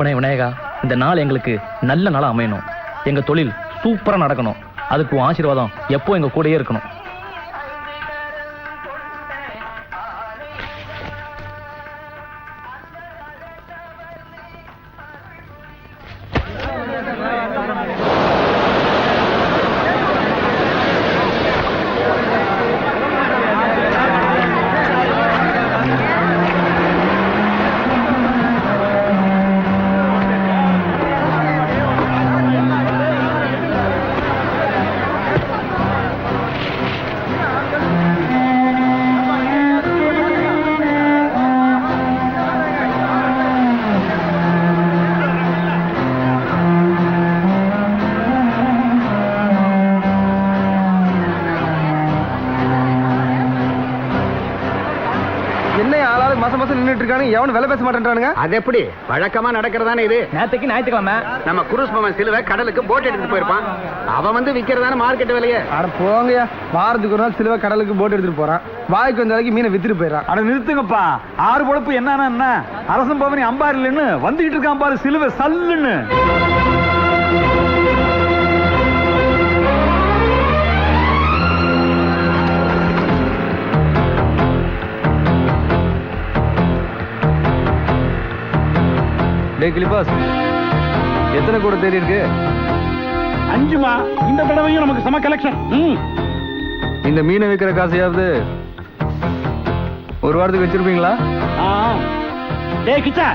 அப்பனே விநாயகா, இந்த நாள் எங்களுக்கு நல்ல நாளா அமையணும். எங்க தொழில் சூப்பரா நடக்கணும். அதுக்கு உன் ஆசீர்வாதம் எப்போ எங்க கூடயே இருக்கணும். எவனும் வேலை பேச மாட்டேன்றானுங்க. அது எப்படி வழக்கமா நடக்கிறதானே இது? நேத்துக்கு ஞாயிற்றுக்கிழமை நம்ம குரூஸ் பவன் சிலுவை கடலுக்கு போட் எடுத்துட்டு போயிருப்பான். அவன் வந்து விக்கிறதான மார்க்கெட் விலையே. அட போங்கயா, வாரத்துக்கு ஒரு நாள் சிலுவை கடலுக்கு போட் எடுத்துட்டு போறான். வாய்க்கு வந்த வரைக்கும் மீனை வித்துட்டு போயிடறான். அட நிறுத்துங்கப்பா, ஆறு பொழப்பு என்னன்னா என்ன? அரசன் பவனி அம்பார் இல்லைன்னு வந்துகிட்டு இருக்கான் பாரு சிலுவை சல்லுன்னு. எத்தனை கூட தேடி இருக்கு? 5மா. இந்த தடவையும் நமக்கு சம கலெக்ஷன். இந்த மீனை விற்கிற காசையாவது ஒரு வாரத்துக்கு வச்சிருப்பீங்களா? டேய் கிச்சா,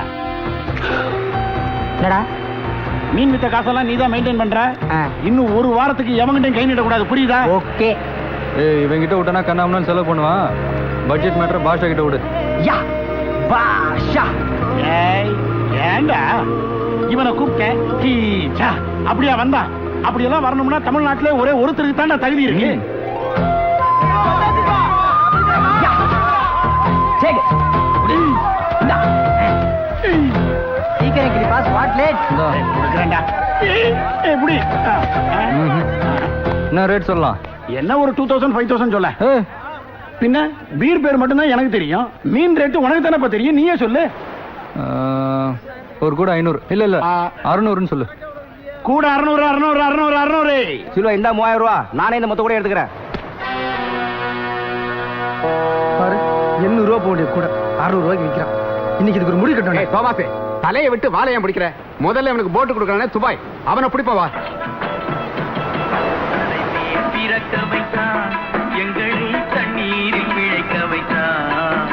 என்னடா மீன் வித்த காசெல்லாம் நீதான் மெயின்டைன் பண்ற. இன்னும் ஒரு வாரத்துக்கு எவங்கிட்டையும் கை நீட்டக்கூடாது, புரியுதா? ஓகே. இவங்கிட்ட விட்டனா கண்ணாமனாலும் செலவு பண்ணுவான். பட்ஜெட் மேட்டர் பாஷா கிட்ட விடு. யா பாஷா. ஏண்டா இவனை கூப்பிட்ட அப்படியா வந்தா? அப்படியெல்லாம் வரணும்னா தமிழ்நாட்டிலே ஒரே ஒருத்தருக்கு தாண்டா தகுதி இருக்கு. என்ன ரேட் சொல்லலாம்? என்ன ஒரு 2000 5000 சொல்ல. பின்ன பீர் பேர் மட்டும்தான் எனக்கு தெரியும். மீன் ரேட்டு உனக்கு தானே தெரியும், நீயே சொல்லு. ஒரு கூட 500 இல்ல 600 சொல்லு. கூட 600 சிலுவை இந்த 3000 ரூபா. நானே இந்த மொத்த கூட எடுத்துக்கிறேன். 800 ரூபா போண்டிய கூட 600 ரூபாய்க்கு விற்கிறான். இன்னைக்கு இதுக்கு ஒரு முடி கட்டணும். தோமாசே, தலையை விட்டு வாழையம் பிடிக்கிற. முதல்ல அவனுக்கு போட்டு கொடுக்கறானே துபாய், அவனை பிடிப்பவா? பிறக்க வைத்தான், எங்களை தண்ணீரில் விழைக்க வைத்தான்,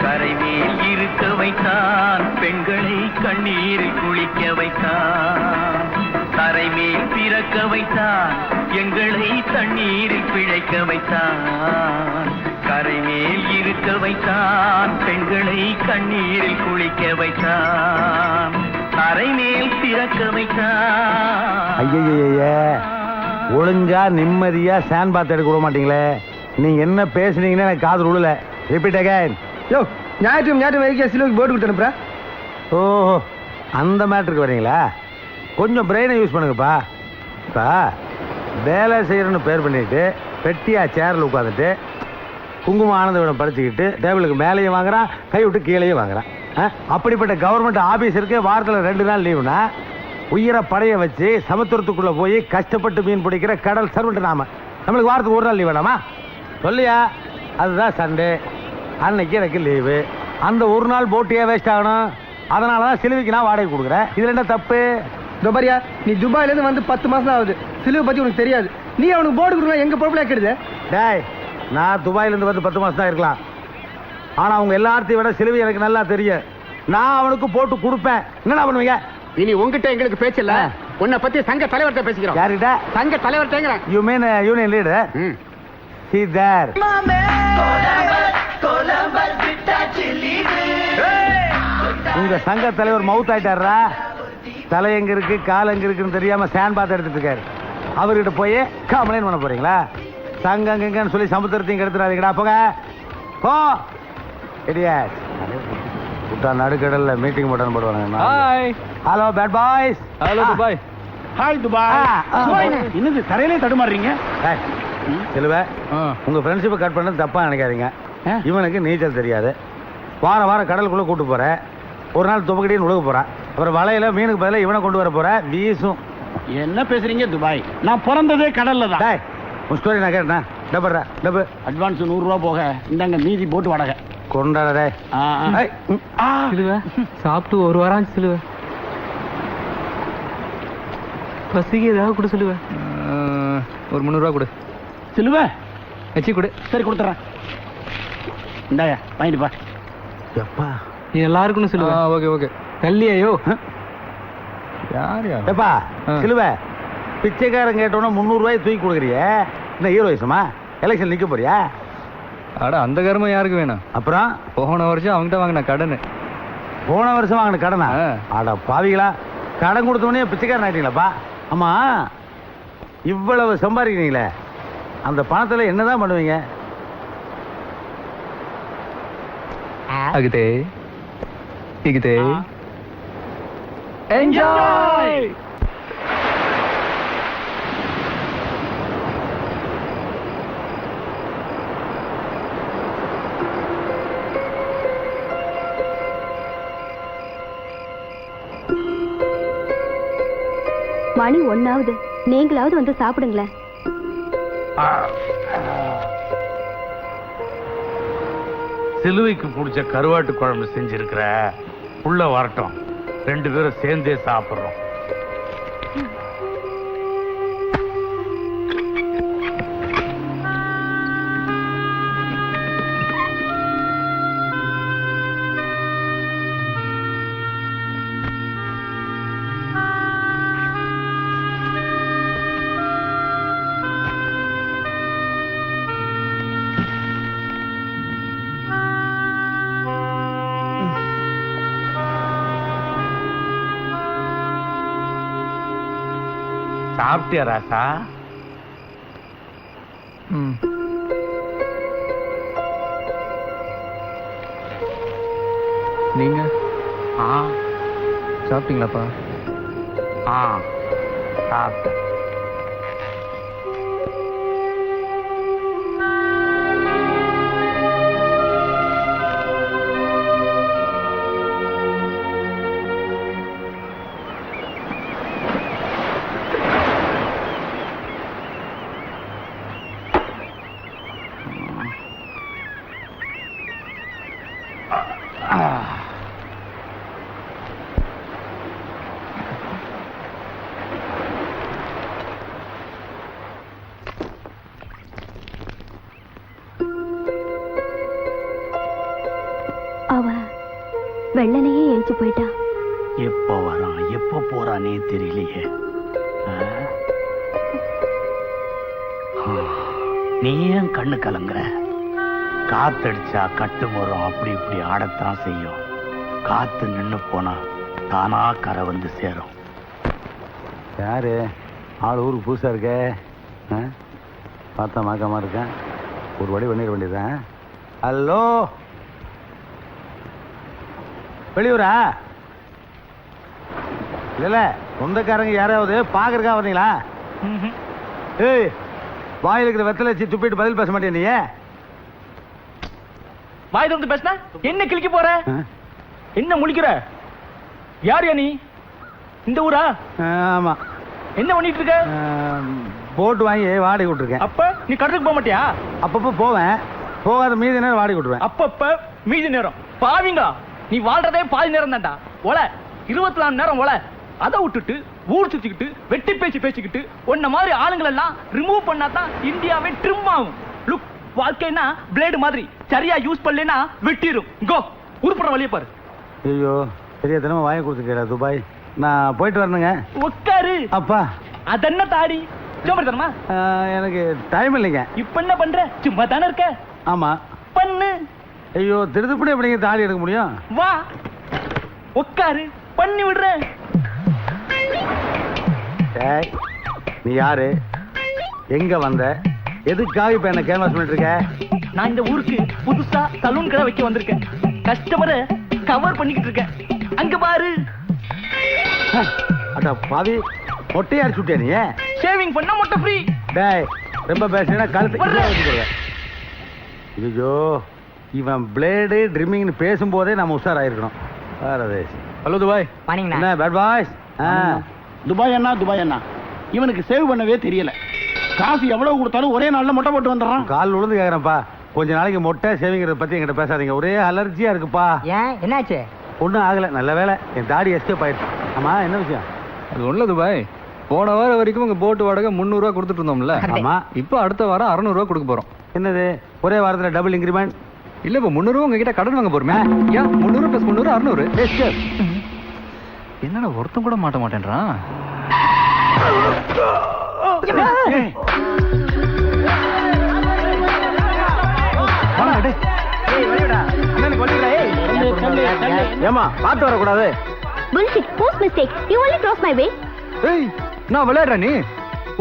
கரை மேல் இருக்க வைத்தான், பெண்களை கண்ணீரில் குளிக்க வைத்தான், கரை மேல் பிறக்க வைத்தான், எங்களை தண்ணீரில் பிழைக்க வைத்தான், கரை மேல் இருக்க வைத்தான், பெண்களை கண்ணீரில் குளிக்க வைத்தான், கரை மேல் பிறக்க வைத்தான். ஐய, ஒழுங்கா நிம்மதியா சான் பாத் எடுக்க விட மாட்டீங்களே. நீங்க என்ன பேசுனீங்கன்னு எனக்கு காது உள்ள. Repeat again. யோ, ஞாயிற்று வைக்க சிலுவைக்கு போட்டு கொடுத்து அனுப்புறேன். ஓஹோ, அந்த மேட்டருக்கு வரீங்களா? கொஞ்சம் பிரெயினை யூஸ் பண்ணுங்கப்பா. இப்போ வேலை செய்யறன்னு பேர் பண்ணிட்டு பெட்டியா சேர்ல உட்காந்துட்டு குங்குமம் ஆனந்தவிடம் படிச்சுக்கிட்டு டேபிளுக்கு மேலேயும் வாங்குறான், கை விட்டு கீழேயும் வாங்குறான். அப்படிப்பட்ட கவர்மெண்ட் ஆபீஸருக்கு வாரத்தில் 2 நாள் லீவுனா உயிரை படைய வச்சு சமுத்திரத்துக்குள்ள போய் கஷ்டப்பட்டு மீன் பிடிக்கிற கடல் சர்வெண்ட் நாம. நம்மளுக்கு வாரத்துக்கு 1 நாள் லீவ் வேணாமா? சொல்லியா? அதுதான் சண்டே. அன்னைக்கு எனக்கு லீவு. அந்த 1 நாள் போட்டியே வேஸ்ட் ஆகணும். அதனாலதான் சிலுவைக்கு நான் வாடகை கொடுக்குறேன். இதுல என்ன தப்பு? துபாரியா, நீ துபாயில இருந்து வந்து 10 மாசம் ஆகுது. சிலுவை பத்தி உனக்கு தெரியாது. நீ அவனுக்கு போட்டு கொடுக்கலாம், எங்க பொறுப்புல கேடுது. டேய், நான் துபாயில இருந்து வந்து 10 மாசம் தான் இருக்கலாம். ஆனா அவங்க எல்லாத்தையும் விட சிலுவை எனக்கு நல்லா தெரியும். நான் அவனுக்கு போட்டு கொடுப்பேன். என்னடா பண்ணுவீங்க? இனி உங்ககிட்ட எங்களுக்கு பேச்சு இல்ல. உன்னை பத்தி சங்க தலைவர்கிட்ட பேசிக்கிறோம். யார்கிட்ட? சங்க தலைவர்கிட்ட. You mean union leader? See there. உங்க சங்க தலைவர் மவுத் ஆயிட்டாரா? தலை எங்க இருக்கு கால் எங்க இருக்குன்னு தெரியாம சேன் பாத் எடுத்துட்டு இருக்காரு. அவர்கிட்ட போய் கம்ப்ளைண்ட் பண்ண போறீங்களா? சங்கம் எங்கன்னு சொல்லி சமுத்திரத்தையும் கெடுத்துறாதீங்கடா. போங்க போ. இடியட். குட்டா நடுக்கடல்ல மீட்டிங் போட்டான்னு போடுவாங்க. Hi. Hello bad boys. Hello Dubai. Hi Dubai. இன்னும் தரையிலே தடுமாறுறீங்க. செல்வ, உங்க ஃப்ரெண்ட்ஷிப்பை கட் பண்ணது தப்பா நினைக்காதீங்க. இவனுக்கு நீச்சல் தெரியாது. வாரம் கடலுக்குள்ள கூட்டு போறேன். ஒரு நாள் துபக்கடின்னு உழுக போறான். அப்புறம் வலையில மீனுக்கு பதிலா இவனை கொண்டு வர போற வீசும். என்ன பேசுறீங்க துபாய்? நான் பிறந்ததே கடல்ல தான். டேய், உன் ஸ்டோரி நான் கேட்டேன். டபுறா டபு. அட்வான்ஸ் 100 ரூபா போக இந்தாங்க மீதி போட்டு வாடகை. கொண்டாட டேய். ஏய், சிலுவை சாப்பிட்டு ஒரு வாரம் ஆச்சு சிலுவை. பசிக்கு ஏதாவது கொடு சிலுவை. ஒரு 300 ரூபா கொடு. சிலுவை வச்சு கொடு. சரி கொடுத்துறேன். இந்தாயா வாங்கிட்டு பா. எப்பா நீ எல்லாருக்கும் சிலுவை. Okay okay. கல்லியோ யார் யார்? எப்பா சிலுவை பிச்சைக்காரன் கேட்டோன்னா 300 ரூபாய் தூக்கி கொடுக்குறிய. என்ன ஹீரோயிசமா? எலெக்ஷன் நிக்க போறியா? அட அந்த கர்மம் யாருக்கு வேணும்? அப்புறம் போன வருஷம் அவங்ககிட்ட வாங்கின கடன். போன வருஷம் வாங்கின கடனா? ஆ. அட பாவிகளா, கடன் கொடுத்தோடனே பிச்சைக்காரன் ஆயிட்டீங்களாப்பா. ஆமா, இவ்வளவு சம்பாதிக்கிறீங்களே, அந்த பணத்துல என்னதான் பண்ணுவீங்க? அகிதே இகிதே என்ஜாய். மணி 1 நீங்களாவது வந்து சாப்பிடுங்களேன். சிலுவைக்கு பிடிச்ச கருவாட்டு குழம்பு செஞ்சிருக்கிற, உள்ள வரட்டும், 2 பேரும் சேர்ந்தே சாப்பிடுறோம். சாப்பிட்டியா ராசா? நீங்க ஆ சாப்பிட்டீங்களாப்பா? ஆ சாப்பிட்டேன். அவ வெள்ளனையே எழுச்சு போயிட்டா. எப்போ வரான் எப்போ போறானே தெரியலையே. நீ ஏன் கண்ணு கலங்குற? காத்தடிச்சா கட்டு மரம் அப்படி இப்படி ஆடத்தான் செய்யும். காத்து நின்னு போனா தானா கரை வந்து சேரும். யாரு ஆள் ஊருக்கு புதுசா இருக்க? பார்த்தா மாக்காம இருக்கேன். ஒரு வழி பண்ணிட வேண்டியதுதான். ஹலோ, வெளியூரா? இல்ல சொந்தக்காரங்க யாராவது பாக்குறக்கா வந்தீங்களா? ஏய், வாயில் இருக்கிற வெத்தலை வச்சு துப்பிட்டு பதில் பேச மாட்டேன் நீ? வாய் திறந்து பேசினா என்ன கிழிக்க போற? என்ன முழிக்கிற? யார் நீ? இந்த ஊரா? ஆமா. என்ன பண்ணிட்டு இருக்க? போட்டு வாங்கி வாடகை விட்டுருக்கேன். அப்ப நீ கடலுக்கு போக மாட்டியா? அப்பப்போ போவேன், போகாத மீதி நேரம் வாடகை விட்டுருவேன். அப்பப்ப மீதி நேரம் பாவிங்களா? நீ வாழ்றதே பாதி நேரம் தான்டா. ஒல 24 நேரம் ஒல. அதை விட்டுட்டு ஊர் சுத்திக்கிட்டு வெட்டி பேச்சு பேசிக்கிட்டு உன்ன மாதிரி ஆளுங்கள் எல்லாம் ரிமூவ் பண்ணாதான் இந்தியாவே ட்ரிம் ஆகும். லுக், வாழ்க்கைனா பிளேடு மாதிரி, சரியா யூஸ் பண்ணலனா வெட்டிரும். கோ, உருப்பட வழிய பாரு. ஐயோ, பெரிய தினமா வாங்கி கொடுத்துருக்கா துபாய். நான் போயிட்டு வரணுங்க. உட்காரு. அப்பா, அதென்ன தாடி சோம்பேறித்தனமா? எனக்கு டைம் இல்லைங்க. இப்ப என்ன பண்ற? சும்மா தானே இருக்க. ஆமா, பண்ணு. ஐயோ, திருதுப்படி எப்படிங்க தாடி எடுக்க முடியும்? வா, உட்காரு, பண்ணி விடுறேன். டேய், நீ யாரு? எங்க வந்த? எதுக்காக இப்ப என்ன கேன்வாஸ் பண்ணிட்டு இருக்க? நான் இந்த ஊருக்கு புதுசா சலூன் கடை வைக்க வந்திருக்கேன். கஸ்டமரை கவர் பண்ணிக்கிட்டு இருக்கேன். அங்க பாரு. அட பாவி, மொட்டையா அடிச்சு விட்டியா நீ? ஷேவிங் பண்ணா மொட்டை ஃப்ரீ. டேய், ரொம்ப பேசினா கழுத்து. ஐயோ, இவன் பிளேடு ட்ரிம்மிங்னு பேசும்போதே நம்ம உஷாராயிருக்கணும். பாரதேசி. Hello Dubai. என்ன பேட் பாய்ஸ்? துபாய் அண்ணா இவனுக்கு சேவ் பண்ணவே தெரியல. காசு எவ்வளவு கொடுத்தாலும் ஒரே நாள்ல மொட்டை போட்டு வந்துடுறான். கால் விழுந்து கேக்குறேன்ப்பா, கொஞ்ச நாளைக்கு மொட்டை சேவிங்கிறத பத்தி என்கிட்ட பேசாதீங்க. ஒரே அலர்ஜியா இருக்குப்பா. ஏன் என்னாச்சு? ஒன்றும் ஆகல, நல்ல வேலை என் தாடி எஸ்கேப் ஆயிடுச்சு. ஆமா என்ன விஷயம்? அது ஒண்ணுல துபாய், போன வாரம் வரைக்கும் உங்க போட்டு வாடகை 300 ரூபா கொடுத்துட்டு இருந்தோம்ல. ஆமா. இப்போ அடுத்த வாரம் 600 ரூபா கொடுக்க போறோம். என்னது ஒரே வாரத்துல டபுள் இன்கிரிமெண்ட்? இல்ல இப்ப 300 ரூபா உங்ககிட்ட கடன் வாங்க போறோமே. ஏன் 300 + 300 600? எஸ்கேப். என்னடா ஒருத்தன் கூட மாட்ட மாட்டேன்றான். ஏமா பாத்து வரக்கூடாது. bullshit, whose mistake? You only crossed my way. ஏய், நான் விளையாடுற நீ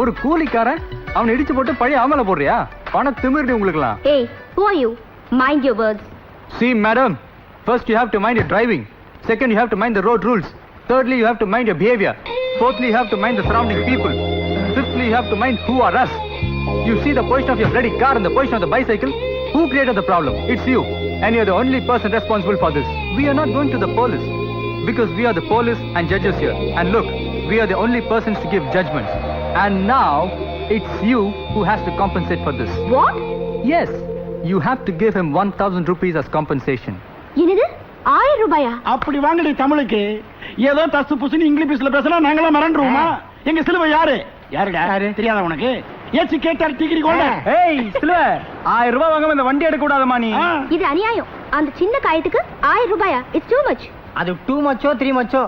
ஒரு கூலிக்காரன் அவனை இடிச்சு போட்டு பழைய ஆமல போடுறியா? பண திமிர்டி உங்களுக்குலாம். Hey, who are you? Mind your words. See madam, first you have to mind your driving, second you have to mind the road rules, thirdly you have to mind your behavior, fourthly you have to mind the surrounding people, fifthly you have to mind who are us. You see the position of your bloody car and the position of the bicycle? Who created the problem? It's you, and you're the only person responsible for this. We are not going to the police because we are the police and judges here, and look, we are the only persons to give judgments, and now it's you who has to compensate for this. What? Yes, you have to give him 1000 rupees as compensation. என்னது 1000 ரூபாயா? அப்படி வாங்கடி தமிழுக்கு. ஏதோ தசு புசுன்னு இங்கிலீஷ்ல பேசினா நாங்களாம் மறந்துருவோமா? எங்க சிலுவை யாருடா? தெரியாத உனக்கு? ஏச்சி கேட்டார் டிகிரி கொண்ட. ஏய் சிலுவ, 1000 ரூபாய் வாங்காம இந்த வண்டி எடுக்க கூடாதமா நீ. இது அநியாயம். அந்த சின்ன காயத்துக்கு 1000 ரூபாயா? It's too much. அது 2 மச்சோ 3 மச்சோ.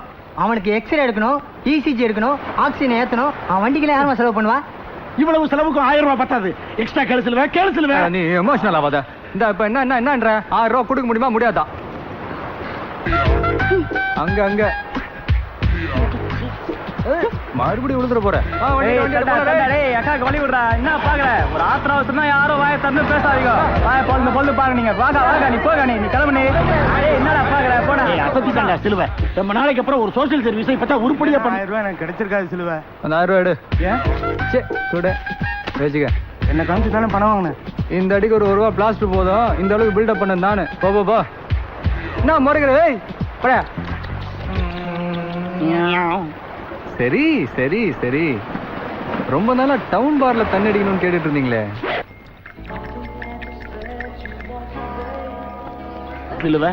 அவனுக்கு எக்ஸ்ரே எடுக்கணும், இசிஜி எடுக்கணும், ஆக்சிஜன் ஏத்தணும். அவன் வண்டிக்கு யாரும் செலவு பண்ணுவா? இவ்வளவு செலவுக்கு 1000 ரூபாய் பத்தாது. எக்ஸ்ட்ரா கேளு சிலுவை. நீ எமோஷனல் ஆகாத. இந்த இப்ப என்னன்ற 1000 ரூபாய் கொடுக்க முடியுமா? முடியாதா? அங்க மறுபடியும் விழுந்துற போற. அக்காக்கு வழி விடுறா. என்ன பாக்குற? ஒரு ஆத்திர அவசரம்னா யாரும் வாயை திறந்து பேசாதீங்க. வாயை பொழுது பாருங்க. நீங்க வாங்க நீ போக நீ கிளம்பு நீ. என்னடா பாக்குற? போடா. அசத்திட்டாண்டா சிலுவை. ரொம்ப நாளைக்கு அப்புறம் ஒரு சோசியல் சர்வீஸ் இப்ப உருப்படியா பண்ண. 1000 ரூபாய் எனக்கு கிடைச்சிருக்காது சிலுவை. அந்த 1000 ரூபாய் எடு. ஏன்? சே கூட வச்சுக்க. என்ன காமிச்சு தானே பணம் வாங்கினேன். இந்த அடிக்கு ஒரு 1 ரூபா பிளாஸ்ட் போதும். இந்த அளவுக்கு பில்டப் பண்ண நானு. போ என்ன முறைக்கிற? ஏய் போடா. சரி ரொம்ப நாளா டவுன் பார்ல தண்ணி அடிக்கணும்னு கேட்டுட்டு இருந்தீங்களே. சிலுவை,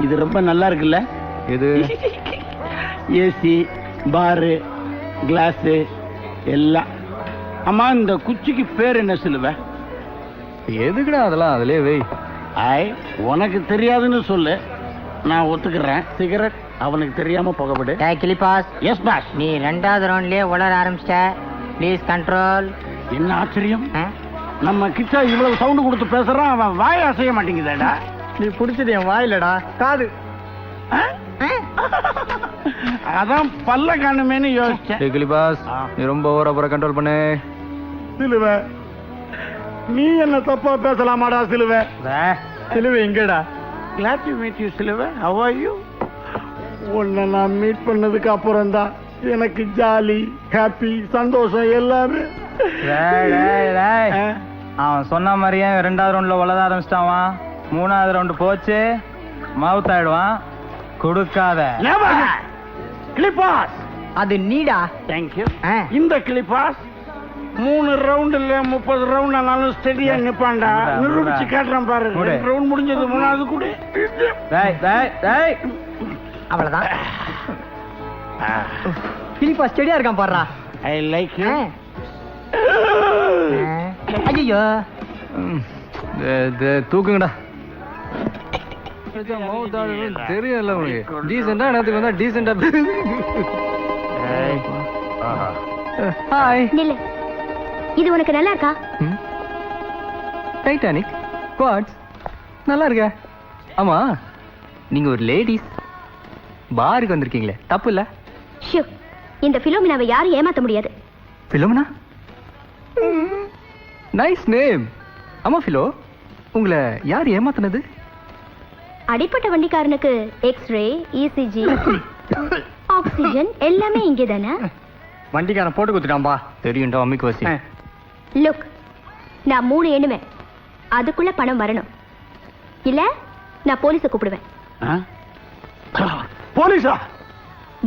இது ரொம்ப நல்லா இருக்குல்ல? இது ஏசி, பாரு, கிளாஸ் எல்லாம். அம்மா இந்த குச்சிக்கு பேர் என்ன சிலுவை? எதுக்குடா அதெல்லாம்? அதுலயே வை. உனக்கு தெரியாதுன்னு சொல்லு, நான் ஒத்துக்கிறேன். சிகரெட் அவனுக்கு தெரியாம புகப்படு. Kilipas, S pass. நீ 2வது ரவுண்ட்லயே உளர ஆரம்பிச்சிட்ட. Please control. என்ன ஆச்சரியம், நம்ம கிட்ட இவ்வளவு சவுண்ட் கொடுத்து பேசுறான், அவன் வாய் அசைய மாட்டேங்குதேடா. நீ புடிச்சது என் வாயிலடா, காது. அதான் பல்ல காணுமேனு யோசிச்சேன். கிளிபாஸ், நீ ரொம்ப ஓவரா கண்ட்ரோல் பண்ணு. சிலுவை, நீ என்ன தப்பா பேசலாமாடா சிலுவை? சிலுவை எங்கடா? Glad to meet you, சிலுவை. How are you? உன்னை நான் மீட் பண்ணதுக்கு அப்புறம் தான் எனக்கு ஜாலி, ஹாப்பி, சந்தோஷம் எல்லாமே. அவன் சொன்ன மாதிரியே 2வது ரவுண்ட்ல வளர ஆரம்பிச்சிட்டான். 3வது ரவுண்ட் போச்சு, மவுத் ஆயிடுவான். கொடுக்காத. கிளிபாஸ், அது நீடா. தேங்க்யூ. இந்த கிளிபாஸ் 3 ரவுண்டுல 30 ரவுண்ட் ஆனாலும் ஸ்டெடியா நிப்பான்டா. நிரூபிச்சு காட்டுறான் பாரு. 2 ரவுண்ட் முடிஞ்சது, 3வது கூட. அவ்வளவுதான். கிளிபாஸ் ஸ்டெடியா இருக்கான் பாருடா. ஐ லைக் யூ. ஐயோ தூக்குங்கடா. தெரியல உனக்கு. டீசெண்டா இடத்துக்கு வந்தா டீசெண்டா. ஹாய். நில்லு. இது உனக்கு நல்லா இருக்கா? டைட்டானிக் குவாட்ஸ் நல்லா இருக்க. ஆமா, நீங்க ஒரு லேடிஸ் பாருக்கு வந்திருக்கீங்களே, தப்பு இல்ல? ஷூ, இந்த பிலோமினாவை யாரும் ஏமாத்த முடியாது. பிலோமினா? Nice name. ஆமா பிலோ, உங்களை யார் ஏமாத்தினது? அடிப்பட்ட வண்டிக்காரனுக்கு எக்ஸ்ரே, இசிஜி, ஆக்சிஜன் எல்லாமே இங்கே தானே. வண்டிக்காரன் போட்டு கொடுத்துட்டான்பா. தெரியும்டா அம்மிக்கு வசி. லுக், நான் 3 எண்ணுவேன், அதுக்குள்ள பணம் வரணும். இல்ல நான் போலீஸை கூப்பிடுவேன். போலீஸா?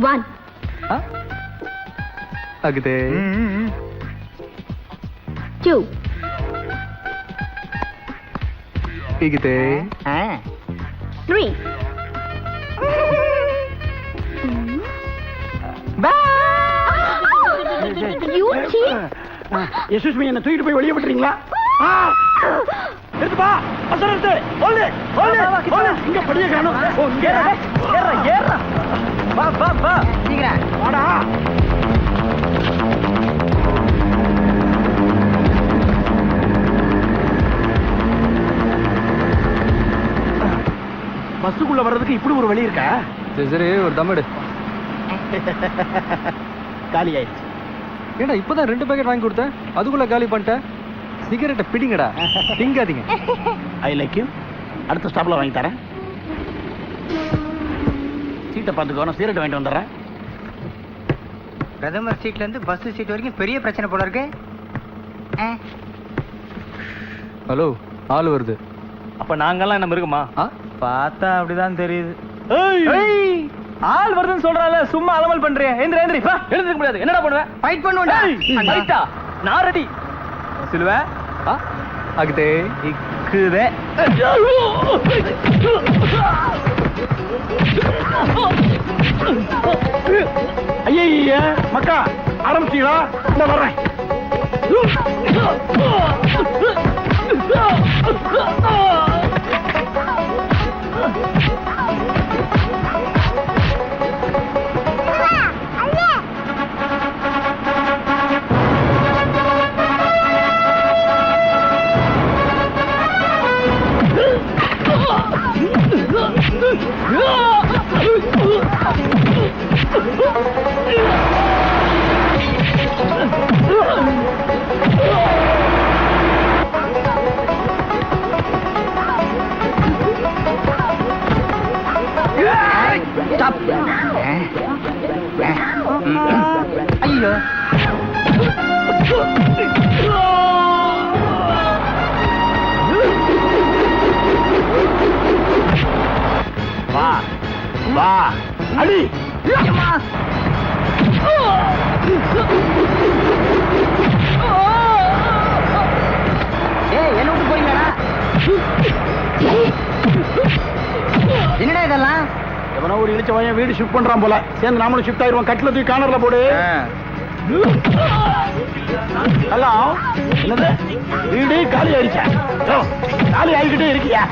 1 ಆಗಿದೆ 2 ಹೀಗಿದೆ 3 You cheat! எஸ்எஸ்மி என்ன தூக்கிட்டு போய் வெளியே விட்டுறீங்களா? எடுத்துப்பா, அவசரம் எடுத்து. ஓடு, ஓடு, ஓடு. இங்க படிய காணோம். ஓ, இங்க ஏறா வா வா வா சீக்கிரம் வாடா. பஸ்ஸுக்குள்ள வர்றதுக்கு இப்படி ஒரு வழி இருக்கா? ಸರಿ ஒரு தம்மடு. காலி ஆயிடுச்சு. ஏடா இப்பதான் 2 பாக்கெட் வாங்கி கொடுத்தேன், அதுக்குள்ள காலி பண்ணிட்டேன். சிகரெட்டை பிடிங்கடா, திங்காதீங்க. ஐ லைக் யூ. அடுத்த ஸ்டாப்ல வாங்கி தரேன். சீட்டை பார்த்துக்கோ, நான் சிகரெட் வாங்கிட்டு வந்துடுறேன். பிரதமர் சீட்ல இருந்து பஸ் சீட் வரைக்கும் பெரிய பிரச்சனை போல இருக்கு. ஹலோ, ஆள் வருது. அப்ப நாங்கெல்லாம் என்ன மிருகமா? பார்த்தா அப்படிதான் தெரியுது. ஆள் வருதுன்னு சொல்றால, சும்மா அலமல் பண்றியா? எந்திர எந்திரி வா. எழுந்திருக்க முடியாது. என்னடா பண்ணுவ? ஃபைட் பண்ணுவோம்டா. ஃபைட்டா? நான் ரெடி. ಸಿಲ್ವೆ ಆಗಿದೆ இக்குதே. ஐய மக்கா, ஆரம்பிச்சீங்களா? இந்த வர்றேன். ஐயோ வா வா அடி. ஏய், என்ன விட்டு போறீங்கடா? என்னடா இதெல்லாம்? எவனோ ஒரு இழிச்ச பையன் வீடு ஷிஃப்ட் பண்றான் போல. சேர்ந்து நாமளும் ஷிஃப்ட் ஆயிருவோம். கட்டில தூக்கி கார்னர்ல போடு. ஹலோ, என்னது? வீடு காலி ஆயிடுச்சா? காலி ஆகிக்கிட்டே இருக்கியா?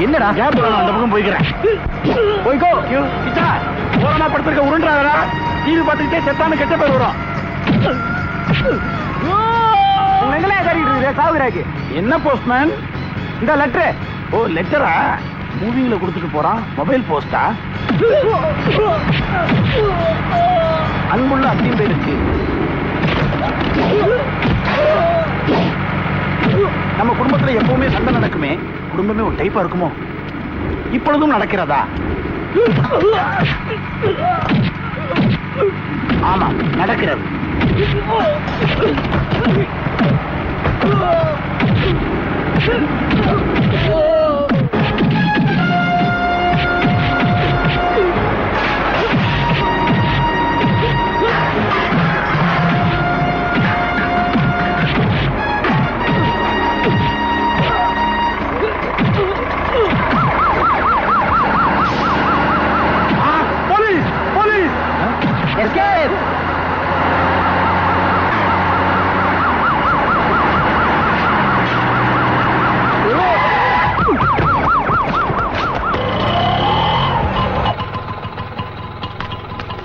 என்னடா கேப் அந்த பக்கம் போய்க்கிறேன். போய்க்கோ. கிச்சா ஓரமா படுத்திருக்க உருண்டாதடா. டிவி பார்த்துக்கிட்டே செத்தானு கெட்ட பேர் வரும். என்ன போஸ்ட்மேன்? இந்த லெட்டர். ஓ, லெட்டரா? மூவிங்ல கொடுத்துட்டு போறான். மொபைல் போஸ்டா? அன்புள்ள அத்தியம் பேருக்கு நம்ம குடும்பத்துல எப்பவுமே சண்டை நடக்குமே. குடும்பமே ஒரு டைப்பா இருக்குமோ? இப்பொழுதும் நடக்கிறதா? ஆமா, நடக்கிறது. Police police. எஸ்கேப்.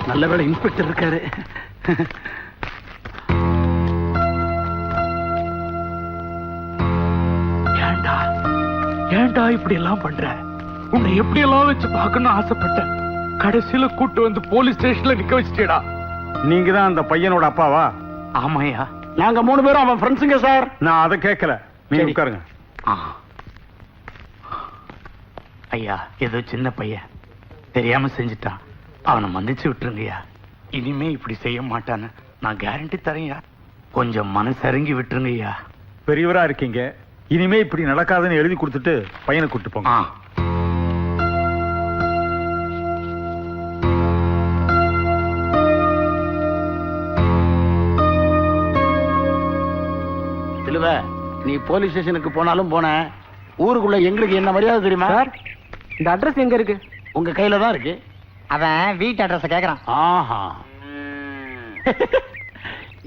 நல்ல வேளை இன்ஸ்பெக்டர் இருக்காரு. ஏண்டா ஏண்டா இப்படி எல்லாம் பண்ற? உன்னை எப்படி எல்லாம் வச்சு பார்க்கணும்னு ஆசைப்பட்டேன். கடைசியில கூட்டு வந்து போலீஸ் ஸ்டேஷன்ல நிக்க வச்சிட்டேடா. நீங்க தான் அந்த பையனோட அப்பாவா? ஆமாயா, நாங்க 3 பேரும் அவன் ஃப்ரெண்ட்ஸுங்க சார். நான் அதை கேட்கல, நீங்க உட்காருங்க. ஐயா, ஏதோ சின்ன பையன் தெரியாம செஞ்சுட்டான். அவனை மன்னிச்சு விட்டுருங்கய்யா. இனிமே இப்படி செய்ய மாட்டான்னு நான் கேரண்டி தரேன்யா. கொஞ்சம் மனசரங்கி விட்டுருங்கய்யா. பெரியவரா இருக்கீங்க, இனிமே இப்படி நடக்காதுன்னு எழுதி கொடுத்துட்டு பையனை கூட்டு போங்க. சிலுவ, நீ போலீஸ் ஸ்டேஷனுக்கு போனாலும் போன, ஊருக்குள்ள எங்களுக்கு என்ன மரியாதை தெரியுமா? இந்த அட்ரஸ் எங்க இருக்கு? உங்க கையில தான் இருக்கு. அவன் வீட்டு அட்ரஸ் கேக்குறான். ஆஹா.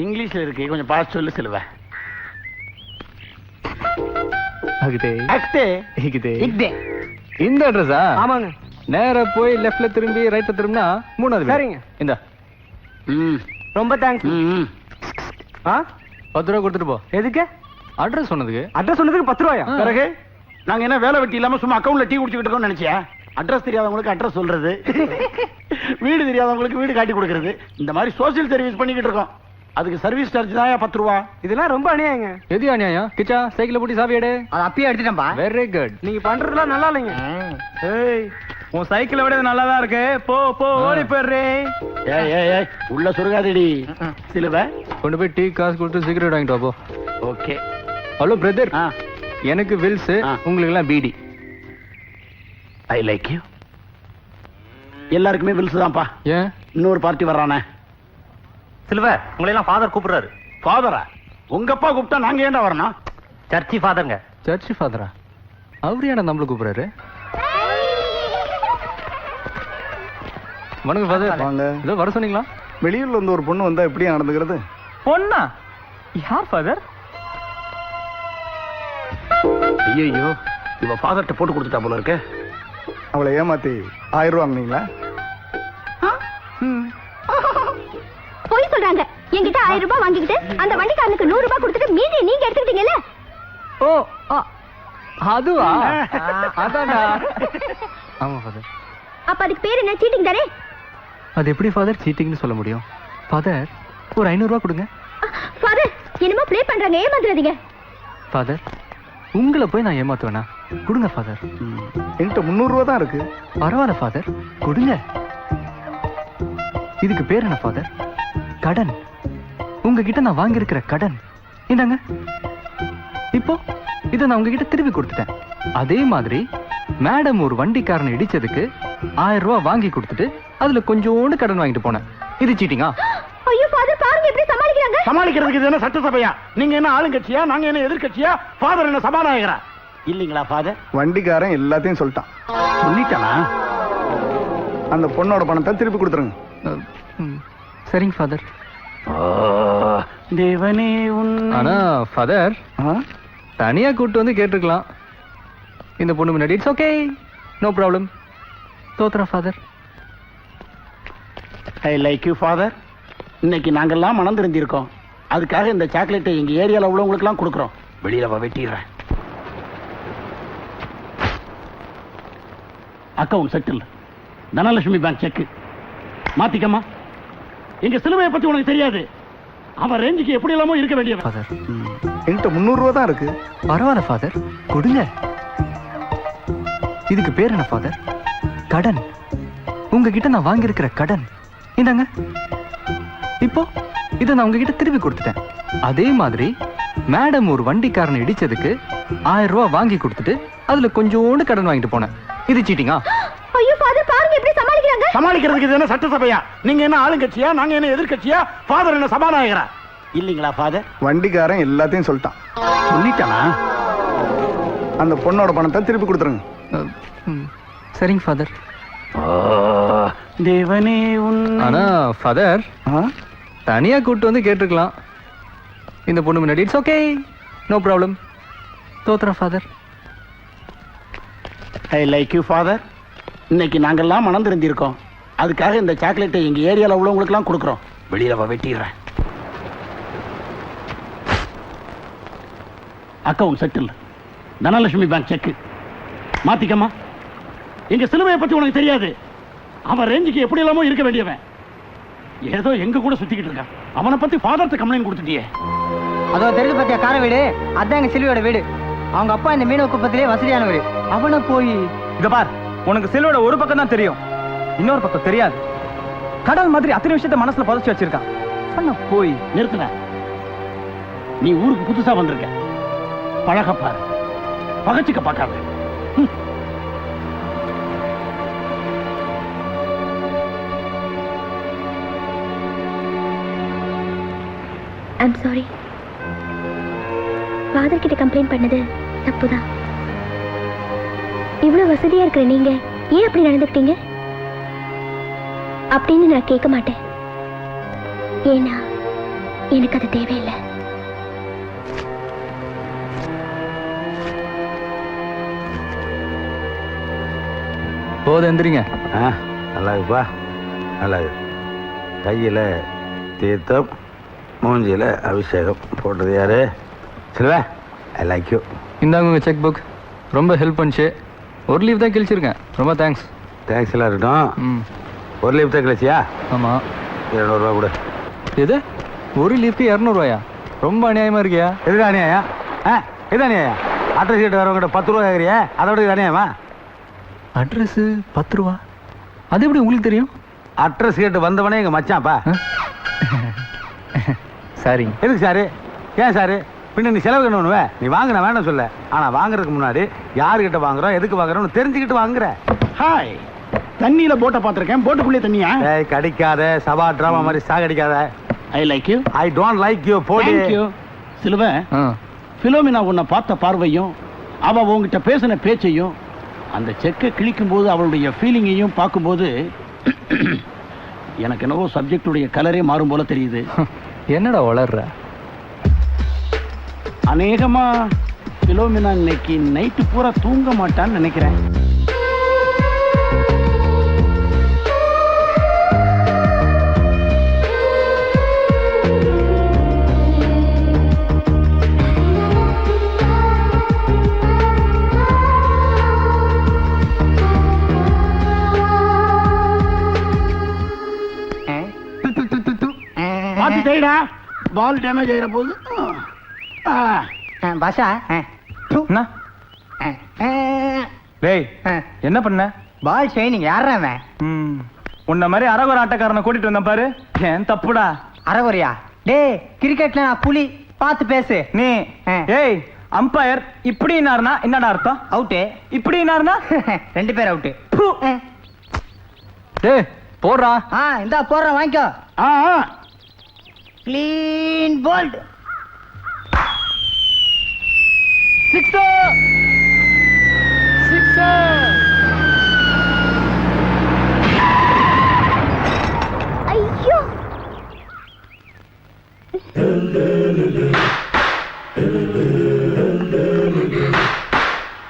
இங்கிலீஷ்ல இருக்கு, கொஞ்சம் பார்த்து சொல்லு சிலுவ. இந்த அட்ரஸா? ஆமாங்க. நேரா போய் லெஃப்ட்ல திரும்பி ரைட்ல திரும்பினா மூணாவது வீடு. சரிங்க. இந்த ரொம்ப தேங்க்ஸ். 10 ரூபா கொடுத்துட்டு போ. எதுக்கு? அட்ரஸ் சொன்னதுக்கு. அட்ரஸ் சொன்னதுக்கு 10 ரூபாயா? பிறகு நாங்க என்ன வேலை வெட்டி இல்லாம சும்மா அக்கவுண்ட்ல டீ குடிச்சுக்கிட்டு இருக்கோம்னு நினைச்சியா? அட்ரஸ் தெரியாதவங்களுக்கு அட்ரஸ் சொல்றது, வீடு தெரியாதவங்களுக்கு வீடு காட்டி கொடுக்கறது, இந்த மாதிரி சோசியல் சர்வீஸ் பண்ணிக்கிட்டு இருக்கோம். அதுக்கு சர்வீஸ் சார்ஜ் தான் 10 ரூபா. இதெல்லாம் ரொம்ப அநியாயங்க. எது அநியாயம்? கிச்சா சைக்கிள போட்டு சாவி எடு. அது அப்பயே எடுத்துட்டேன்பா. Very good. நீங்க பண்றதெல்லாம் நல்லா இல்லைங்க. ஏய், உன் சைக்கிளை விட நல்லா தான் இருக்கு. போ போ, ஓடி போயிடுறே. ஏய் ஏய் ஏய், உள்ள சுருகாதடி சிலுவ. கொண்டு போய் டீ காசு கொடுத்து சிகரெட் வாங்கிட்டு வா போ. ஓகே. ஹலோ பிரதர், எனக்கு வில்ஸ், உங்களுக்கு எல்லாம் பீடி. I like you. எல்லாருக்குமே வில்ஸ் தான்ப்பா. ஏன்? இன்னொரு பார்ட்டி வர்றானே. சிலுவ, உங்களை எல்லாம் ஃபாதர் கூப்பிடுறாரு. ஃபாதரா? உங்க அப்பா கூப்பிட்டா நாங்க ஏன்டா வரணும்? சர்ச்சி ஃபாதருங்க. சர்ச் ஃபாதரா? அவரு ஏன்டா நம்மள கூப்பிடுறாரு? வணக்கம் ஃபாதர். வாங்க. இதோ வர சொன்னீங்களா? வெளியூர்ல இருந்து ஒரு பொண்ணு வந்தா எப்படி நடந்துக்கிறது? பொண்ணா? யார் ஃபாதர்? ஐயோ, இவ ஃபாதர்ட்ட போட்டு கொடுத்துட்டா போல இருக்க. அவளை ஏமாத்தி 1000 ரூபா வாங்குனீங்களா? போய் சொல்றாங்க. என்கிட்ட 1000 ரூபாய் வாங்கிக்கிட்டு அந்த வண்டிக்காரனுக்கு 100 ரூபாய் கொடுத்துட்டு மீதி நீங்க எடுத்துக்கிட்டீங்கல்ல? ஓ, அதுவா? அதான்டா. ஆமா ஃபாதர். அப்ப அதுக்கு பேர் என்ன? சீட்டிங் தானே? அது எப்படி ஃபாதர் சீட்டிங்னு சொல்ல முடியும்? ஃபாதர், ஒரு 500 ரூபா கொடுங்க. ஃபாதர், என்னமோ ப்ளே பண்றாங்க, ஏமாத்துறாதீங்க. ஃபாதர், உங்களை போய் நான் ஏமாத்துவேனா? கொடுங்க ஃபாதர். என்கிட்ட 300 ரூபா தான் இருக்கு. பரவாயில்ல ஃபாதர், கொடுங்க. இதுக்கு பேர் என்ன ஃபாதர்? கடன். உங்ககிட்ட நான் வாங்கியிருக்கிற கடன். இந்தாங்க. இப்போ இதை நான் உங்ககிட்ட திருப்பி கொடுத்துட்டேன். அதே மாதிரி மேடம் ஒரு வண்டிக்காரனை இடிச்சதுக்கு 1000 ரூபா வாங்கி கொடுத்துட்டு அதுல கொஞ்சோண்டு கடன் வாங்கிட்டு போனேன். இது சீட்டிங்கா? ஐயோ ஃபாதர், பாருங்க எப்படி சமாளிக்கிறாங்க. சமாளிக்கிறதுக்கு இது என்ன சட்டசபையா? நீங்க என்ன ஆளுங்கட்சியா, நாங்க என்ன எதிர்கட்சியா? ஃபாதர் என்ன சபாநாயகரா? இல்லீங்களா ஃபாதர்? வண்டிக்காரன் எல்லாத்தையும் சொல்லிட்டான். சொல்லிட்டானா? அந்த பொண்ணோட பணத்தை திருப்பி கொடுத்துருங்க. சரிங்க ஃபாதர். தேவனே உன். ஆனா ஃபாதர், தனியா கூட்டு வந்து கேட்டுக்கலாம். இந்த பொண்ணு முன்னாடி இட்ஸ் ஓகே, நோ ப்ராப்ளம். தோத்துறா father. I like you father. இன்னைக்கு நாங்கெல்லாம் மனம் தெரிஞ்சிருக்கோம். அதுக்காக இந்த சாக்லேட்டை எங்க ஏரியால உள்ளவங்களுக்கு எல்லாம் கொடுக்குறோம். வெளியில வெட்டிடுறேன். Account settle. Dhanalakshmi bank cheque. மாத்திக்கம்மா. எங்க சிலுவையை பத்தி உனக்கு தெரியாது. அவன் ரேஞ்சுக்கு எப்படி எல்லாமோ இருக்க வேண்டியவன். ஃபாதர், என்கிட்ட 300 ரூபா தான் இருக்கு. பரவாயில்ல ஃபாதர், கொடுங்க. இதுக்கு பேர் என்ன ஃபாதர்? கடன். உங்ககிட்ட நான் வாங்கியிருக்கிற கடன். இந்தாங்க. இப்போ இதை நான் உங்ககிட்ட திருப்பி கொடுத்துட்டேன். அதே மாதிரி மேடம் ஒரு வண்டிக்காரனை இடிச்சதுக்கு 1000 ரூபா வாங்கி கொடுத்துட்டு அதுல கொஞ்சோண்டு கடன் வாங்கிட்டு போனேன். இது சீட்டிங்கா? ஐயோ ஃபாதர், பாருங்க எப்படி சமாளிக்கிறாங்க. சமாளிக்கிறதுக்கு இது என்ன சட்டசபையா? நீங்க என்ன ஆளுங்கட்சியா, நாங்க என்ன எதிர்கட்சியா? ஃபாதர் என்ன சபாநாயகரா? இல்லீங்களா ஃபாதர்? வண்டிக்காரன் எல்லாத்தையும் சொல்லிட்டான். சொல்லிட்டானா? அந்த பொண்ணோட பணத்தை திருப்பி கொடுத்துருங்க. சரிங்க ஃபாதர். தேவனே உன். ஆனா ஃபாதர், தனியா கூட்டு வந்து கேட்டுக்கலாம். இந்த பொண்ணு முன்னாடி இட்ஸ் ஓகே, நோ ப்ராப்ளம். தோத்துறா father. I like you father. இன்னைக்கு நாங்கெல்லாம் மனம் தெரிஞ்சிருக்கோம். அதுக்காக இந்த சாக்லேட்டை எங்க ஏரியால உள்ளவங்களுக்கு எல்லாம் கொடுக்குறோம். வெளியில வெட்டிடுறேன். Account settle. Dhanalakshmi bank cheque. மாத்திக்கம்மா. எங்க சிலுவையை பத்தி உனக்கு தெரியாது. அவன் ரேஞ்சுக்கு எப்படி எல்லாமோ இருக்க வேண்டியவன். ஏதோ எங்க கூட சுத்திக்கிட்டு இருக்கான். அவனை பத்தி ஃபாதர்ட்ட கம்ப்ளைண்ட் கொடுத்துட்டியே. அதோ தெரிஞ்சு பத்தியா கார வீடு, அதான் எங்க சிலுவையோட வீடு. அவங்க அப்பா இந்த மீனவ குப்பத்திலே வசதியானவர். அவனை போய் இத பார், உனக்கு சிலுவோட ஒரு பக்கம் தான் தெரியும், இன்னொரு பக்கம் தெரியாது. கடல் மாதிரி அத்தனை விஷயத்தை மனசுல புதைச்சு வச்சிருக்கான். பண்ண போய் நிறுத்துற. நீ ஊருக்கு புதுசா வந்திருக்க, பழகப்பாரு, பகச்சுக்க பார்க்காத. I'm sorry. ஃபாதர் கிட்ட கம்ப்ளைண்ட் பண்ணது தப்புதான். இவ்வளவு வசதியா இருக்கிற நீங்க ஏன் அப்படி நடந்துக்கிட்டீங்க அப்படின்னு நான் கேட்க மாட்டேன். ஏன்னா எனக்கு அது தேவையில்லை. போது எந்திரிங்க. நல்லா இருக்குப்பா, நல்லா இருக்கு. கையில் தீர்த்தம், மூஞ்சியில் அபிஷேகம் போட்டது யாரு? சில்வா, ஐ லைக் யூ. இந்தாங்க உங்கள் செக் புக். ரொம்ப ஹெல்ப் பண்ணிச்சு. ஒரு லீவ் தான் கிழிச்சிருக்கேன். ரொம்ப தேங்க்ஸ். தேங்க்ஸ் எல்லாம் இருக்கட்டும். ஒரு லீவ் தான் கிழிச்சியா? ஆமாம். 200 கூட. எது? ஒரு லீவுக்கு 200 ரொம்ப அநியாயமாக இருக்கியா? எதுக்கு அநியாயம்? எது அநியாயம்? அட்ரஸ் கேட்டு வரவங்கிட்ட 10 ரூபா கேட்குறியா? அதோட இது அநியாயமா? அட்ரஸு 10 ரூபா? அது எப்படி உங்களுக்கு தெரியும்? அட்ரஸ் கேட்டு வந்தவனே எங்கள் மச்சான்ப்பா. சரிங்க. எதுக்கு சாரு? ஏன் சாரு? பின்ன நீ செலவு கண்ணுவே. நீ வாங்கின வேண்டாம் சொல்ல. ஆனால் வாங்குறதுக்கு முன்னாடி யாருக்கிட்ட வாங்குறோம், எதுக்கு வாங்குறோம்னு தெரிஞ்சுக்கிட்டு வாங்குற. ஹாய், தண்ணியில போட்டை பார்த்துருக்கேன், போட்டுக்குள்ளே தண்ணியா? ஏய், கடிக்காத, சபா டிராமா மாதிரி சாகடிக்காத. I like you. I don't like you. போடி. சிலுவை, பிலோமினா உன்னை பார்த்த பார்வையும் அவ உங்ககிட்ட பேசின பேச்சையும் அந்த செக்கை கிழிக்கும் போது அவளுடைய ஃபீலிங்கையும் பார்க்கும்போது எனக்கு என்னவோ சப்ஜெக்டுடைய கலரே மாறும் போல தெரியுது. என்னடா வளர்ற? அநேகமா பிலோமினா இன்னைக்கு நைட்டு பூரா தூங்க மாட்டான்னு நினைக்கிறேன். பால் டேமேஜ் ஆகிற போது பாஷா. என்ன? டேய், என்ன பண்ண? பால் ஷைனிங். யாரா அவன்? உன்ன மாதிரி அரகுர ஆட்டக்காரனை கூட்டிட்டு வந்தேன் பாரு. ஏன் தப்புடா? அறகுறையா? டேய், கிரிக்கெட்ல நான் புலி. பார்த்து பேசு நீ. ஏய், அம்பையர் இப்படினாருனா என்னடா அர்த்தம்? அவுட்டு. இப்படினாருனா 2 பேர் அவுட்டு. டேய், போடுறா. இந்தா போடுறேன், வாங்கிக்கோ. Clean bolt. 6 ஐயோ,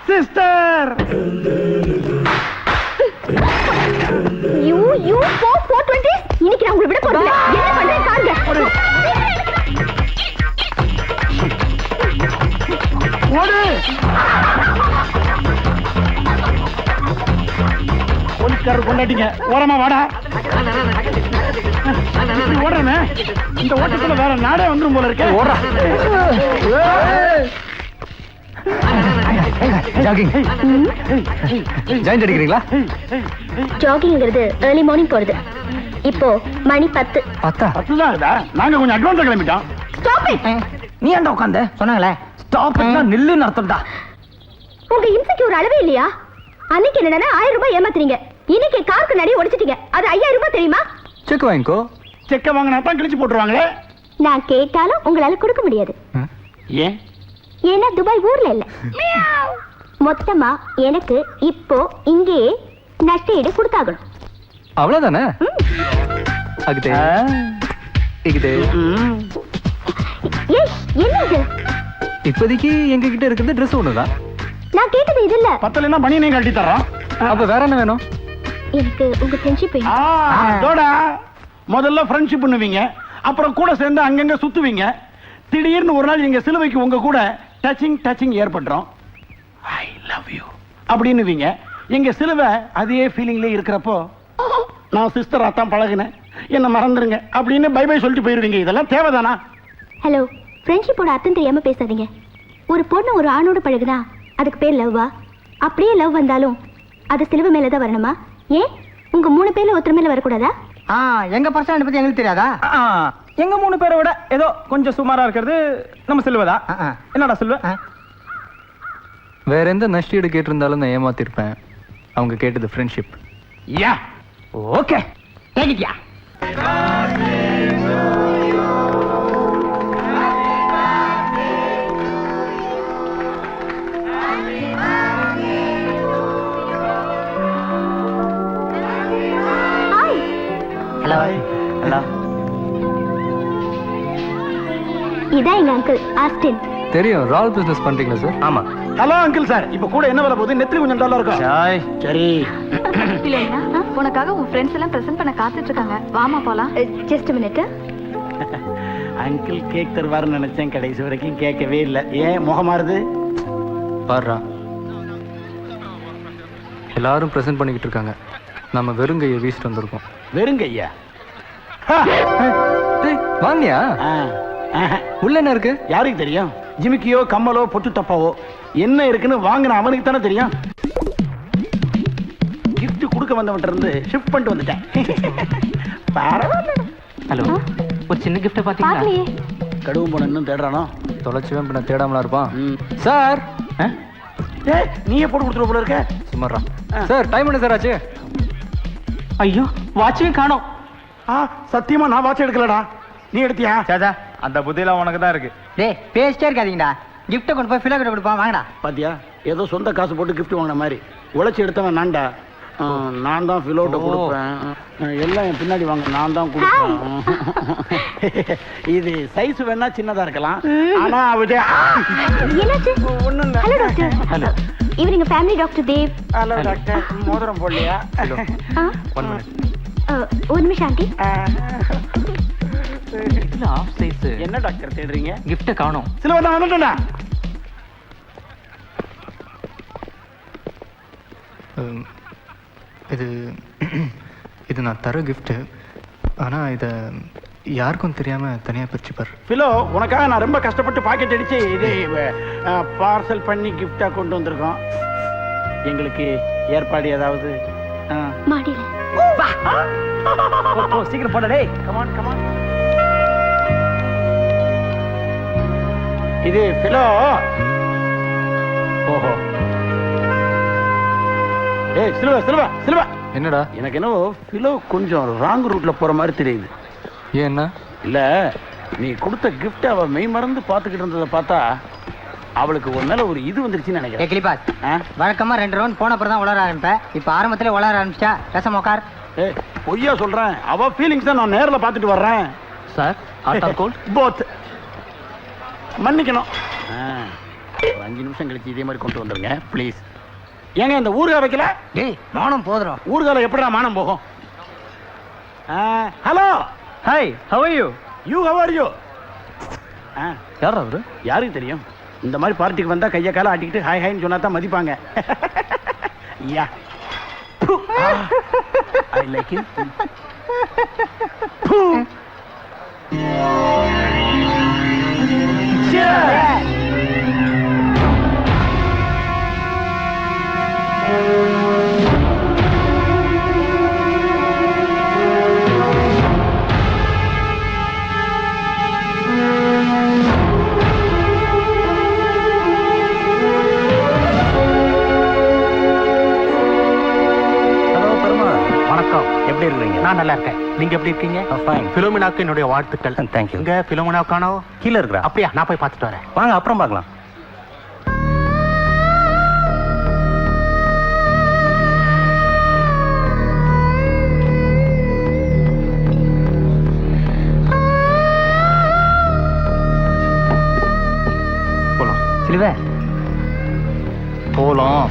சிஸ்டர். யூ 420. இன்னைக்கு நான் உங்களை விட போறேன். என்ன பண்றேன் பாருங்க. போலீஸ்காரர் கொண்டாட்டிங்க. ஓரமா வாடா. ஓடுறேன்னு இந்த ஓட்டத்துல வேற நாடே வந்துரும் போல இருக்கு. ஓடுறா. ஜாகிங் ஜாயின் அடிக்கிறீங்களா? ஜாகிங்கிறது ஏர்லி மார்னிங் போறது. இப்போ மணி 10. 10 தான். நாங்க கொஞ்சம் அட்வான்ஸா கிளம்பிட்டோம். Stop it. நீ ஏன்டா உட்கார்ந்த? சொன்னாங்களே ஸ்டாப் இட்னா நில்லுன்னு அர்த்தம்டா. உங்க இம்சைக்கு ஒரு அளவே இல்லையா? அன்னைக்கு என்னன்னா 1000 ரூபாய் ஏமாத்துறீங்க. இன்னைக்கு காருக்கு நடி உடைச்சிட்டீங்க. அது 5000 ரூபாய் தெரியுமா? செக் வாங்கிக்கோ. செக்க வாங்கினா தான் கிழிச்சு போட்டுருவாங்களே. நான் கேட்டாலும் உங்களால கொடுக்க முடியாது. ஏன்? ஏன்னா துபாய் ஊர்ல இல்ல. மொத்தமா எனக்கு இப்போ இங்கே நஷ்டஈடு கொடுத்தாகணும். அவ்வளவுதானே? அகிதே இகிதே. ஏய், என்னது? இப்போதைக்கு எங்க கிட்ட இருக்கிறது Dress ஒண்ணுதான். நான் கேட்டது இது இல்ல. பத்தலன்னா பனியனே கட்டி தரோம். அப்ப வேற என்ன வேணும்? எனக்கு உங்க ஃப்ரெண்ட்ஷிப் வேணும். அதோட முதல்ல ஃப்ரெண்ட்ஷிப் பண்ணுவீங்க, அப்புறம் கூட சேர்ந்து அங்கங்க சுத்துவீங்க. திடீர்னு ஒரு நாள் எங்க சிலுவைக்கு உங்க கூட டச்சிங் ஏற்படுறோம். ஐ லவ் யூ அப்படின்னுவீங்க. எங்க சிலுவை அதே ஃபீலிங்லேயே இருக்கிறப்போ நான் சிஸ்டரா தான் பழகினேன், என்ன மறந்துருங்க அப்படின்னு பை பை சொல்லிட்டு போயிருவீங்க. இதெல்லாம் தேவைதானா? ஹலோ, ஃப்ரெண்ட்ஷிப்போட அர்த்தம் தெரியாம பேசாதீங்க. ஒரு பொண்ணு ஒரு ஆணோட பழகுதா அதுக்கு பேர் லவ்வா? அப்படியே லவ் வந்தாலும் அது சிலுவை மேல தான் வரணுமா? ஏன் உங்க 3 பேர்ல ஒருத்தர் மேல வரக்கூடாதா? எங்க பர்சனாலிட்டி பத்தி எங்களுக்கு தெரியாதா? எங்க 3 பேரை விட ஏதோ கொஞ்சம் சுமாரா இருக்கிறது நம்ம செல்வதா. என்னடா செல்வ? வேற எந்த நஷ்டீடு கேட்டிருந்தாலும் நான் ஏமாத்திருப்பேன். அவங்க கேட்டது friendship. Yeah okay take it yeah. Hello. Hello. இதான் எங்க அங்கிள் ஆஸ்டின். தெரியும், ரால் பிசினஸ் பண்றீங்களா சார்? ஆமா. ஹலோ அங்கிள் சார், இப்ப கூட என்ன வேலை போகுது? நெத்திலி கொஞ்சம் டல்லா இருக்கும். சரி. இல்லைன்னா உனக்காக உன் ஃப்ரெண்ட்ஸ் எல்லாம் பிரசன்ட் பண்ண காத்துட்டு இருக்காங்க. வாமா போலாம். Just minute. அங்கிள் கேக் தருவாருன்னு நினைச்சேன், கடைசி வரைக்கும் கேட்கவே இல்லை. ஏன் முகம் மாறுது? பாடுறா, எல்லாரும் பிரசன்ட் பண்ணிக்கிட்டு இருக்காங்க, நம்ம வெறுங்கையை வீசிட்டு வந்திருக்கோம். வெறுங்க ஐயா. வாங்கியா? உள்ள என்ன இருக்கு? யாருக்கு தெரியும்? ஜிமிக்கியோ கம்மலோ பொட்டு தப்பாவோ என்ன இருக்குன்னு வாங்கின அவனுக்கு தானே தெரியும். கிஃப்ட் கொடுக்க வந்தவன்ட்ட இருந்து ஷிஃப்ட் பண்ணிட்டு வந்துட்டேன். பரவாயில்ல. ஹலோ, ஒரு சின்ன கிஃப்ட் பாத்தீங்களா? கடுவு போன இன்னும் தேடுறானோ? தொலைச்சுவேன், பின்ன தேடாமலா இருப்பான். சார், நீயே போட்டு கொடுத்துருவ போல இருக்க. சும்மாறா. சார், டைம் என்ன சார் ஆச்சு? ஐயோ வாட்சும் காணோம். சத்தியமா நான் வாட்ச் எடுக்கலடா. நீ எடுத்தியா? சாதா, அந்த புத்தியெல்லாம் உனக்கு தான் இருக்கு. டேய் பேசிட்டே இருக்காதீங்கடா. கிஃப்ட்டை கொண்டு போய் ஃபிலோ கிட்ட கொடுப்போம். வாங்கடா. பாத்தியா, ஏதோ சொந்த காசு போட்டு கிஃப்ட் வாங்கின மாதிரி. உழைச்சி எடுத்தவன் நான்டா. நான் தான் ஃபிலோட்ட கொடுப்பேன். எல்லாம் என் பின்னாடி வாங்க, நான் தான் கொடுப்பேன். இது சைஸ் வேணா சின்னதா இருக்கலாம், ஆனா அவரு ஒண்ணும் இல்லை. Hello doctor. ஹலோ. இவர் எங்க family doctor Dev. Hello doctor. மோதிரம் போடலையா? ஒரு நிமிஷம் ஆண்டி. Off size. என்ன டாக்டர் தேடுறீங்க? கிஃப்ட் காணோம். சிலவதான் வந்துட்டா. இது இது நான் தர கிஃப்ட். ஆனா இத யாருக்கும் தெரியாம தனியா பிரிச்சுப்பார். பிலோ, உனக்காக நான் ரொம்ப கஷ்டப்பட்டு பாக்கெட் அடிச்சு இது பார்சல் பண்ணி கிஃப்டா கொண்டு வந்திருக்கோம். எங்களுக்கு ஏற்பாடு ஏதாவது? மாடியில. சீக்கிரம் போட டேய். Come on come on. இது பிலோ. ஓஹோ. ஏய் சிலுவா சிலுவா சிலுவா. என்னடா? எனக்கு என்னவோ பிலோ கொஞ்சம் ராங் ரூட்ல போற மாதிரி தெரியுது. ஏன்னா? இல்ல, நீ கொடுத்த கிஃப்ட் அவ மெய் மறந்து பாத்துக்கிட்டு இருந்ததை பார்த்தா அவளுக்கு ஒரு மேல ஒரு இது வந்துருச்சுன்னு நினைக்கிறேன். கிளிபாஸ், வழக்கமா 2 ரவுண்ட் போன அப்புறம் தான் உளர ஆரம்பிப்பேன். இப்ப ஆரம்பத்திலே உளர ஆரம்பிச்சா பேசாம உட்கார். ஏய் பொய்யா சொல்றேன், அவ ஃபீலிங்ஸ் தான் நான் நேர்ல பாத்துட்டு வர்றேன். Sir, hot or cold? Both. மன்னிக்கணும். ஒரு 5 நிமிஷம் கழிச்சு இதே மாதிரி கொண்டு வந்துருங்க ப்ளீஸ். ஏங்க இந்த ஊறுகாய் வைக்கல? டேய் மானம் போதுறோம். ஊறுகால எப்படிடா மானம் போகும்? Hello. Hi, how are you? You how are you? யார் அவரு? யாருக்கு தெரியும்? இந்த மாதிரி பார்ட்டிக்கு வந்தா கைய கால ஆட்டிக்கிட்டு ஹாய் ஹாய்னு சொன்னா தான் மதிப்பாங்க. யா. I like it. எப்படி இருக்கீங்க? நான் நல்லா இருக்கேன். நீங்க எப்படி இருக்கீங்க? ஃபைன். பிலோமினாக்கு என்னுடைய வாழ்த்துக்கள். தேங்க்யூ. இங்க பிலோமினா காணோ? கீழ இருக்கா? அப்படியா? நான் போய் பார்த்துட்டு வரேன். வாங்க அப்புறம் பார்க்கலாம். போலாம். சிலுவை போலாம்.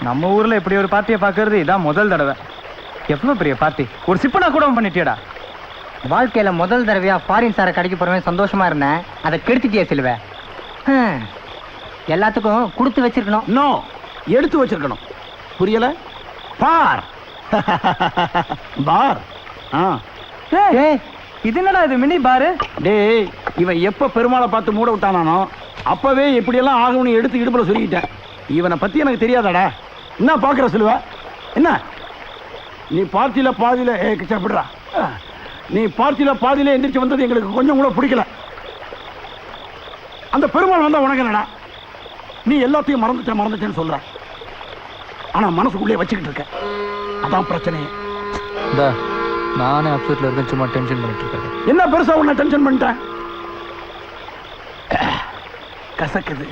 நம்ம ஊர்ல இப்படி ஒரு பார்ட்டியை பார்க்கறது இதான் முதல் தடவை. எவ்வளவு பெரிய பார்ட்டி! ஒரு சிப்பனா கூட பண்ணிட்டியடா. வாழ்க்கையில முதல் தடவையா ஃபாரின் சாரை கடைக்கு போறவன் சந்தோஷமா இருந்தேன். அதை கெடுத்துட்டியே சிலுவை. எல்லாத்துக்கும் கொடுத்து வச்சிருக்கணும். நோ, எடுத்து வச்சிருக்கணும். புரியல? பார். பார். இது என்னடா இது மினி பாரு? டேய், இவன் எப்ப பெருமாளை பார்த்து மூட விட்டானானோ அப்பவே எப்படியெல்லாம் ஆகணும்னு எடுத்து இடுப்புல சொல்லிக்கிட்டேன். இவனை பத்தி எனக்கு தெரியாதாடா? என்ன பாக்குற சிலுவ? என்ன நீ பார்ட்டியில பாதியில சாப்பிடுறா? நீ பார்ட்டியில பாதியில எந்திரிச்சு வந்தது எங்களுக்கு கொஞ்சம் கூட பிடிக்கல. அந்த பெருமாள் வந்தா உனக்கு என்னடா? நீ எல்லாத்தையும் மறந்துட்டேன்னு சொல்ற, ஆனா மனசுக்குள்ளே வச்சுக்கிட்டு இருக்க. அதான் பிரச்சனை. நானே அப்செட்ல இருக்கேன், சும்மா டென்ஷன் பண்ணிட்டு இருக்கேன். என்ன பெருசா உன்னை டென்ஷன் பண்ணிட்டேன்? கசக்குது.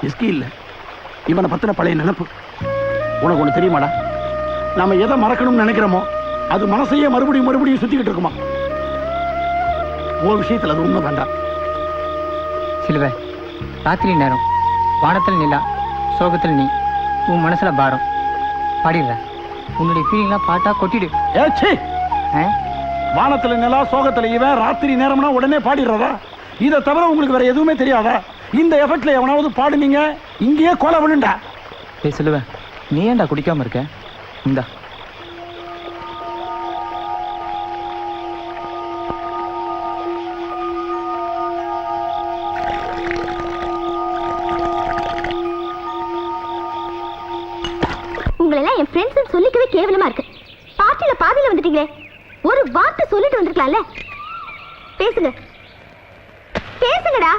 விஸ்கி இல்ல, இவனை பத்தின பழைய நினைப்பு. உனக்கு ஒண்ணு தெரியுமாடா? நாம எதை மறக்கணும்னு நினைக்கிறோமோ அது மனசையே மறுபடியும் சுத்திக்கிட்டு இருக்குமா. ஒரு விஷயத்துல அது உண்மை வேண்டாம். சிலுவை, ராத்திரி நேரம், வானத்தில் நிலா, சோகத்தில் நீ, உன் மனசுல பாரம். பாடிடுற உன்னுடைய ஃபீலிங்லாம் பாட்டா கொட்டிடு. ஏச்சி, வானத்துல நிலா, சோகத்துல இவன், ராத்திரி நேரம்னா உடனே பாடிடுறதா? இதை தவிர உங்களுக்கு வேற எதுவுமே தெரியாதா? இந்த எஃபெக்ட்ல எவனாவது பாடுனீங்க இங்கேயே கொலை விழுண்டா. சிலுவை, நீ ஏன்டா குடிக்காம இருக்க? இந்தா. உங்களெல்லாம் என் ஃப்ரெண்ட்ஸ் சொல்லிக்கவே கேவலமா இருக்கு. பார்ட்டியில பாதியில வந்துட்டீங்களே, ஒரு வார்த்தை சொல்லிட்டு வந்திருக்கலாம்ல. பேசுங்க, பேசுங்கடா.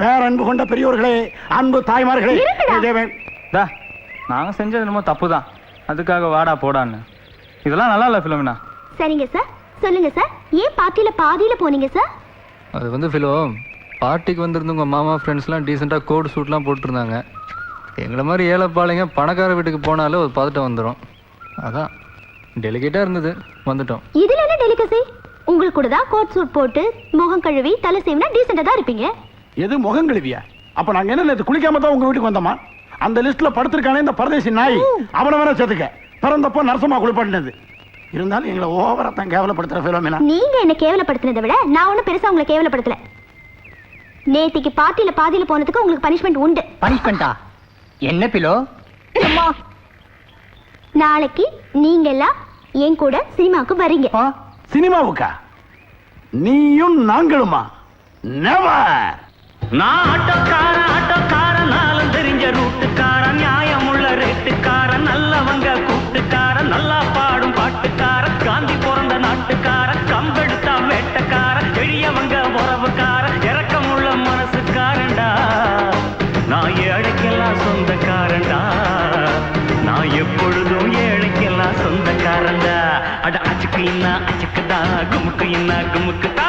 பேரன்பு கொண்ட பெரியோர்களே, அன்பு தாய்மார்களே, நாங்க செஞ்சது என்னமோ தப்பு தான், அதுக்காக வாடா போடான்னு. இதெல்லாம் நல்லா இல்ல ஃபிலோமினா. சரிங்க சார், சொல்லுங்க சார், ஏன் பார்ட்டியில பாதியில போனீங்க சார்? அது வந்து ஃபிலோ, பார்ட்டிக்கு வந்திருந்தவங்க மாமா ஃப்ரெண்ட்ஸ்லாம் டீசெண்டாக கோட் ஷூட்லாம் போட்டுருந்தாங்க. எங்களை மாதிரி ஏழைப்பாளைங்க பணக்கார வீட்டுக்கு போனாலே ஒரு பதட்டம் வந்துடும். அதான் டெலிகேட்டாக இருந்தது, வந்துட்டோம். இதுல என்ன டெலிகசி? உங்களுக்கு கூட தான் கோட் சூட் போட்டு முகம் கழுவி தலை சேவினா டீசெண்டா தான் இருப்பீங்க. எது முகம் கழுவியா? அப்ப நாங்க என்ன நேத்து குளிக்காம தான் உங்க வீட்டுக்கு வந்தோமா? அந்த லிஸ்ட்ல படுத்திருக்கானே இந்த பரதேசி நாய், அவனை வேற சேர்த்துக்க. பிறந்தப்போ நரசமா குளிப்பாட்டினது. இருந்தாலும் எங்களை ஓவரா தான் கேவலப்படுத்துற ஃபிலோமினா. நீங்க என்ன கேவலப்படுத்தினதை விட நான் ஒன்னும் பெருசா உங்களை கேவலப்படுத்தல. நேத்திக்கு பார்ட்டியில பாதியில போனதுக்கு உங்களுக்கு பனிஷ்மெண்ட் உண்டு. பனிஷ்மெண்டா? என்ன பிலோ? நாளைக்கு நீங்க எல்லாம் என் கூட சினிமாவுக்கு வரீங்க. சினிமாவுக்கா? நீயும் நாங்களுமா? நெவர். நான் ஆட்டோக்காரன் நாளும் தெரிஞ்ச ரூட்டுக்காரன், நியாயமுள்ள ரேட்டுக்காரன், நல்லவங்க கூட்டுக்காரன், நல்லா பாடும் பாட்டுக்காரன், காந்தி பிறந்த நாட்டுக்காரன், கம்பெடுத்தா வேட்டக்காரன், எளியவங்க உறவுக்காரன், இறக்கமுள்ள மனசுக்காரன்டா. நான் ஏழைக்கெல்லாம் சொந்தக்காரன்டா, நான் எப்பொழுதும் ஏழைக்கெல்லாம் சொந்தக்காரன்டா. அட அச்சுக்கு என்ன அச்சுக்குதா, குமுக்கு என்ன குமுக்குதா,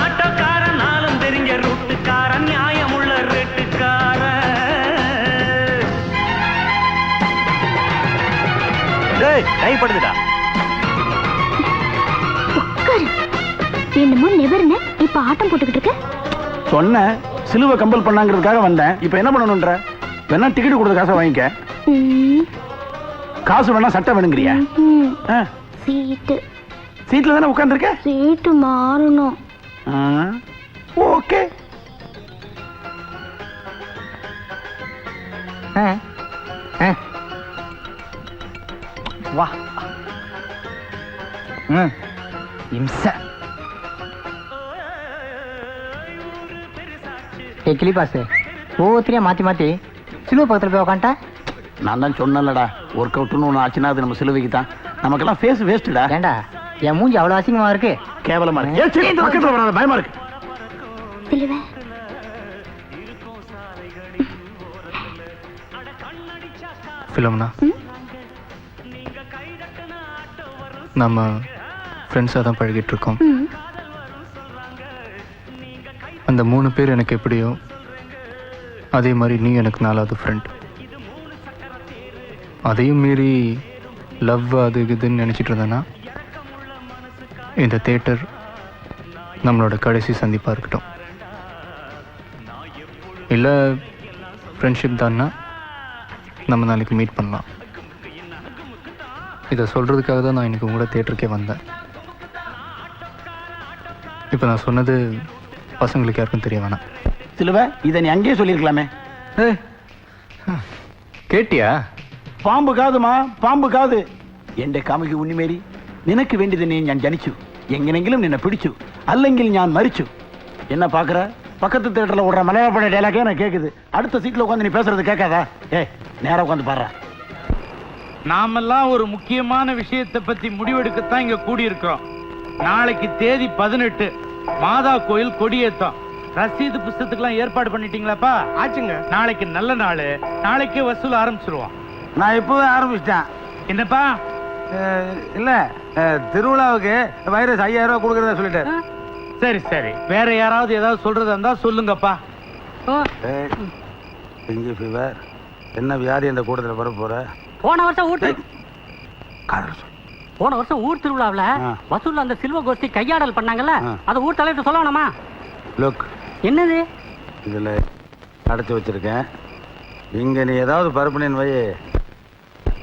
ஆட்டோக்காரன் நாளும் தெரிஞ்ச ரூட்டுக்காரன், நியாயமுள்ள ரேட்டுக்காரன். கைப்படுதுடா. என்னமோ நெவர்னு இப்ப ஆட்டம் போட்டுக்கிட்டு இருக்க. சொன்ன சிலுவை கம்பல் பண்ணாங்கிறதுக்காக வந்தேன். இப்ப என்ன பண்ணணும்ன்ற? வேணா டிக்கெட் கொடுத்த காசை வாங்கிக்க. காசு வேணா சட்டை வேணுங்கிறியா? சீட்டு. சீட்ல தானே உட்கார்ந்துருக்க. சீட்டு மாறணும். ஓகே. வா. இம்ச. கிளி பாஸ் ஒவ்வொருத்தரையா மாத்தி சிலுவை பக்கத்துல போய் உட்காந்துட்டா. நான் தான் சொன்னலடா, ஒர்க் அவுட்னு ஒன்று ஆச்சுன்னா அது நம்ம சிலுவைக்கு தான். நமக்கெல்லாம் ஃபேஸ் வேஸ்ட்டுடா. ஏண்டா என் மூஞ்சி அவ்வளவு அசிங்கமா இருக்கு? கேவலமா இருக்கு. பக்கத்துல வராத, பயமா இருக்கு. சிலுவை, ஃபிலோமினா, நம்ம ஃப்ரெண்ட்ஸாக தான் பழகிட்டு இருக்கோம். அந்த 3 பேர் எனக்கு எப்படியோ அதே மாதிரி நீ எனக்கு 4வது ஃப்ரெண்ட். அதையும் மீறி லவ் அது இதுன்னு நினச்சிட்டு இருந்தேன்னா இந்த தியேட்டர் நம்மளோட கடைசி சந்திப்பாக இருக்கட்டும். இல்லை ஃப்ரெண்ட்ஷிப் தான்னா நம்ம நாளைக்கு மீட் பண்ணலாம். இதை சொல்கிறதுக்காக தான் நான் இன்றைக்கி கூட தியேட்டருக்கே வந்தேன். இப்போ நான் சொன்னது பசங்களுக்கு யாருக்கும் தெரிய வேணாம். சிலுவை, இதை நீ அங்கேயே சொல்லியிருக்கலாமே. கேட்டியா? പാമ്പ് കാതുമാ, പാമ്പ് കാത്. എന്റെ കാമുകി ഉണ്ണിമേരി, നിനക്ക് വേണ്ടി തന്നെ ഞാൻ ജനിച്ചു. എങ്ങനെങ്കിലും നിന്നെ പിടിച്ചു. അല്ലെങ്കിൽ ഞാൻ മരിച്ചു. என்ன பாக்குற? பக்கத்து தியேட்டர்ல ஓடுற மலையாள பட டயலாகே எனக்கு கேக்குது. அடுத்த சீட்ல உட்காந்து நீ பேசுறது கேட்காதா? ஏய், நேரா உட்காந்து பாடுறா. நாமெல்லாம் ஒரு முக்கியமான விஷயத்தை பத்தி முடிவெடுக்கத்தான் இங்க கூடியிருக்கிறோம். நாளைக்கு தேதி 18 மாதா கோயில் கொடியேத்தம். ரசீது புஸ்தகத்துக்கெல்லாம் ஏற்பாடு பண்ணிட்டீங்களாப்பா? ஆச்சுங்க. நாளைக்கு நல்ல நாள், நாளைக்கே வசூல் ஆரம்பிச்சிருவோம். நான் இப்பவே ஆரம்பிச்சிட்டேன். என்னப்பா? இல்ல திருவிழாவுக்கு வைரஸ் 5000 ரூபாய் கொடுக்கறதா சொல்லிட்டாரு. சரி சரி, வேற யாராவது ஏதாவது சொல்றதா இருந்தா சொல்லுங்கப்பா. டெங்கு ஃபீவர் என்ன வியாதி இந்த கூட்டத்தில் வர போற? போன வருஷம் ஊர் திருவிழாவில் ஆ. வசூல் அந்த சில்வ கோஷ்டி கையாடல் பண்ணாங்கல்ல, ஆ. அதை ஊர் தலைவர் சொல்லணுமா? லுக், என்னது? இதுல அடைச்சி வச்சிருக்கேன். இங்க நீ ஏதாவது பரப்புனேன்னு வை,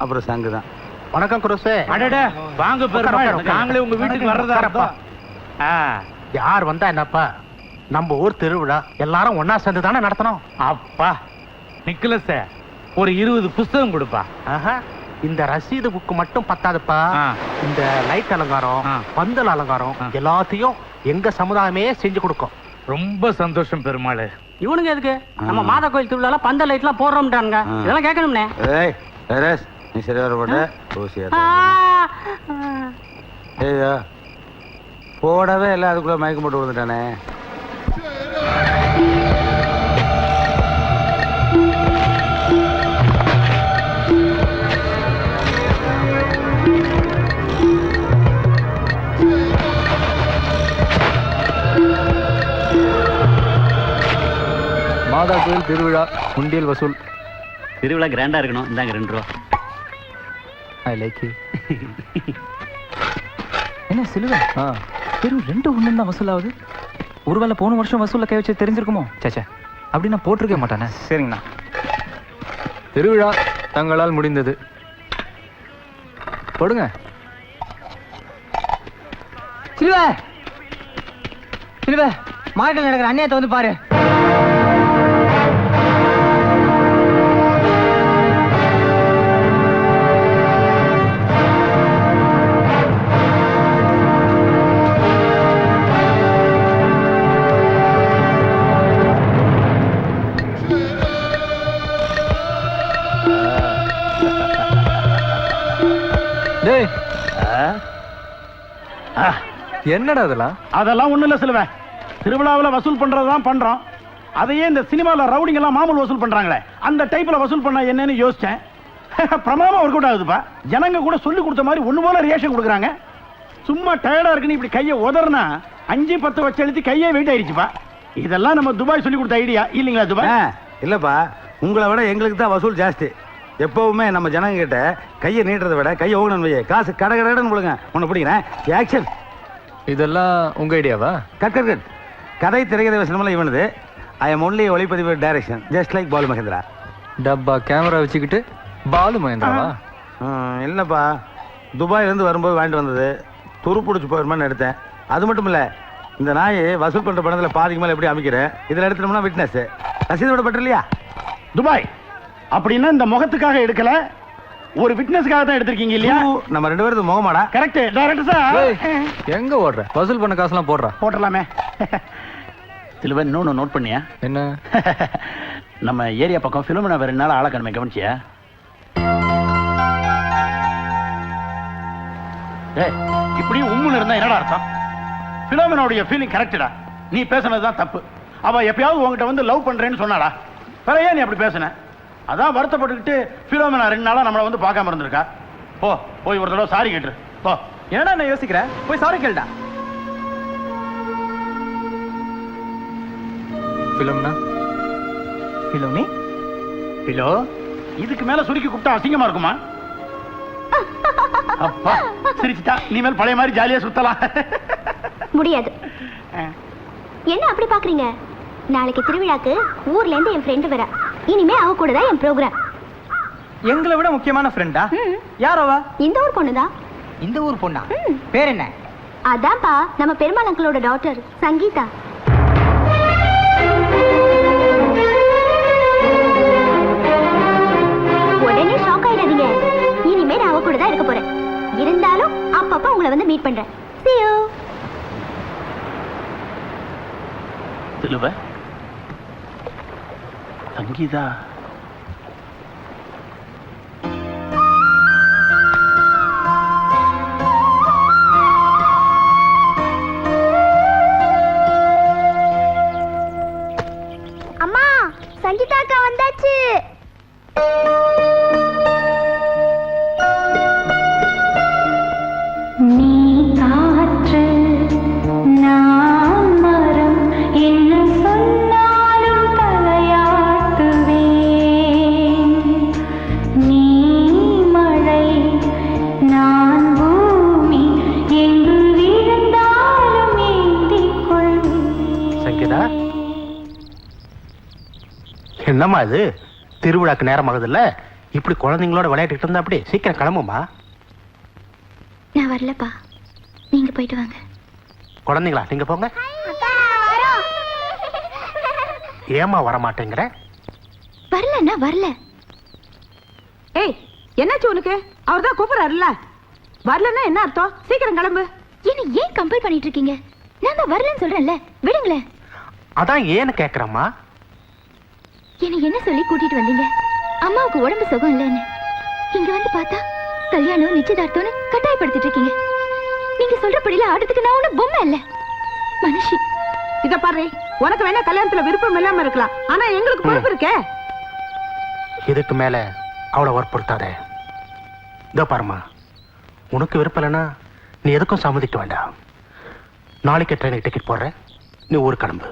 அப்புறம் சங்கு தான். வணக்கம் குருசே. அடட, வாங்க பெருமாள், நாங்களே உங்க வீட்டுக்கு வர்றதா இருப்போம். யார் வந்தா என்னப்பா? நம்ம ஊர் திருவிழா எல்லாரும் ஒன்னா சேர்ந்து தானே நடத்தணும். அப்பா நிக்கலஸ், ஒரு 20 புஸ்தகம் கொடுப்பா. இந்த ரசீது புக்கு மட்டும் பத்தாதுப்பா. ஆ. இந்த லைட் அலங்காரம், ஆ. பந்தல் அலங்காரம் ஆ. எல்லாத்தையும் எங்க சமுதாயமே செஞ்சு கொடுக்கும். ரொம்ப சந்தோஷம் பெருமாள். இவனுங்க எதுக்கு நம்ம மாதா கோயில் திருவிழால பந்த லைட்லாம் போடுறோம்ட்டானுங்க? ஆ. இதெல்லாம் கேட்கணும்னே. ஏய் வைரஸ், நீ சரியா வரப்பட்ட ஊசியா ஏய்யா போடவே இல்லை, அதுக்குள்ள மயக்கம் போட்டு விழுந்துட்டானே. மாதா கோயில் திருவிழா உண்டியல் வசூல். திருவிழா கிராண்டா இருக்கணும். இந்தாங்க 2 ரூபா. ஐ லைக் யூ. என்ன சிலுவை? வெறும் 2 ஒண்ணும் தான் வசூல் ஆகுது. ஒருவேளை போன வருஷம் வசூல்ல கை வச்சு தெரிஞ்சிருக்குமோ? சேச்சே, அப்படி நான் போட்டிருக்க மாட்டானே. சரிங்கண்ணா. திருவிழா தங்களால் முடிந்தது. போடுங்க. சிலுவை, சிலுவை, மார்க்கெட்ல நடக்கிற அநியாயத்தை வந்து பாரு. டேய், என்னடா அதெல்லாம்? அதெல்லாம் ஒண்ணும் இல்ல சிலுவை. திருவிழாவில் வசூல் பண்றதுதான் பண்றோம். அதையே இந்த சினிமாவில் ரவுடிங் எல்லாம் மாமூல் வசூல் பண்றாங்களே, அந்த டைப்ல வசூல் பண்ணா என்னன்னு யோசிச்சேன். பிரமாதமா ஒர்க் அவுட் ஆகுதுப்பா. ஜனங்க கூட சொல்லி கொடுத்த மாதிரி ஒண்ணு போல ரியாக்ஷன் கொடுக்குறாங்க. சும்மா டயர்டா இருக்குன்னு இப்படி கையை உதறனா 5-10 வச்சு எழுதி கையே வெயிட் ஆயிடுச்சுப்பா. இதெல்லாம் நம்ம துபாய் சொல்லி கொடுத்த ஐடியா இல்லைங்களா துபாய்? இல்லப்பா, உங்களை விட எங்களுக்கு தான் வசூல் ஜாஸ்தி. எப்பவுமே நம்ம ஜனங்க கிட்ட கையை நீட்டுறதை விட கையை ஓகணும் வையே, காசு கடை கடைன்னு கொடுங்க. உன்னை பிடிக்கிறேன். ஆக்ஷன். இதெல்லாம் உங்க ஐடியாவா? Cut cut cut. கதை திரைக்கதை வசனமெல்லாம் இவனது. ஐ எம் ஒன்லி ஒளிப்பதிவு direction, just like Balu Mahendra. டப்பா கேமரா வச்சுக்கிட்டு பாலு மகேந்திராவா? இல்லைப்பா, துபாயிலேருந்து வரும்போது வாங்கிட்டு வந்தது. துரு பிடிச்சி போயிருமான்னு எடுத்தேன். அது மட்டும் இல்லை, இந்த நாய் வசூல் பண்ணுற பணத்தில் பாதிக்கு மேலே எப்படி அமைக்கிறேன். இதில் எடுத்துட்டோம்னா விட்னஸ் ரசீதோட பட்டு இல்லையா? துபாய் அப்படின்னா இந்த முகத்துக்காக எடுக்கல, ஒரு விட்னஸ்க்காக தான் எடுத்திருக்கீங்க இல்லையா? நம்ம 2 பேருக்கு முகமாடா. Correct director sir. எங்க ஓடுற? வசூல் பண்ண காசுலாம் போடுறா. போட்டலாமே. சிலுவன் இன்னொன்று நோட் பண்ணியா? என்ன? நம்ம ஏரியா பக்கம் ஃபிலோமினா வேற 2 நாள் ஆளக்கணுமே, கவனிச்சியா? ஏய், இப்படி உம்முன்னு இருந்தா என்னடா அர்த்தம்? ஃபிலோமினாவுடைய ஃபீலிங் கரெக்டடா. நீ பேசுனதுதான் தப்பு. அவ எப்பயாவது உங்ககிட்ட வந்து லவ் பண்றேன்னு சொன்னாடா. வேற ஏன் நீ அப்படி பேசுன? அதான் வருத்தப்பட்டுக்கிட்டு ஃபிலோமினா 2 நாளா நம்மளை வந்து பார்க்காம இருந்திருக்கா. போய் ஒரு தடவை சாரி கேட்டுரு. போ. என்னடா நான் யோசிக்கிறேன், போய் சாரி கேளுடா. ஃபிலிம்னா ஃபிலோமி, பிலோ, இதுக்கு மேல சுருக்கி கூப்பிட்டா அசிங்கமா இருக்குமா? அப்பா சிரிச்சுட்டா. இனிமேல் பழைய மாதிரி ஜாலியா சுத்தலாம். முடியாது. என்ன அப்படி பாக்குறீங்க? நாளைக்கு திருவிழாக்கு ஊர்ல இருந்து என் ஃப்ரெண்டு வரா. இனிமே அவ கூட தான் என் ப்ரோக்ராம். எங்களை விட முக்கியமான ஃப்ரெண்டா? யாரோவா? இந்த ஊர் பொண்ணுதான். இந்த ஊர் பொண்ணா? பேர் என்ன? அதான்ப்பா நம்ம பெருமாள் அங்கிளோட டாக்டர் சங்கீதா. உடனே ஷாக் ஆயிடாதீங்க. இனிமே நான் அவ கூட தான் இருக்க போறேன். இருந்தாலும் அப்பப்ப உங்களை வந்து மீட் பண்றேன். See you. சிலுவை சங்கீதா அம்மா சங்கீதா அக்கா வந்தாச்சு. நீ காற்று நான் மரம் என்ன சொன்னாலும் தலையாட்டுவேன். நீ மழை நான் பூமி எங்கு விழுந்தாலும் ஏந்திக் கொள்வேன். சங்கீதா என்னம்மா இது திருவிழாக்கு நேரம் ஆகுதுல்ல, இப்படி குழந்தைங்களோட விளையாட்டுக்கிட்டு இருந்தா அப்படி சீக்கிரம் கிளம்புமா. நான் வரலப்பா, நீங்க போயிட்டு வாங்க. குழந்தைங்களா நீங்க போங்க. ஏமா வர மாட்டேங்கிற? வரலன்னா வரல. ஏய் என்னாச்சு உனக்கு? அவர் தான் கூப்பிடுறாருல்ல, வரலன்னா என்ன அர்த்தம்? சீக்கிரம் கிளம்பு. என்ன ஏன் கம்பல் பண்ணிட்டு இருக்கீங்க? நான் தான் வரலன்னு சொல்றேன்ல, விடுங்களேன். அதான் ஏன்னு கேக்குறம்மா. என்ன என்ன சொல்லி கூட்டிட்டு வந்தீங்க? அம்மாவுக்கு உடம்பு சுகம் இல்லைன்னு. இங்க வந்து பார்த்தா கல்யாணம் நிச்சயதார்த்தம்னு கட்டாயப்படுத்திட்டு இருக்கீங்க. நீங்க சொல்றபடியில ஆடுறதுக்கு நான் ஒண்ணும் பொம்மை இல்ல, மனுஷி. இத பாரு, உனக்கு வேணா கல்யாணத்துல விருப்பம் இல்லாம இருக்கலாம், ஆனா எங்களுக்கு பொறுப்பு இருக்கே. இதுக்கு மேல அவளை வற்புறுத்தாதே. இதோ பாருமா, உனக்கு விருப்பம் இல்லைன்னா நீ எதுக்கும் சம்மதிக்க வேண்டாம். நாளைக்கு ட்ரெயினுக்கு டிக்கெட் போடுறேன், நீ ஊருக்கு கிளம்பு.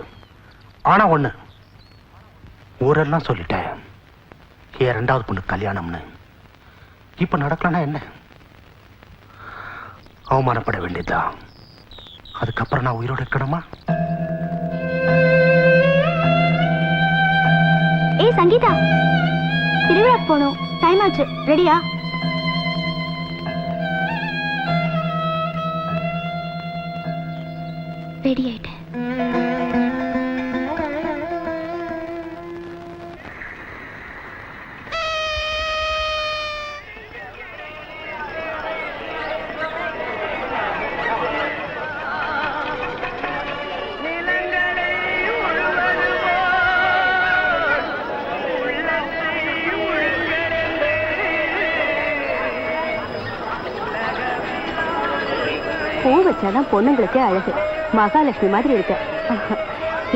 ஆனா ஒண்ணு, ஊரெல்லாம் சொல்லிட்டேன் என் ரெண்டாவது பொண்ணு கல்யாணம்னு. இப்ப நடக்கலன்னா என்ன, அவமானப்பட வேண்டியதுதான். அதுக்கப்புறம் நான் உயிரோட இருக்கணுமா? ஏய் சங்கீதா, திருவிழாக்கு போகணும், டைம் ஆச்சு. ரெடியா? ரெடி ஆயிட்டேன். பூ வச்சாதான் பொண்ணுங்களுக்கு அழகு. மகாலட்சுமி மாதிரி இருக்க.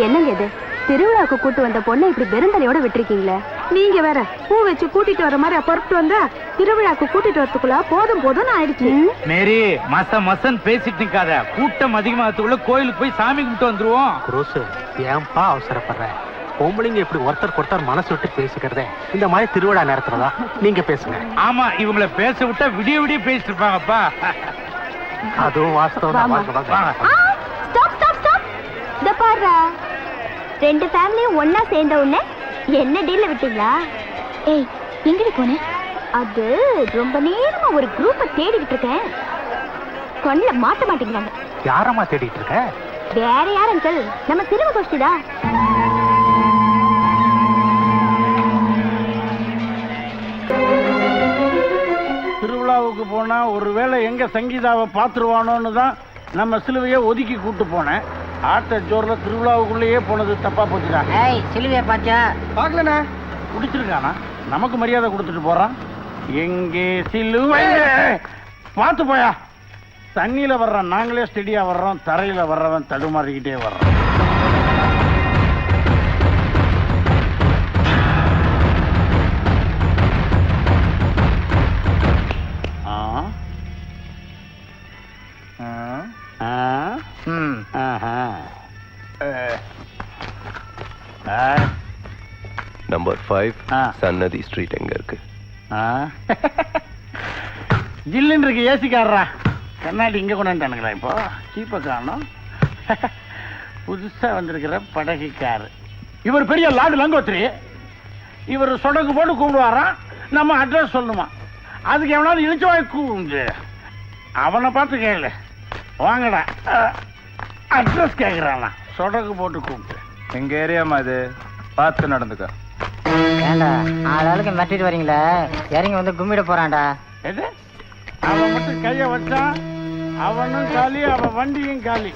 என்னங்க இது, திருவிழாவுக்கு கூட்டு வந்த பொண்ணை இப்படி பெருந்தலையோட விட்டுருக்கீங்களே. நீங்க வேற பூ வச்சு கூட்டிட்டு வர மாதிரி பொறுத்து வந்தா திருவிழாக்கு கூட்டிட்டு வரதுக்குள்ள போதும் போதும்னு ஆயிடுச்சு. மேரி மசன் பேசிட்டு நிக்காத. கூட்டம் அதிகமாகத்துக்குள்ள கோயிலுக்கு போய் சாமி கும்பிட்டு வந்துருவோம். குரோசு, ஏன்பா அவசரப்படுற? பொம்பளைங்க இப்படி ஒருத்தர் மனசு விட்டு பேசிக்கிறதே இந்த மாதிரி திருவிழா நேரத்துலதான். நீங்க பேசுங்க. ஆமா, இவங்களை பேச விட்டா விடிய விடிய பேசிட்டு இருப்பாங்கப்பா. அதுவும் வாஸ்தவம் தான். வாங்க, வாங்க. Stop stop stop. இத பாரு, ரெண்டு ஃபேமிலியும் ஒண்ணா சேர்ந்த உடனே என்ன டீல்ல விட்டீங்களா? ஏய் எங்கடி போன? அது ரொம்ப நேரமா ஒரு குரூப்பை தேடிட்டு இருக்கேன், கண்ணுல மாட்ட மாட்டேங்கிறாங்க. யாரம்மா தேடிட்டு இருக்க? வேற யார் அங்கிள், நம்ம சிறுவ கோஷ்டிதா. திருவிழாவுக்கு போனா ஒருவேளை எங்க சங்கீதாவை பாத்துருவானோன்னு தான் நம்ம சிலுவையை ஒதுக்கி கூட்டு போனேன். ஆட்ட ஜோர்ல திருவிழாவுக்குள்ளேயே போனது தப்பா போச்சுடா. ஏய் சிலுவைய பாத்தியா? பாக்கலண்ணா, குடிச்சிருக்கானா? நமக்கு மரியாதை கொடுத்துட்டு போறான். எங்கே சிலுவை? பார்த்து போயா. தண்ணியில வர்றான், நாங்களே ஸ்டெடியா வர்றோம். தரையில வர்றவன் தடுமாறிக்கிட்டே வர்றான். நம்பர் 5 சன்னதி ஸ்ட்ரீட் எங்க இருக்கு? ஜில்லுன்னு இருக்கு, ஏசிக்காரரா. கண்ணாடி இங்க கொண்டாண்டானுங்களா? இப்போ சீப்ப காணும். புதுசா வந்திருக்கிற படகுக்காரு இவர். பெரிய லாடு லங்கோத்ரி. இவர் சொடக்கு போட்டு கூப்பிடுவாராம். நம்ம அட்ரஸ் சொல்லணுமா? அதுக்கு எவனாவது இழிச்சு வாய் கூப்பிடு. அவனை பார்த்து கேளு. வாங்கடா, அட்ரஸ் கேட்குறானா? சொடக்கு போட்டு கூப்பிட்டு. எங்க ஏரியாமா இது, பார்த்து நடந்துக்க. ஏண்டா ஆளாளுக்கு மிரட்டிட்டு வரீங்களே, இறங்கி வந்து கும்பிட போறான்டா. எது? அவன் மட்டும் கைய வச்சான், அவனும் காலி, அவன் வண்டியும் காலி.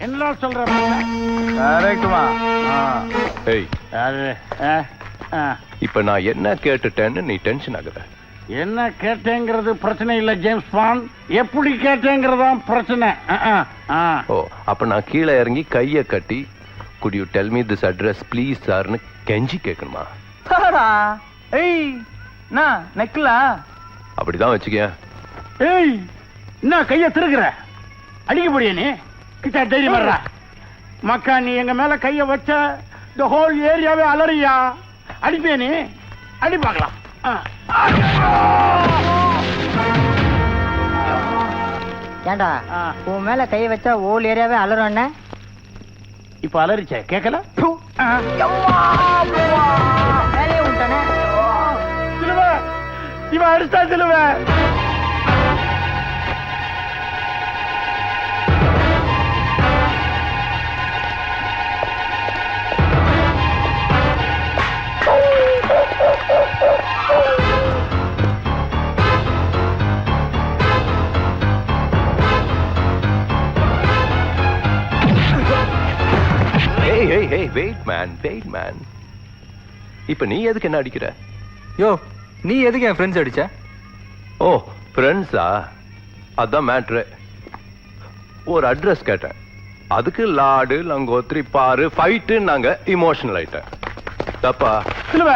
என்ன சொல்ற கரெக்ட்டுமா ஏய் அது இப்ப நான் என்ன கேட்டுட்டேன்னு நீ டென்ஷன் ஆகுற? என்ன கேட்டேங்கிறது பிரச்சனை இல்ல ஜேம்ஸ் பாண்ட், எப்படி கேட்டேங்கிறதான் பிரச்சனை. ஓ அப்ப நான் கீழே இறங்கி கைய கட்டி could you tell me this address please சார்னு கெஞ்சி கேட்கணுமா? ஏய் நான் நெக்லா அப்படிதான் வச்சுக்கேன். ஏய் என்ன கைய திருகுற? அடிக்க முடிய நீ கிட்ட தைரியம் வர்ற மக்கா, நீ எங்க மேல கைய வச்ச the whole ஏரியாவே அலறியா. அடிப்பே நீ, அடி பார்க்கலாம். ஏண்டா உன் மேல கை வச்சா ஓல் ஏரியாவே அலறோன்னு இப்ப அலறிச்ச கேட்கல? வேலையே உண்டானே. சிலுவ இவன் அடிச்சா சிலுவ. Hey, wait man. இப்ப நீ எதுக்கு என்ன அடிக்கிற? யோ நீ எதுக்கு என் ஃப்ரெண்ட்ஸ் அடிச்ச? ஓ ஃப்ரெண்ட்ஸா? அதான் மேட்ரு. ஒரு அட்ரஸ் கேட்டேன், அதுக்கு லாடு லங்கோத்ரி பாரு ஃபைட்டு நாங்க இமோஷனல் ஆயிட்டேன். தப்பா? சிலுவ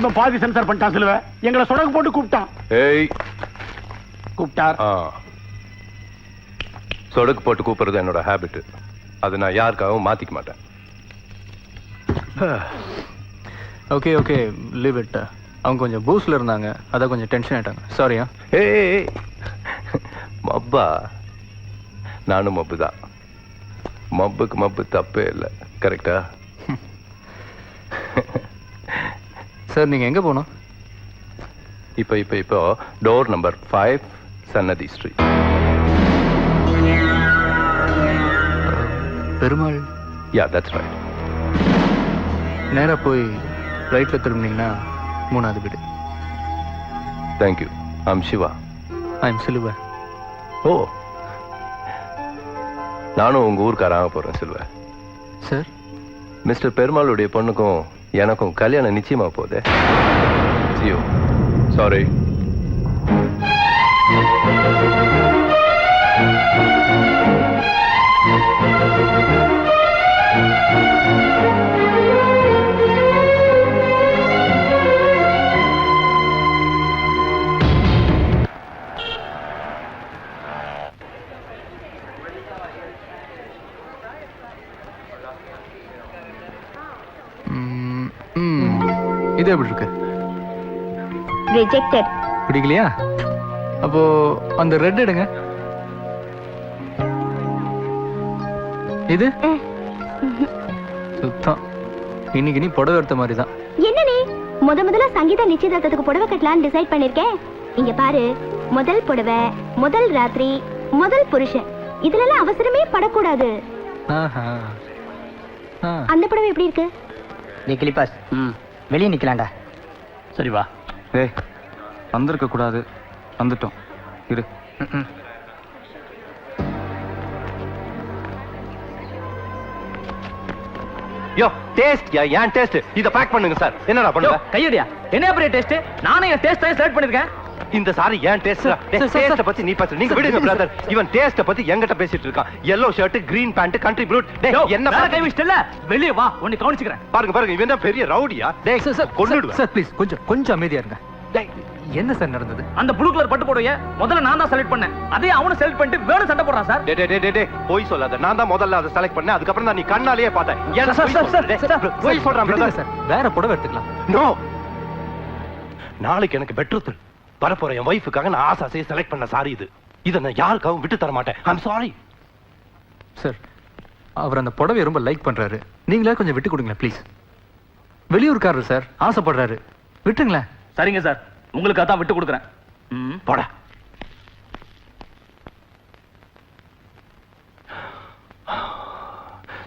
இவன் பாதி சென்சார் பண்ணிட்டான். சிலுவ எங்களை சொடக்கு போட்டு கூப்பிட்டான். ஏய் கூப்பிட்டார். சொடக்கு போட்டு கூப்பிடுறது என்னோட ஹேபிட். அதை நான் யாருக்காகவும் மாத்திக்க மாட்டேன். Okay leave it. அவங்க கொஞ்சம் பூஸ்ட்ல இருந்தாங்க, அதான் கொஞ்சம் டென்ஷன் ஆயிட்டாங்க. சாரியா? ஏய் மப்பா, நானும் மப்பு தான். மப்புக்கு மப்பு தப்பே இல்லை. கரெக்டா? சார் நீங்க எங்க போகணும்? இப்போ டோர் நம்பர் 5 சன்னதி street. Perumal? Yeah that's right. நேரா போய் ரைட்ல திரும்பினீங்கன்னா 3வது வீடு. தேங்க்யூ. ஐம் சிவா. ஐம் சிலுவ. ஓ நானும் உங்க ஊருக்காராக போறேன் சில்வ. சார் மிஸ்டர் பெருமாளுடைய பொண்ணுக்கும் எனக்கும் கல்யாணம் நிச்சயமா போகுது. சியோ. சாரி. இது எப்படி இருக்கு? ரிஜெக்டட். பிடிக்கலையா? அப்போ அந்த ரெட் எடுங்க. இது சுத்தம். இன்னைக்கு நீ புடவை எடுத்த மாதிரி தான். என்ன நீ முதல்ல சங்கீதா நிச்சயதார்த்தத்துக்கு புடவை கட்டலான்னு டிசைட் பண்ணிருக்கேன். இங்க பாரு, முதல் புடவை, முதல் ராத்திரி, முதல் புருஷன், இதுல அவசரமே படக்கூடாது. அந்த புடவை எப்படி இருக்கு? நீ கிளிப்பாஸ் வெளியே நிக்கலாம்டா. சரி வா. ஏய் வந்திருக்க கூடாது, வந்துட்டோம். இரு. யோ டேஸ்ட் ஏன் டேஸ்ட்? இத பேக் பண்ணுங்க சார். என்னடா பண்ணுங்க? கையடியா என்ன அப்படியே டேஸ்ட்? நானே என் டேஸ்ட் செலக்ட் பண்ணிருக்கேன். இந்த சாரி ஏன் டேஸ்ட்? டேஸ்ட் பத்தி நீ பேசு. நீங்க விடுங்க பிரதர். இவன் டேஸ்ட் பத்தி என்கிட்ட பேசிட்டு இருக்கான். yellow shirt, green pant, country blues. டேய் என்ன மேல கை வச்சிட்டல? வெளிய வா, உன்னை கவனிச்சுக்கிறேன். பாருங்க இவன் தான் பெரிய ரவுடியா? டேய் சார் கொன்னுடுவேன். சார் ப்ளீஸ் கொஞ்சம் அமைதியா இருங்க. டேய் என்ன சார் நடந்தது? அந்த ப்ளூ கலர் பட்டு புடவைய முதல்ல நான் தான் செலக்ட் பண்ணேன். அதே அவனை செலக்ட் பண்ணிட்டு வேற சண்டை போடுறான் சார். டேய் போய் சொல்லாத. நான் தான் முதல்ல அதை செலக்ட் பண்ணேன். அதுக்கு அப்புறம் தான் நீ கண்ணாலேயே பார்த்தேன். ஏன் சார் போய் சொல்றான் பிரதர். சார் வேற புடவை எடுத்துக்கலாம். நோ, நாளைக்கு எனக்கு பெட்ரோல் வரப்போற என் வைஃபுக்காக நான் ஆசாசையை செலக்ட் பண்ண சாரி இது. இதை நான் யாருக்காகவும் விட்டு தர மாட்டேன். I'm sorry sir. அவர் அந்த புடவையை ரொம்ப லைக் பண்றாரு. நீங்களே கொஞ்சம் விட்டு கொடுங்களேன் ப்ளீஸ். வெளியூர்காரர் சார், ஆசைப்படுறாரு. விட்டுங்களேன். சரிங்க சார், உங்களுக்கு அதான் விட்டு கொடுக்குறேன். போடா.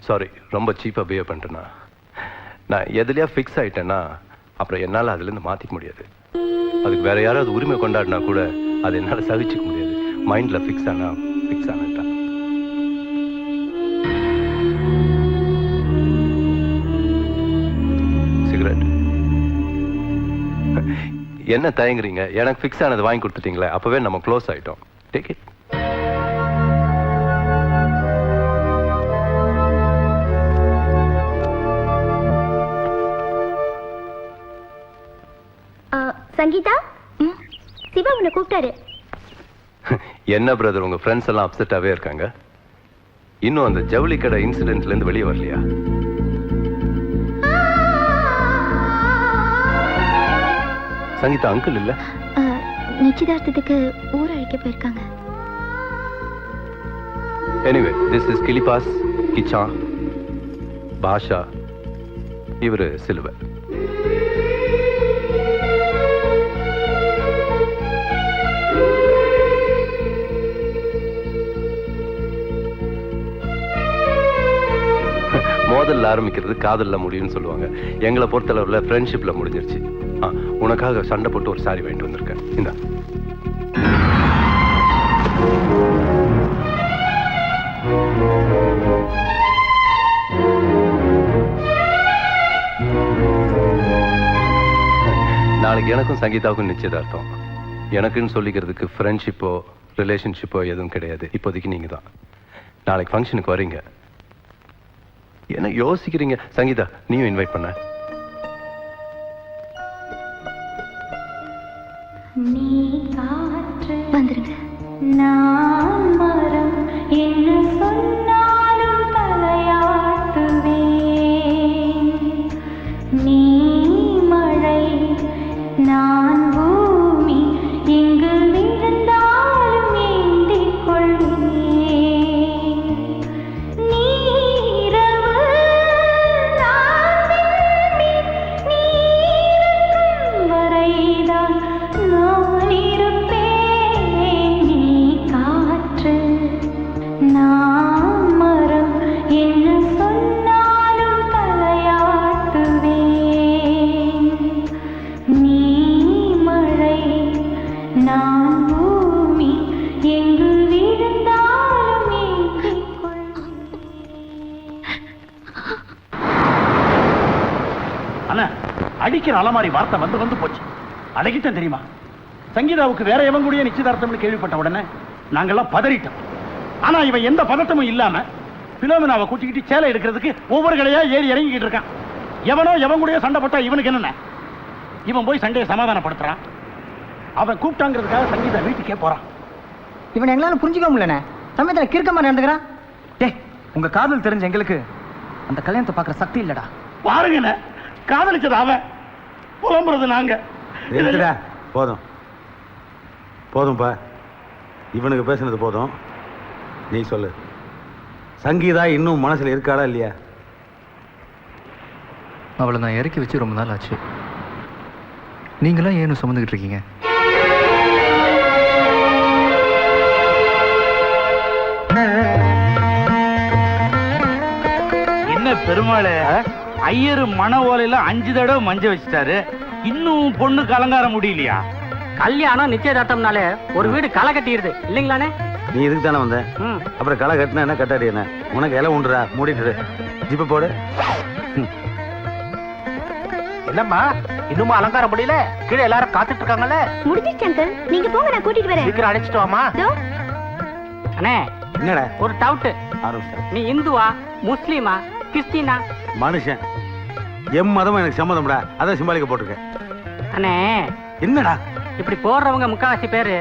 சாரி, ரொம்ப சீப்பா பிஹேவ் பண்ணிட்டேன்னா. நான் எதுலயா ஃபிக்ஸ் ஆயிட்டேன்னா அப்புறம் என்னால அதுல இருந்து மாத்திக்க முடியாது. அதுக்கு வேற யாராவது உரிமை கொண்டாடினா கூட அது என்னால சகிச்சுக்க முடியாது. மைண்ட்ல ஃபிக்ஸ் ஆனா ஃபிக்ஸ் ஆனட்டா. என்ன தயங்குறீங்க? எனக்கு ஃபிக்ஸ் ஆனது வாங்கி கொடுத்துட்டீங்களே, அப்பவே நம்ம க்ளோஸ் ஆயிட்டோம். Take it. சங்கீதா, சிவா உன்னை கூப்பிட்டாரு. என்ன பிரதர், உங்க ஃப்ரெண்ட்ஸ் எல்லாம் அப்செட்டாவே இருக்காங்க. இன்னும் அந்த ஜவுளி கடை இன்சிடென்ட்ல இருந்து வெளியே வரலையா? சங்கீதா அங்கிள் இல்ல? நிச்சயதார்த்தத்துக்கு ஊர் அழைக்க போயிருக்காங்க. எனிவே, திஸ் இஸ் கிளிபாஸ், கிச்சான், பாஷா, இவரு சிலுவை. மோதல்ல ஆரம்பிக்கிறது காதல்ல முடியும்னு சொல்லுவாங்க. எங்களை பொறுத்தளவுல ஃப்ரெண்ட்ஷிப்ல முடிஞ்சிருச்சு. உனக்காக சண்டை போட்டு ஒரு சாரி வாங்கிட்டு வந்திருக்கேன். இந்த நாளைக்கு எனக்கும் சங்கீதாவுக்கும் நிச்சயதார்த்தம். எனக்குன்னு சொல்லிக்கிறதுக்கு ஃப்ரெண்ட்ஷிப்போ ரிலேஷன்ஷிப்போ எதுவும் கிடையாது. இப்போதைக்கு நீங்க தான். நாளைக்கு ஃபங்க்ஷனுக்கு வரீங்க. என்ன யோசிக்கிறீங்க? சங்கீதா, நீயும் இன்வைட் பண்ண. வந்துருங்க. நான் மரம் என்ன சொன்னாலும் தலையாட்டுவேன். நீ மழை நான் பூமி எங்கு விழுந்தாலும் ஏந்திக் கொள்வேன். நீரவு நான் விண்மீன், நீ இருக்கும் வரைதான் நான் இருப்பேன். நீ காற்று நான் மரம் என்ன சொன்னாலும் தலையாட்டுவேன். நீ மழை நான் பூமி எங்கு விழுந்தாலும் ஏந்திக் கொள்வேன். அண்ணா, அடிக்கிற அலமாரி வார்த்தை வந்து வந்து போச்சு. அடக்கிட்டேன் தெரியுமா? சங்கீதாவுக்கு வேற எவன் கூடயே நிச்சயதார்த்தம்னு கேள்விப்பட்ட உடனே நாங்கெல்லாம் பதறிட்டோம். ஆனா இவன் எந்த பதட்டமும் இல்லாம பிலோமினாவை கூட்டிக்கிட்டு சேலை எடுக்கிறதுக்கு ஒவ்வொரு கடையா ஏறி இறங்கிக்கிட்டு இருக்கான். எவனோ எவன் கூடயே சண்டை போட்டா இவனுக்கு என்னென்ன? இவன் போய் சண்டையை சமாதானப்படுத்துறான். அவன் கூப்பிட்டாங்கிறதுக்காக சங்கீதா வீட்டுக்கே போறான். இவனை எங்களால புரிஞ்சுக்க முடியலண்ணே. சமயத்தில் கிறுக்கமா நடந்துக்கிறான். டே, உங்க காதல் தெரிஞ்ச எங்களுக்கு அந்த கல்யாணத்தை பார்க்குற சக்தி இல்லடா. பாருங்கண்ணே, காதலிச்சது அவன், புலம்புறது நாங்க. நிறுத்துடா. போதும் போதும்பா, இவனுக்கு பேசுனது போதும். நீ சொல்லு, சங்கீதா இன்னும் மனசுல இருக்காளா இல்லையா? அவளை நான் இறக்கி வச்சு ரொம்ப நாள் ஆச்சு. நீங்களாம் ஏன்னு சுமந்துக்கிட்டு இருக்கீங்க? என்ன பெருமாளே, ஐயரு மன ஓலையில 5 தடவை மஞ்ச வச்சுட்டாரு. இன்னும் பொண்ணுக்கு அலங்காரம் முடியலையா? கல்யாணம் நிச்சயதார்த்தம்னாலே ஒரு வீடு களை கட்டிடுது இல்லைங்களானே? நீ இதுக்கு தானே வந்த? அப்புறம் களை கட்டினா என்ன, கட்டாடி என்ன? உனக்கு இலை உண்டுறா, மூடிட்டு ஜிப்ப போடு. என்னம்மா, இன்னுமா அலங்காரம் முடியல? கீழே எல்லாரும் காத்துட்டு இருக்காங்கல்ல. முடிஞ்சிருச்சு அங்கிள், நீங்க போங்க, நான் கூட்டிட்டு வரேன். சீக்கிரம் அழைச்சிட்டு வாமா. அண்ணே, என்னடா ஒரு டவுட். ஆரம்பிச்சா நீ இந்துவா, முஸ்லீமா, கிறிஸ்டினா? மனுஷன் எம் மதமும் எனக்கு சம்மதம்டா. அதான் சிம்பாலிக்க போட்டிருக்கேன். அண்ணே, என்னடா இப்படி போடுறவங்க முக்காவாசி பேரு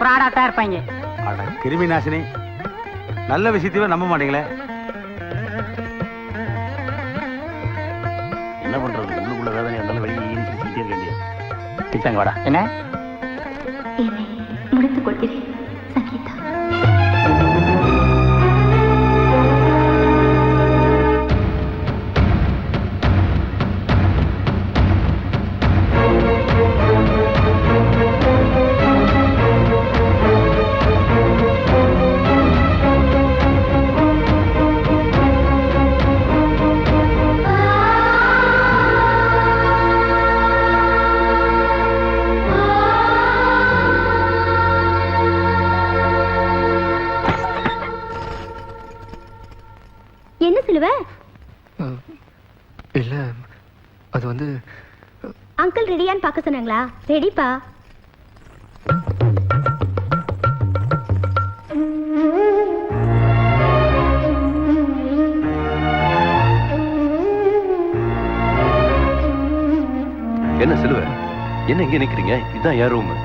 பிராடா தான் இருப்பாங்க. அட கிருமி நாசினி, நல்ல விஷயத்தையே நம்ப மாட்டீங்களே. என்ன பண்றது, உள்ளுக்குள்ள வேதனை இருந்தாலும் வெளியே ஈரி சிரிச்சுட்டே இருக்க வேண்டியது. கிச்சாங்க வாடா. என்ன? என்னை முடித்துக் கொள்கிறேன் சங்கீதா. இல்ல, அது வந்து அங்கிள் ரெடியான்னு பார்க்க சொன்னாங்களா? ரெடிப்பா. என்ன சிலுவ, என்ன இங்க நிக்கிறீங்க? இதுதான் என் ரூம்.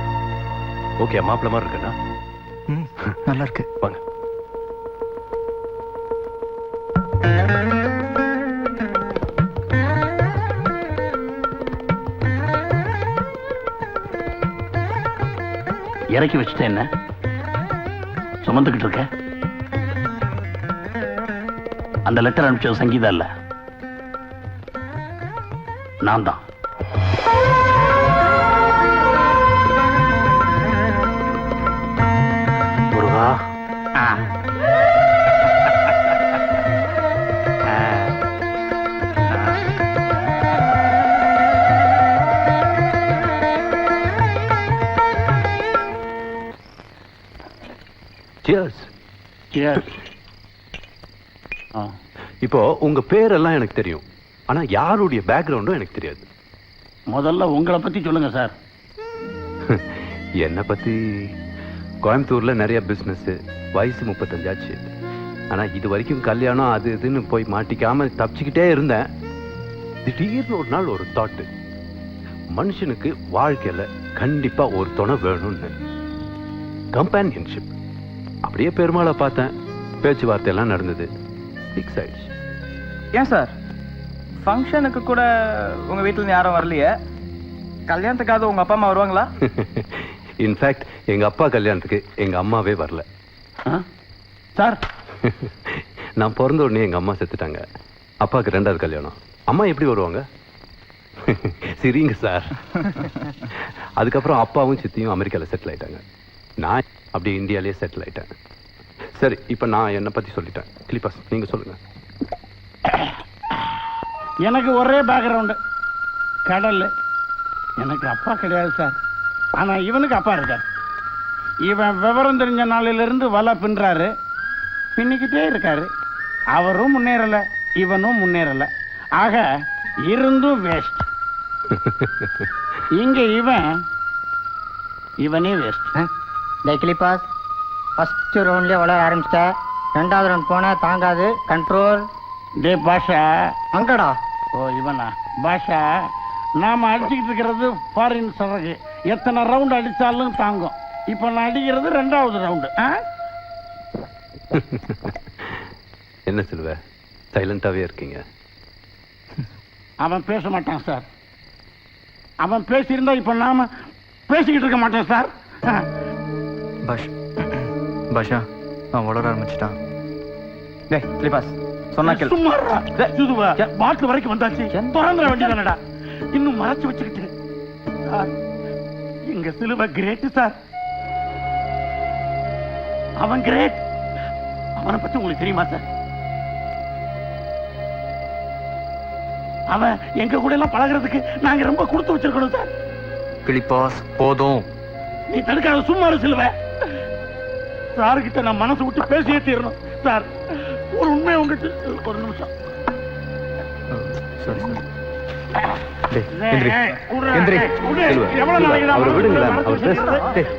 ஓகே, மாப்பிள்ள மாதிரி இருக்கா? நல்லா இருக்கு. வாங்க. இறக்கி வச்சுட்டேன். என்ன சுமந்துக்கிட்டு இருக்க? அந்த லெட்டர் அனுப்பிச்சது சங்கீதா இல்ல, நான் தான். முருகா, Cheers. Cheers. இப்போ உங்க பேரெல்லாம் எனக்கு தெரியும், ஆனா யாருடைய பேக்ரவுண்டும் எனக்கு தெரியாது. முதல்ல உங்களை பத்தி சொல்லுங்க சார். என்னை பத்தி கோயம்புத்தூர்ல நிறைய பிசினஸ், வயசு 35 ஆச்சு. ஆனா இது வரைக்கும் கல்யாணம் அது இதுன்னு போய் மாட்டிக்காம தப்பிச்சுக்கிட்டே இருந்தேன். திடீர்னு ஒரு நாள் ஒரு தாட்டு, மனுஷனுக்கு வாழ்க்கையில கண்டிப்பா ஒரு துணை வேணும்னு. கம்பானியன்ஷிப். அப்படியே பெருமாளை பார்த்தேன், பேச்சுவார்த்தை எல்லாம் நடந்தது, ஃபிக்ஸ் ஆயிடுச்சு. ஏன் சார், ஃபங்க்ஷனுக்கு கூட உங்க வீட்டுல இருந்து யாரும் வரலையே? கல்யாணத்துக்காக உங்க அப்பா அம்மா வருவாங்களா? இன்ஃபேக்ட் எங்க அப்பா கல்யாணத்துக்கு எங்க அம்மாவே வரல சார். நான் பிறந்த உடனே எங்க அம்மா செத்துட்டாங்க. அப்பாவுக்கு 2வது கல்யாணம். அம்மா எப்படி வருவாங்க? சரிங்க சார். அதுக்கப்புறம் அப்பாவும் சித்தியும் அமெரிக்கால செட்டில் ஆயிட்டாங்க. நான் அப்படி இந்தியாலே செட்டில் ஆயிட்டேன். சரி, இப்ப நான் என்னை பத்தி சொல்லிட்டேன். கிளிபாஸ், நீங்க சொல்லுங்க. எனக்கு ஒரே பேக்ரவுண்டு, கடல். எனக்கு அப்பா கிடையாது சார், ஆனா இவனுக்கு அப்பா இருக்கார். இவன் விவரம் தெரிஞ்ச நாளிலிருந்து வலை பின்றாரு, பின்னிக்கிட்டே இருக்காரு. அவரும் முன்னேறல, இவனும் முன்னேறல. ஆக இருந்தும் வேஸ்ட். இங்க இவனே வேஸ்ட். கிளிபாஸ், ஃபர்ஸ்ட் ரவுண்ட்லேயே வளர ஆரம்பிச்சிட்ட, 2வது ரவுண்ட் போனா தாங்காது. கண்ட்ரோல். டே பாஷா. அங்கடா. ஓ இவனா? பாஷா, நாம அடிச்சுக்கிட்டு இருக்கிறது ஃபாரின் சரகு. எத்தனை ரவுண்ட் அடிச்சாலும் தாங்கும். இப்ப நான் அடிக்கிறது 2வது ரவுண்டு. என்ன சொல்லுவ, சைலண்டாவே இருக்கீங்க? அவன் பேச மாட்டான் சார். அவன் பேசியிருந்தா இப்ப நாம பேசிக்கிட்டு இருக்க மாட்டோம் சார். பாஷா, அவன் வளர ஆரம்பிச்சிட்டான். டேய் கிளிபாஸ், சொன்னா கேளு. சும்மா இதுவா பாட்டு வரைக்கும் வந்தாச்சு, திறந்துட வேண்டியதானடா. இன்னும் மறைச்சு வச்சுக்கிட்டு. சார், எங்க சிலுவை கிரேட் சார். அவன் கிரேட். அவனை பத்தி உங்களுக்கு தெரியுமா சார்? அவன் எங்க கூட எல்லாம் பழகிறதுக்கு நாங்க ரொம்ப கொடுத்து வச்சிருக்கணும் சார். கிளிபாஸ், போதும். நீ தடுக்காத, சும்மா சிலுவை. சார்கிட்ட நான் மனசு விட்டு பேசியே தீரணும் சார். ஒரு உண்மை உங்ககிட்ட ஒரு நிமிஷம்.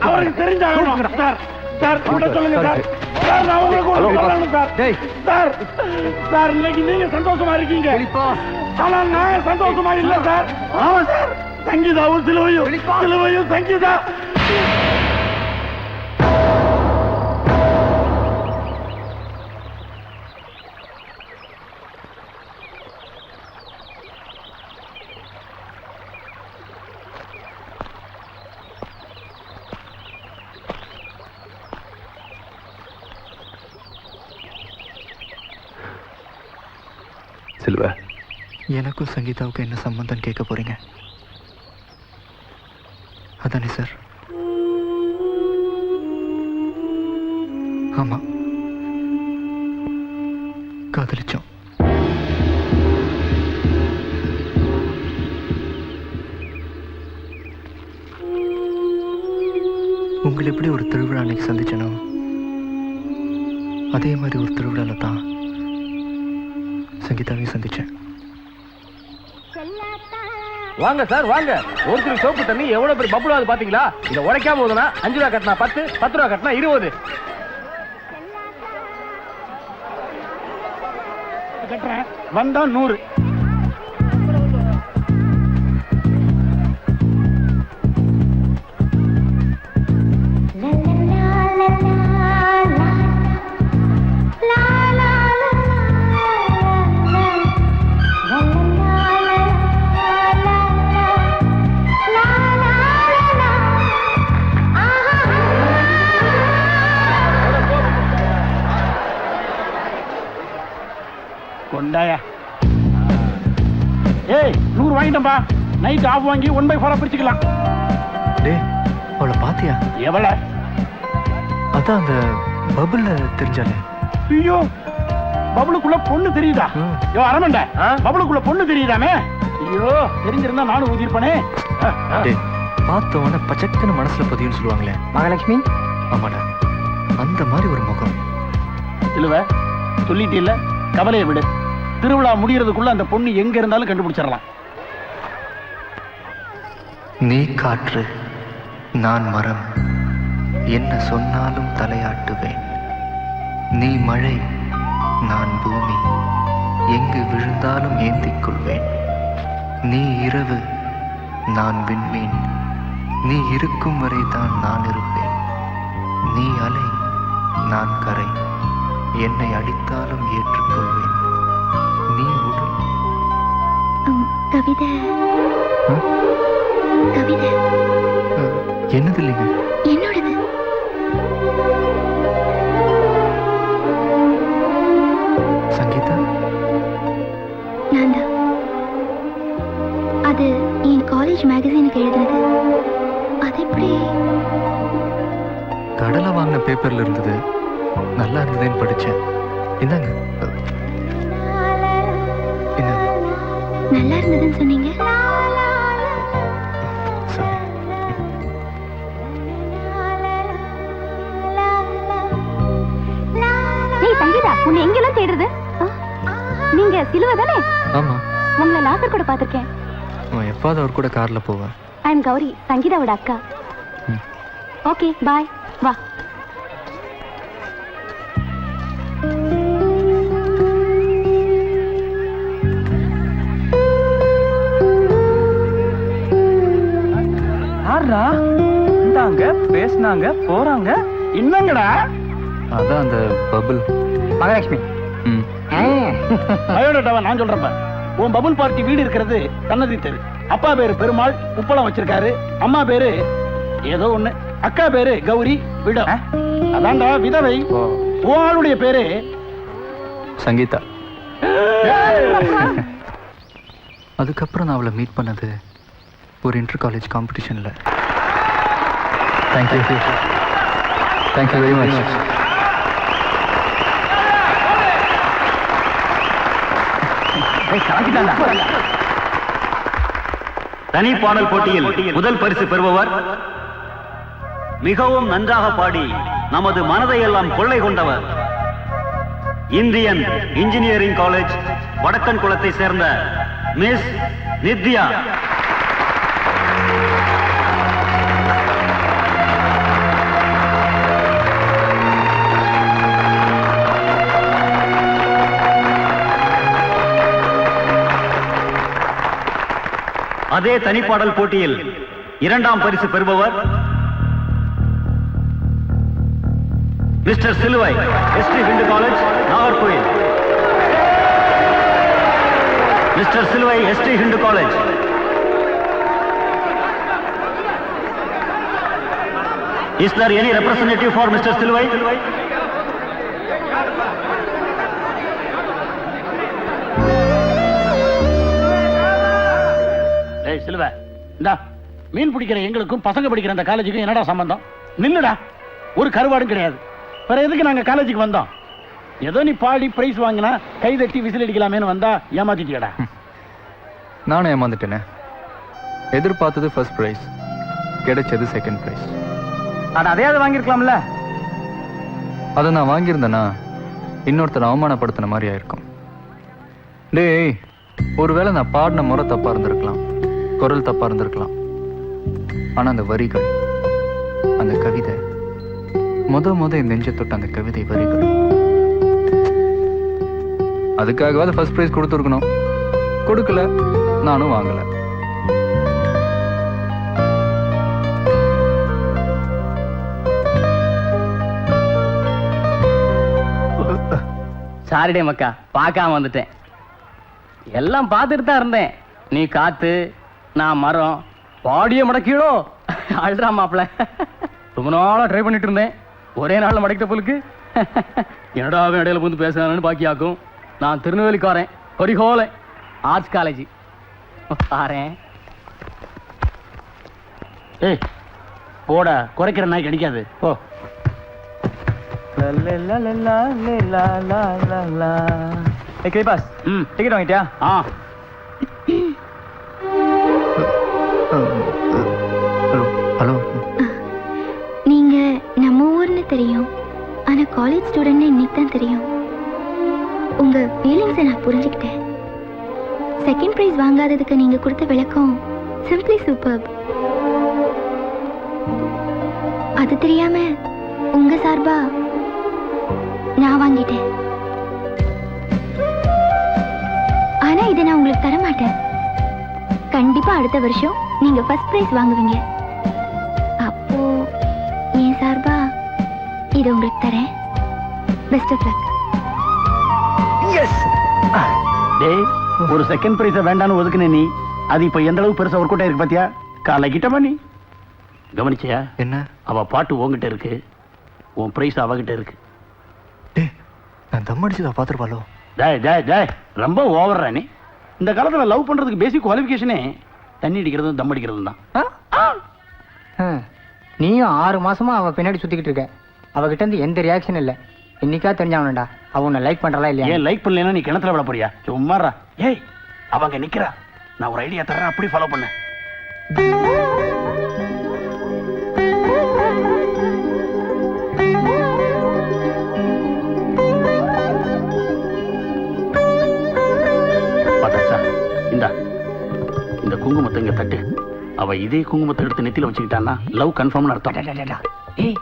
அவருக்கு தெரிஞ்சாகணும் சார். சார் சொல்லுங்க சார். சார், நான் உங்களுக்கு சார். சார், இன்னைக்கு நீங்க சந்தோஷமா இருக்கீங்க, ஆனா நான் சந்தோஷமா இல்ல சார். ஆமா சார், சங்கீதாவும் சிலுவையும் சங்கீதா. சிலுவை, எனக்கும் சங்கீதாவுக்கும் என்ன சம்பந்தம் கேட்க போறீங்க? அதானே சார்? ஆமா, காதலிச்சோம். உங்களை எப்படி ஒரு திருவிழா அன்னைக்கு சந்திச்சனோ, அதே மாதிரி ஒரு திருவிழால தான் சங்கீதாவையும் சந்திச்சேன். வாங்க சார் வாங்க. ஒரு சில சோப்பு தண்ணி எவ்வளவு பெரிய பப்புள் ஆகுது பாத்தீங்களா? இந்த உடைக்காம போதுனா 5 ரூபா கட்டினா 10, 10 ரூபா கட்டினா 20. கட்டுறேன் வந்தா 100. கொண்டாயா. ஏய் 100 வாங்கிட்டம்பா. நைட் ஆஃப் வாங்கி 1/4 பிரிச்சுக்கலாம். டேய் அவளை பாத்தியா? எவ்வளவு? அதான் அந்த பபுள்ல தெரிஞ்சாலே. ஐயோ பபுளுக்குள்ள பொண்ணு தெரியுதா? யோ அரமண்ட பபுளுக்குள்ள பொண்ணு தெரியுதாமே? ஐயோ தெரிஞ்சிருந்தா நானும் ஊதிருப்பனே. டேய் பார்த்தவன பச்சக்குன்னு மனசுல பதியும்னு சொல்லுவாங்களே. மகாலட்சுமி. ஆமாடா அந்த மாதிரி ஒரு முகம். இல்லவ சொல்லிட்டு இல்ல, கவலையை விடு. திருவிழா முடியறதுக்குள்ள அந்த பொண்ணு எங்க இருந்தாலும் கண்டுபிடிச்சிடலாம். நீ காற்று, நான் மரம், என்ன சொன்னாலும் தலையாட்டுவேன். நீ மழை, நான் பூமி, எங்கு விழுந்தாலும் ஏந்திக் கொள்வேன். நீ இரவு, நான் விண்மீன், நீ இருக்கும் வரை தான் நான் இருப்பேன். நீ அலை, நான் கரை, என்னை அடித்தாலும் ஏற்றுக்கொள்வேன். நீ உடல். கவிதை கவிதை என்னது இல்லைங்க? என்னோடது. சங்கீதா? நான் தான். அது என் காலேஜ் மேகசீனுக்கு எழுதுனது. அது எப்படி? கடலை வாங்கின பேப்பர்ல இருந்தது, நல்லா இருந்ததுன்னு படிச்சேன். இந்தாங்க. நல்லா இருந்ததுன்னு சொன்னீங்க. ஏய் சங்கீதா, உன்னை எங்கெல்லாம் தேடுறது? நீங்க சிலுவை தானே? ஆமா. உங்களை லாசர் கூட பாத்திருக்கேன். எப்பாவது அவர் கூட கார்ல போவேன். ஐ எம் கௌரி, சங்கீதாவோட அக்கா. Okay bye. வா. இந்தாங்க பேசினாங்க போறாங்க. என்னங்கடா? அதான் அந்த பபுள். மகாலட்சுமி. பயோடேட்டாவை நான் சொல்றேன். உன் பபுள் பார்ட்டி வீடு இருக்கிறது தன்னதி தெரு. அப்பா பேரு பெருமாள், உப்பளம் வச்சிருக்காரு. அம்மா பேரு ஏதோ ஒண்ணு. அக்கா பேரு கௌரி, விட. அதான்டா விதவை. உன் ஆளுடைய பேரு சங்கீதா. அதுக்கப்புறம் நான் அவளை மீட் பண்ணது ஒரு இன்டர் காலேஜ் காம்படிஷன்ல. Thank you thank you very much. தனி பாடல் போட்டியில் முதல் பரிசு பெறுபவர் மிகவும் நன்றாக பாடி நமது மனதை எல்லாம் கொள்ளை கொண்டவர் இந்தியன் இன்ஜினியரிங் காலேஜ் வடக்கன் குளத்தை சேர்ந்த மிஸ் நித்யா. அதே தனிப்பாடல் போட்டியில் இரண்டாம் பரிசு பெறுபவர் mister Siluvai, ST Hindu college, Nagercoil. Mister Siluvai, ST Hindu college. Is there any representative for Mr. Silvai? டேய் சிலுவ, இந்தா மீன் பிடிக்கிற எங்களுக்கும் பசங்க படிக்கிற அந்த காலேஜுக்கும் என்னடா சம்பந்தம்? நில்லுடா. ஒரு கருவாடும் கிடையாது. வேற எதுக்கு நாங்க காலேஜுக்கு வந்தோம்? ஏதோ நீ பாடி பிரைஸ் வாங்கினா கை தட்டி விசில் அடிக்கலாமேன்னு வந்தா ஏமாத்திட்டியடா. நானும் ஏமாந்துட்டேனே. எதிர்பார்த்தது ஃபர்ஸ்ட் பிரைஸ், கிடைச்சது செகண்ட் பிரைஸ். அதையாவது வாங்கிருக்கலாம்ல. அதை நான் வாங்கியிருந்தேன்னா இன்னொருத்தர் அவமானப்படுத்தின மாதிரி ஆயிருக்கும். டேய், ஒருவேளை நான் பாடின முறை தப்பா இருந்திருக்கலாம். குரல் தப்பா இருந்திருக்கலாம், ஆனா அந்த வரிகள், அந்த கவிதை, முத என் நெஞ்ச தொட்ட அந்த கவிதை வரிகள், அதுக்காகவாது ஃபர்ஸ்ட் பிரைஸ் கொடுத்துருக்கணும். கொடுக்கல, நானும் வாங்கல. சாரிடே மக்கா, பார்க்காம வந்துட்டேன். எல்லாம் பார்த்துட்டு தான் இருந்தேன். நீ காத்து, நான் மரம், பாடிய மடக்கிடோ அழுறா மாப்பிள. ரொம்ப நாளா ட்ரை பண்ணிட்டு இருந்தேன், ஒரே நாள்ல மடக்கிட்ட போலுக்கு. என்னடா அவன் இடையில வந்து பேசுறான்னு பாக்கியாக்கும். நான் திருநெல்வேலிக்காரன், கொடிகோலை ஆர்ட்ஸ் காலேஜ் பாறேன். ஏய் போடா, குறைக்கிற நாய் கிடைக்காது. ஓ டிக்கெட் வாங்கிட்டியா? ஹலோ. நீங்க நம்ம ஊர்னு தெரியும், ஆனா காலேஜ் ஸ்டூடெண்ட் இன்னைக்கு தான் தெரியும். உங்க ஃபீலிங்ஸை நான் புரிஞ்சுக்கிட்டேன். செகண்ட் பிரைஸ் வாங்காததுக்கு நீங்க கொடுத்த விளக்கம் சிம்பிளி சூப்பர்ப். அது தெரியாம உங்க சார்பா நான் வாங்கிட்டேன். ஆனா இதை நான் உங்களுக்கு தர மாட்டேன். கண்டிப்பா அடுத்த வருஷம் நீங்க ஃபர்ஸ்ட் பிரைஸ் வாங்குவீங்க. அப்போ என் சார்பா இதை உங்களுக்கு தரேன். Best of luck. டேய், ஒரு செகண்ட் பிரைஸ வேண்டான்னு ஒதுக்குன நீ, அது இப்ப எந்த அளவுக்கு பெருசா ஒர்க் அவுட் ஆயிருக்கு பாத்தியா? காலை கிட்ட பண்ணி கவனிச்சியா? என்ன? அவ பாட்டு உன்கிட்ட இருக்கு, உன் பிரைஸ் அவகிட்ட இருக்கு. நான் தம் அடிச்சதா பாத்துருப்பாளோ? டேய் டேய் டேய், ரொம்ப ஓவர்ரா நீ. இந்த காலத்துல லவ் பண்றதுக்கு பேசிக் குவாலிஃபிகேஷனே தண்ணி அடிக்கிறதும் தம் அடிக்கிறதும் தான். நீயும் 6 மாசமா அவ பின்னாடி சுத்திக்கிட்டு இருக்க. அவகிட்ட இருந்து எந்த ரியாக்ஷன் இல்ல. இன்னைக்கா தெரிஞ்சாவனடா அவ உன்னை லைக் பண்றா இல்லையா? ஏன் லைக் பண்ணலன்னா நீ கிணத்துல விட போறியா? சும்மாறா. ஏய், அவங்க நிக்கிறா, நான் ஒரு ஐடியா தர்றேன், அப்படி ஃபாலோ பண்ண. பாத்தாச்சா? இந்த குங்குமத்தை இங்க தட்டு. அவ இதே குங்குமத்தை எடுத்து நெத்தில வச்சுக்கிட்டான்னா லவ் கன்ஃபார்ம்னு அர்த்தம். ஏய்,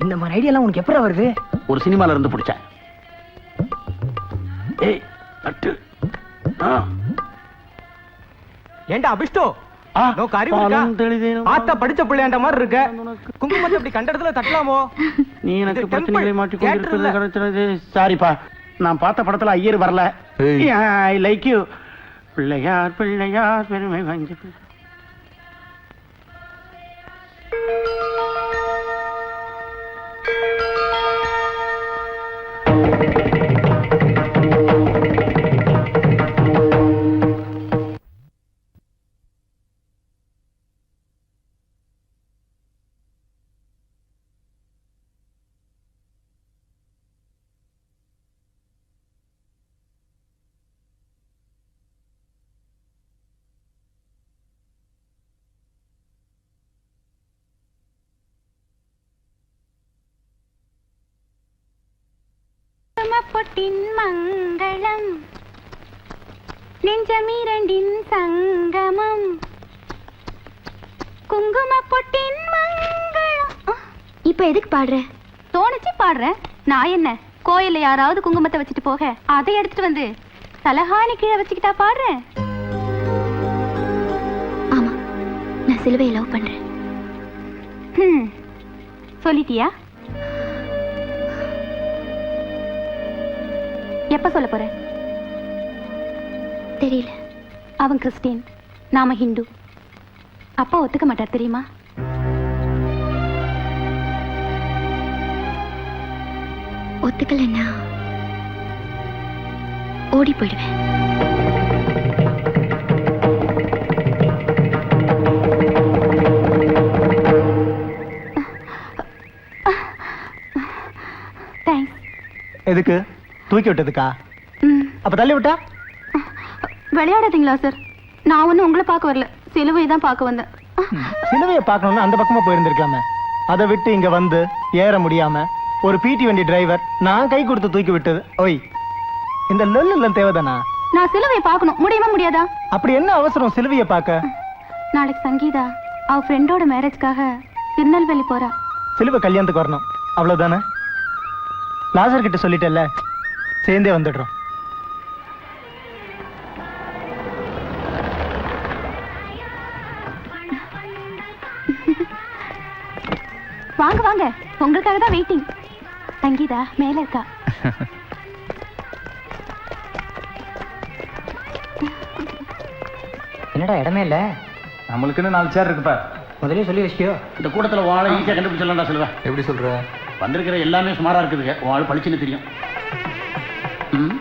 இந்த மாதிரி ஐடியாலாம் உனக்கு எப்பறம் வருது? ஒரு சினிமால இருந்து பிடிச்சேன். ஏய் தட்டு. ஏண்டா அபிஷ்டோ, நோக்கு அறிவு இருக்கா? ஆத்தா படிச்ச பிள்ளையாண்ட மாதிரி இருக்க. குங்குமத்தை இப்படி கண்ட இடத்துல தட்டலாமோ? நீ எனக்கு பிரச்சனைகளை மாட்டி கொண்டிருக்கிறது கிடைச்சது. சாரிப்பா, நான் பார்த்த படத்துல ஐயர் வரல. ஐ லைக் யூ. பிள்ளையார் பிள்ளையார் பெருமை வாங்கி. பொட்டின் மங்களம் நெஞ்சமிரண்டின் சங்கமம் குங்கும பொட்டின் மங்களம். இப்ப எதுக்கு பாடுற? தோணுச்சு பாடுறேன். நான் என்ன கோயில்ல யாராவது குங்குமத்தை வச்சுட்டு போக அதை எடுத்துட்டு வந்து தலகாணி கீழே வச்சுக்கிட்டா பாடுறேன்? ஆமா, நான் சிலுவையை லவ் பண்றேன். சொல்லிட்டியா? எப்ப சொல்ல போற? தெரியல. அவன் கிறிஸ்டியன், நாம ஹிந்து. அப்பா ஒத்துக்க மாட்டார் தெரியுமா? ஒத்துக்கலன்னா ஓடி போயிடுவேன். தேங்க்ஸ். எதுக்கு? தூக்கி விட்டதுக்கா? அப்ப தள்ளி விட்டா? விளையாடாதீங்களா சார்? நான் ஒன்னும் உங்களை பார்க்க வரல, சிலுவை தான் பார்க்க வந்தேன். சிலுவையை பார்க்கணும்னு அந்த பக்கமா போயிருந்திருக்கலாமே. அதை விட்டு இங்க வந்து ஏற முடியாம ஒரு பிடி வண்டி டிரைவர் நான் கை கொடுத்து தூக்கி விட்டது. ஓய், இந்த லொல்ல தேவைதானா? நான் சிலுவையை பார்க்கணும், முடியுமா முடியாதா? அப்படி என்ன அவசரம் சிலுவையை பார்க்க? நாளைக்கு சங்கீதா அவ ஃப்ரெண்டோட மேரேஜ்க்காக திருநெல்வேலி போறா. சிலுவை கல்யாணத்துக்கு வரணும் அவ்வளவுதானே? லாசர் கிட்ட சொல்லிட்டேல்ல, சேர்ந்தே வந்துடுறோம். வாங்க வாங்க, உங்களுக்காக தான் வெயிட்டிங். சங்கீதா மேல இருக்கா. என்னடா இடமே இல்ல? நம்மளுக்குன்னு 4 சேர் இருக்குப்பா. முதலே சொல்லி வச்சியோ? இந்த கூட்டத்தில் வாழை ஈஸியாக கண்டுபிடிச்சிடலாம்டா செல்வன். எப்படி சொல்ற? வந்திருக்கிற எல்லாமே சுமாராக இருக்குதுங்க. வாழ் பளிச்சுன்னு தெரியும். ம்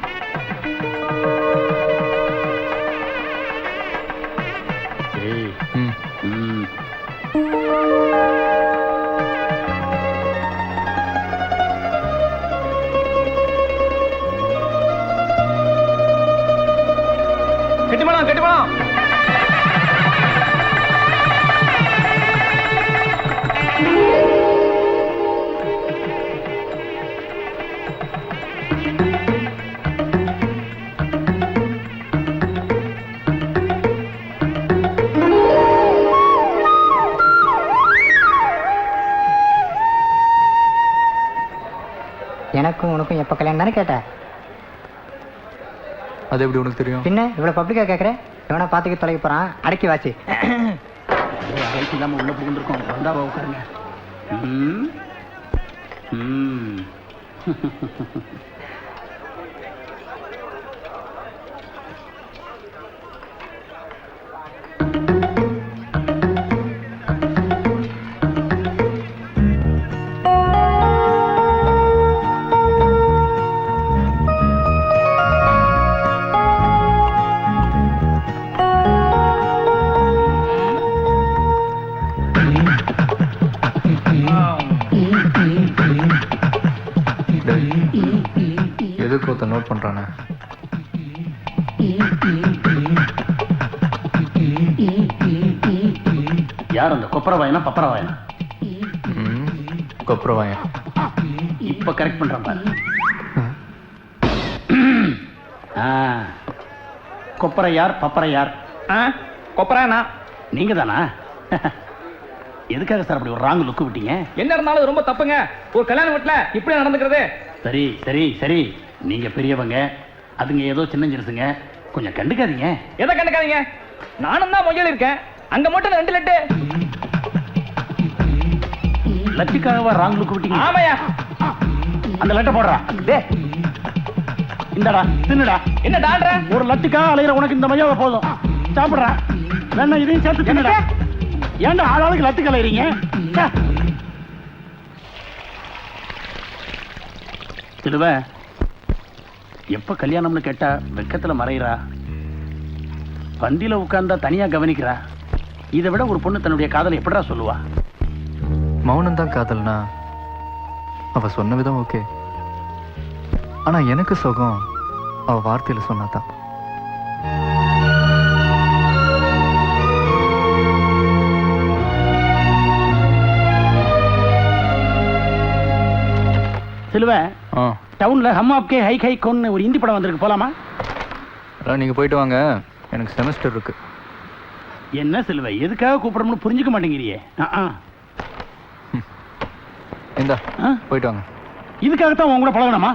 ஏய். ம் கெட்டுப்பலாம் கெட்டுப்பலாம். எனக்கும் உனக்கும் எப்ப கல்யாணம் தானே கேட்ட? அது எப்படி உனக்கு தெரியும்? பின்ன இவ்வளவு பப்ளிக்கா கேக்குற? எவனா பாத்துக்கு தொலைக்க போறான், அடக்கி வாசி. வயசு இல்லாமல் உள்ள புகுந்துருக்கோம். வந்தாவா உட்காருங்க. ம் ம் எதுக்கு ஒருத்த நோட் பண்றானே? யார் அந்த கொப்பர வாயனா பப்பர வாயனா? கொப்ரவாயன். இப்ப கரெக்ட் பண்றேன் பாரு. கொப்பரை யார் பப்பரை யார்? கொப்பரானா நீங்க தானா? எதுக்காக சார் அப்படி ஒரு ராங் லுக்கு விட்டீங்க? என்ன இருந்தாலும் ரொம்ப தப்புங்க. ஒரு கல்யாண வீட்டுல இப்படி நடந்துக்கிறது. சரி சரி சரி, நீங்க பெரியவங்க, அதுங்க ஏதோ சின்னஞ்சிருசுங்க, கொஞ்சம் கண்டுக்காதீங்க. எதை கண்டுக்காதீங்க? நானும் தான் மொழியில் இருக்கேன். அங்க மட்டும் 2 லட்டு. லட்டுக்காகவா ராங் லுக்கு விட்டீங்க? ஆமையா. அந்த லட்டை போடுறா. டே இந்தடா தின்னுடா. என்ன டால்ற? ஒரு லட்டுக்காக அலையிற உனக்கு இந்த மஜாவை போதும். சாப்பிடுறா. வேணா இதையும் சேர்த்து தின்னுடா. ஏன்டா ஆளாளுக்கு லட்டுக்கு அலையிறீங்க? திருவ எப்ப கல்யாணம்னு கேட்டா வெக்கத்துல மறைகிறா, பந்தியில உட்கார்ந்தா தனியா கவனிக்கிறா. இதை விட ஒரு பொண்ணு தன்னுடைய காதலை எப்படிடா சொல்லுவா? மௌனம் தான் காதல்னா அவ சொன்ன விதம் ஓகே, ஆனா எனக்கு சுகம் அவ வார்த்தையில சொன்னாதான். சிலுவ டவுன்ல ஹம் ஆப்கே ஹை ஹை கொன்னு ஒரு ஹிந்தி படம் வந்திருக்கு, போலாமா? நீங்க போயிட்டு வாங்க, எனக்கு செமஸ்டர் இருக்கு. என்ன சிலுவ, எதுக்காக கூப்பிடணும்னு புரிஞ்சுக்க மாட்டேங்கிறியே. இந்தா போயிட்டு வாங்க. இதுக்காகத்தான் உன் கூட பழகணுமா?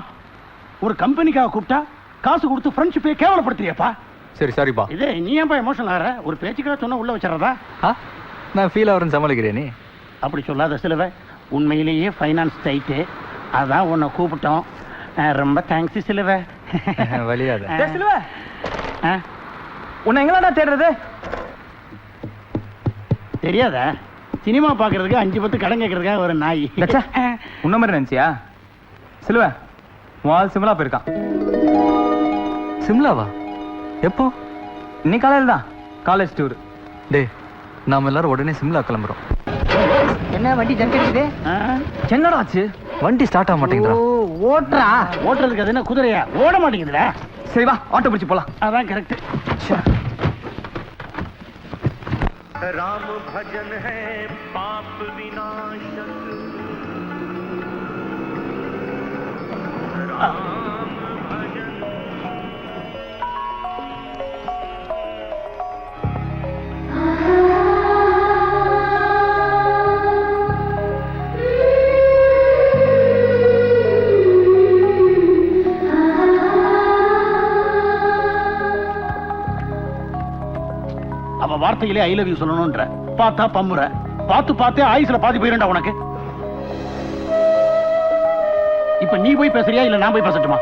ஒரு கம்பெனிக்காக கூப்பிட்டா காசு கொடுத்து ஃப்ரெண்ட்ஷிப்பே கேவலப்படுத்துறியப்பா. சரி சாரிப்பா. இதே நீ ஏன்பா எமோஷனல் ஆகிற? ஒரு பேச்சுக்காக சொன்னா உள்ள வச்சிடறதா? நான் ஃபீல் ஆகிறேன்னு சமாளிக்கிறேன். நீ அப்படி சொல்லாத சிலுவ, உண்மையிலேயே ஃபைனான்ஸ் டைட்டு, அதான் உன்னை கூப்பிட்டோம். ரொம்ப தேங்க்ஸ் சிலுவ. வழியாத சிலுவ, உன்னை எங்களாடா தேடுறது? தெரியாதா? சினிமா பார்க்கறதுக்கு 5-10 கடன் கேட்கறதுக்காக ஒரு நாய். உன்ன மாதிரி நினைச்சியா? சிலுவ, வால் சிம்லா போயிருக்கான். சிம்லாவா? எப்போ? இன்னைக்கு காலையில் தான், காலேஜ் டூர். டே, நாம எல்லாரும் உடனே சிம்லா கிளம்புறோம். என்ன வண்டி ஜங்க் அடிக்குது? என்னடா ஆச்சு? வண்டி ஸ்டார்ட் ஆக மாட்டேங்குதுடா. ஓட்டுறா. ஓட்டுறதுக்கு அது என்ன குதிரையா? ஓட மாட்டேங்குதுடா. சரி வா, ஆட்டோ பிடிச்சு போலாம். அதான் கரெக்ட். राम भजन है पाप विनाशक, राम भजन। வார்த்தையிலே ஐ லவ் யூ சொல்லணும்ன்ற. பார்த்தா பம்முற. பார்த்தே ஆயுசுல பாதி போயிருண்டா உனக்கு. இப்ப நீ போய் பேசுறியா இல்ல நான் போய் பேசட்டுமா?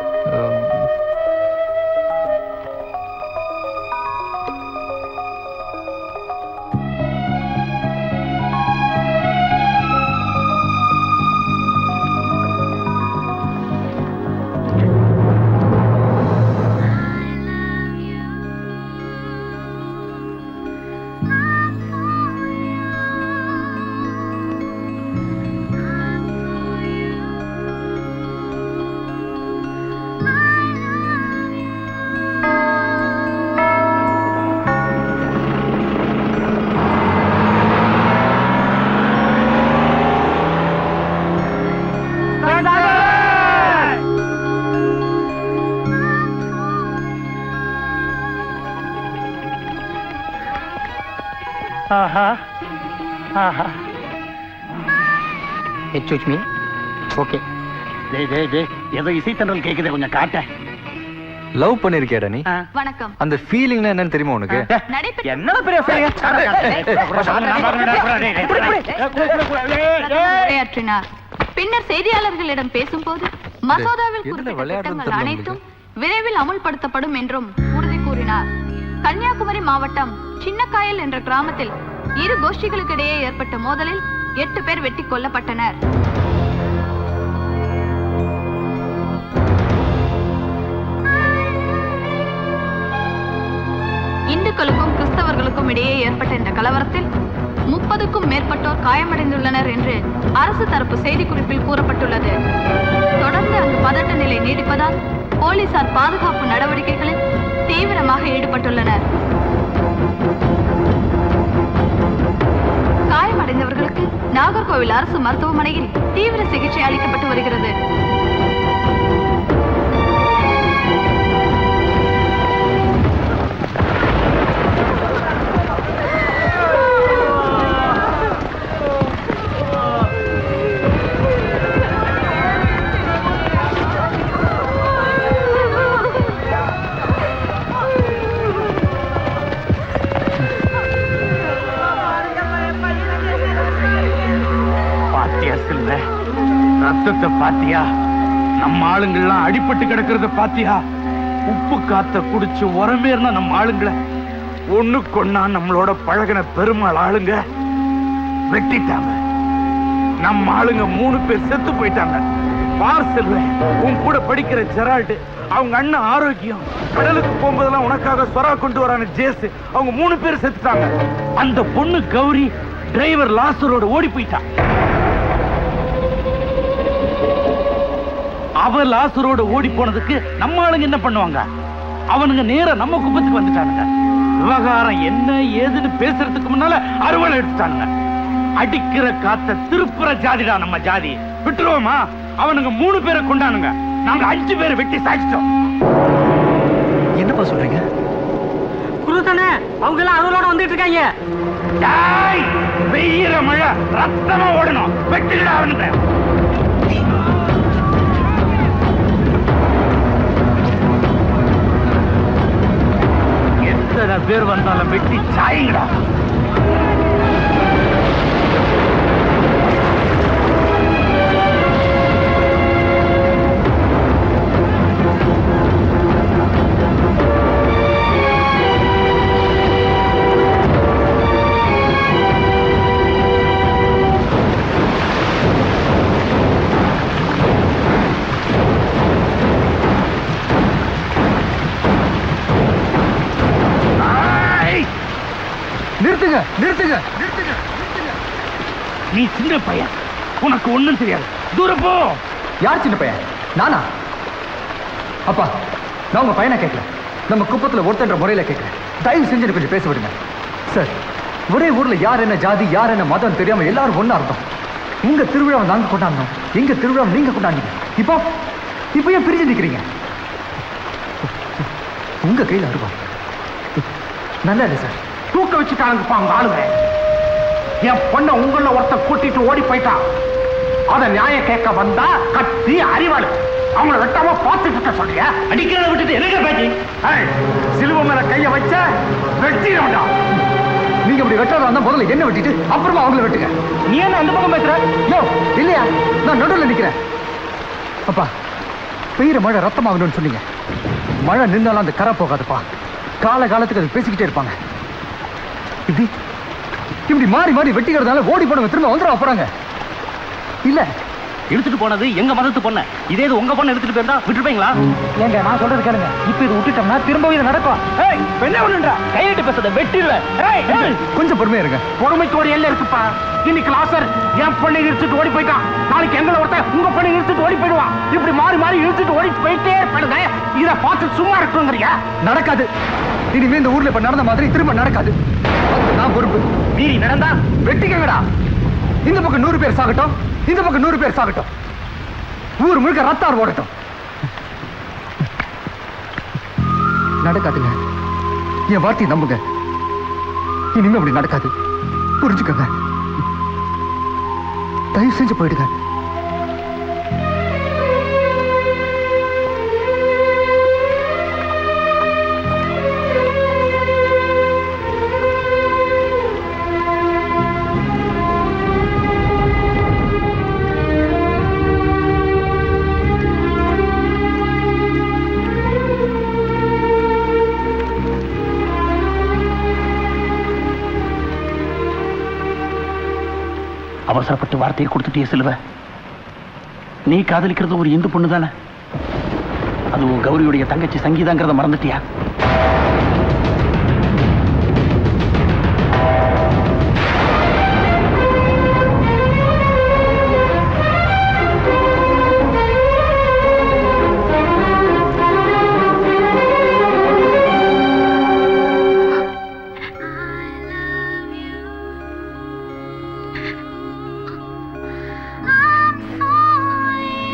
ஆஹா ஆஹா. Excuse me. ஓகே. டேய் ஏதோ இசைத்தன்றல் கேக்குதே, கொஞ்சம் காட்ட. லவ் பண்ணிருக்கேடா நீ? வணக்கம். அந்த ஃபீலிங்னா என்னன்னு தெரியுமா உனக்கு? என்னடா பெரிய உரையாற்றினார். பின்னர் செய்தியாளர்களிடம் பேசும்போது மசோதாவில் குறிப்பிட்ட திட்டங்கள் அனைத்தும் விரைவில் அமுல்படுத்தப்படும் என்றும் உறுதி கூறினார். கன்னியாகுமரி மாவட்டம் சின்னக்காயல் என்ற கிராமத்தில் இரு கோஷ்டிகளுக்கிடையே ஏற்பட்ட மோதலில் 8 பேர் வெட்டி கொல்லப்பட்டனர். இந்துக்களுக்கும் கிறிஸ்தவர்களுக்கும் இடையே ஏற்பட்ட இந்த கலவரத்தில் 30க்கும் மேற்பட்டோர் காயமடைந்துள்ளனர் என்று அரசு தரப்பு செய்திக்குறிப்பில் கூறப்பட்டுள்ளது. தொடர்ந்து அங்கு பதட்ட நிலை நீடிப்பதால் போலீசார் பாதுகாப்பு நடவடிக்கைகளில் தீவிரமாக ஈடுபட்டுள்ளனர். காயமடைந்தவர்களுக்கு நாகர்கோவில் அரசு மருத்துவமனையில் தீவிர சிகிச்சை அளிக்கப்பட்டு வருகிறது. ரத்தத்தை பாத்தியா? நம்ம ஆளுங்கள்லாம் அடிபட்டு கிடக்கிறத பாத்தியா? உப்பு காத்த குடிச்சு உரமேறின நம்ம ஆளுங்களை ஒண்ணு கொன்னா நம்மளோட பழகின பெருமாள் ஆளுங்க வெட்டிட்டாங்க. நம்ம ஆளுங்க 3 பேர் செத்து போயிட்டாங்க. பார்சல் உன் கூட படிக்கிற ஜெரால்டு, அவங்க அண்ணன் ஆரோக்கியம், கடலுக்கு போகும்போதெல்லாம் உனக்காக சொரா கொண்டு வரான ஜேசு, அவங்க 3 பேர் செத்துட்டாங்க. அந்த பொண்ணு கௌரி டிரைவர் லாசரோட ஓடி போயிட்டான். அவ லாசரோட ஓடி போனதுக்கு நம்ம ஆளுங்க என்ன பண்ணுவாங்க? அவனுங்க நேரா நம்ம குப்பத்துக்கு வந்துட்டானுங்க. விவகாரம் என்ன ஏதுன்னு பேசுறதுக்கு முன்னால அறுவடை எடுத்துட்டானுங்க. அடிக்கிற காத்த திருப்புற ஜாதிடா நம்ம ஜாதி. விட்டுருவோமா? அவனுங்க 3 பேரை கொண்டானுங்க, நாங்க 5 பேரை வெட்டி சாய்ச்சிட்டோம். என்னப்பா சொல்றீங்க? குருதானே அவங்க எல்லாம் அவங்களோட வந்துட்டு இருக்காங்க. வெயிற மழை ரத்தமா ஓடணும். வெட்டிடா அவனுங்க. எத்தனை பேர் வந்தாலும் வெட்டி சாயுங்கடா. நிறுத்துங்க நிறுத்துங்க. நீ சின்ன பையன், உனக்கு ஒண்ணும் தெரியாது. தூரம் போ. யார் சின்ன பையன்? நானா? அப்பா, நான் உங்க பையனை கேட்கல, நம்ம குப்பத்துல ஒருத்தன்ற முறையில கேட்கிறேன். தயவு செஞ்சு கொஞ்சம் பேச விடுங்க சார். ஒரே ஊர்ல யார் என்ன ஜாதி யார் என்ன மதம் தெரியாம எல்லாரும் ஒண்ணா இருந்தோம். உங்க திருவிழாவை நாங்க கொண்டாடணும், எங்க திருவிழாவை நீங்க கொண்டாடுங்க. இப்போ ஏன் பிரிஞ்சு நிக்கிறீங்க? உங்க கையில இருக்கும். நல்லா இல்லை சார். தூக்க வச்சுட்டானுங்கப்பா அவங்க ஆளுங்க. என் பொண்ணை உங்கள ஒருத்த கூட்டிட்டு ஓடி போயிட்டான். அத நியாயம் கேட்க வந்தா கத்தி அறிவாளு. அவங்கள வெட்டாம பார்த்துட்டு சொல்றியா? அடிக்கிறத விட்டுட்டு என்னங்க பேச்சு? சிலுவை மேல கைய வச்ச வெட்டிடா. நீ நீங்க இப்படி வெட்டுறதா இருந்தா முதல்ல என்ன வெட்டிட்டு அப்புறமா அவங்கள வெட்டுங்க. நீ என்ன அந்த பக்கம் பேசுற? யோ இல்லையா, நான் நடுவில் நிக்கிறேன். அப்பா, பெய்யுற மழை ரத்தமாகணும்னு சொன்னீங்க. மழை நின்னாலும் அந்த கரை போகாதுப்பா. காலத்துக்கு அது பேசிக்கிட்டே இருப்பாங்க. இப்படி இப்படி மாறி மாறி வெட்டிக்கிறதுனால ஓடி போனவங்க திரும்ப வந்துட போறாங்க. இல்ல, எடுத்துட்டு போனது எங்க மதத்து பொண்ண, இதே இது உங்க பொண்ணு எடுத்துட்டு போயிருந்தா விட்டுருப்பீங்களா? ஏங்க நான் சொல்றது கேளுங்க. இப்ப இது விட்டுட்டோம்னா திரும்ப இது நடக்கும். ஏய், என்ன பண்ணுன்றா? கையிட்டு பேசுறத வெட்டிடுவேன். ஏய், கொஞ்சம் பொறுமையா இருங்க. பொறுமைக்கு ஒரு எல்லை இருக்குப்பா. இன்னைக்கு லாசர் என் பொண்ணை இழுத்துட்டு ஓடி போயிட்டான். நாளைக்கு எங்களை ஒருத்தன் உங்க பொண்ணை இழுத்துட்டு ஓடி போயிடுவான். இப்படி மாறி மாறி இழுத்துட்டு ஓடி போயிட்டே இருப்பானுங்க. இதை பார்த்து சும்மா இருக்குங்கிறீங்க? நடக்காது. இனிமே இந்த ஊர்ல இப்ப நடந்த மாதிரி திரும்ப நடக்காது. அதுக்கு நான் பொறுப்பு. மீறி நடந்தா வெட்டிக்கங்கடா. இந்த பக்கம் 100 பேர் சாகட்டும், இந்த பக்கம் 100 பேர் சாகட்டும். ஊர் முழுக்க ரத்தார் ஓடட்டும். நடக்காதுங்க. என் வார்த்தையை நம்புங்க. இனிமே அப்படி நடக்காது. புரிஞ்சுக்கங்க. தயவு செஞ்சு போயிடுங்க. அவசரப்பட்டு வார்த்தையை கொடுத்துட்டே சிலுவ. நீ காதலிக்கிறது ஒரு இந்து பொண்ணு தானே? அது உன் கௌரியுடைய தங்கச்சி சங்கீதாங்கிறத மறந்துட்டியா?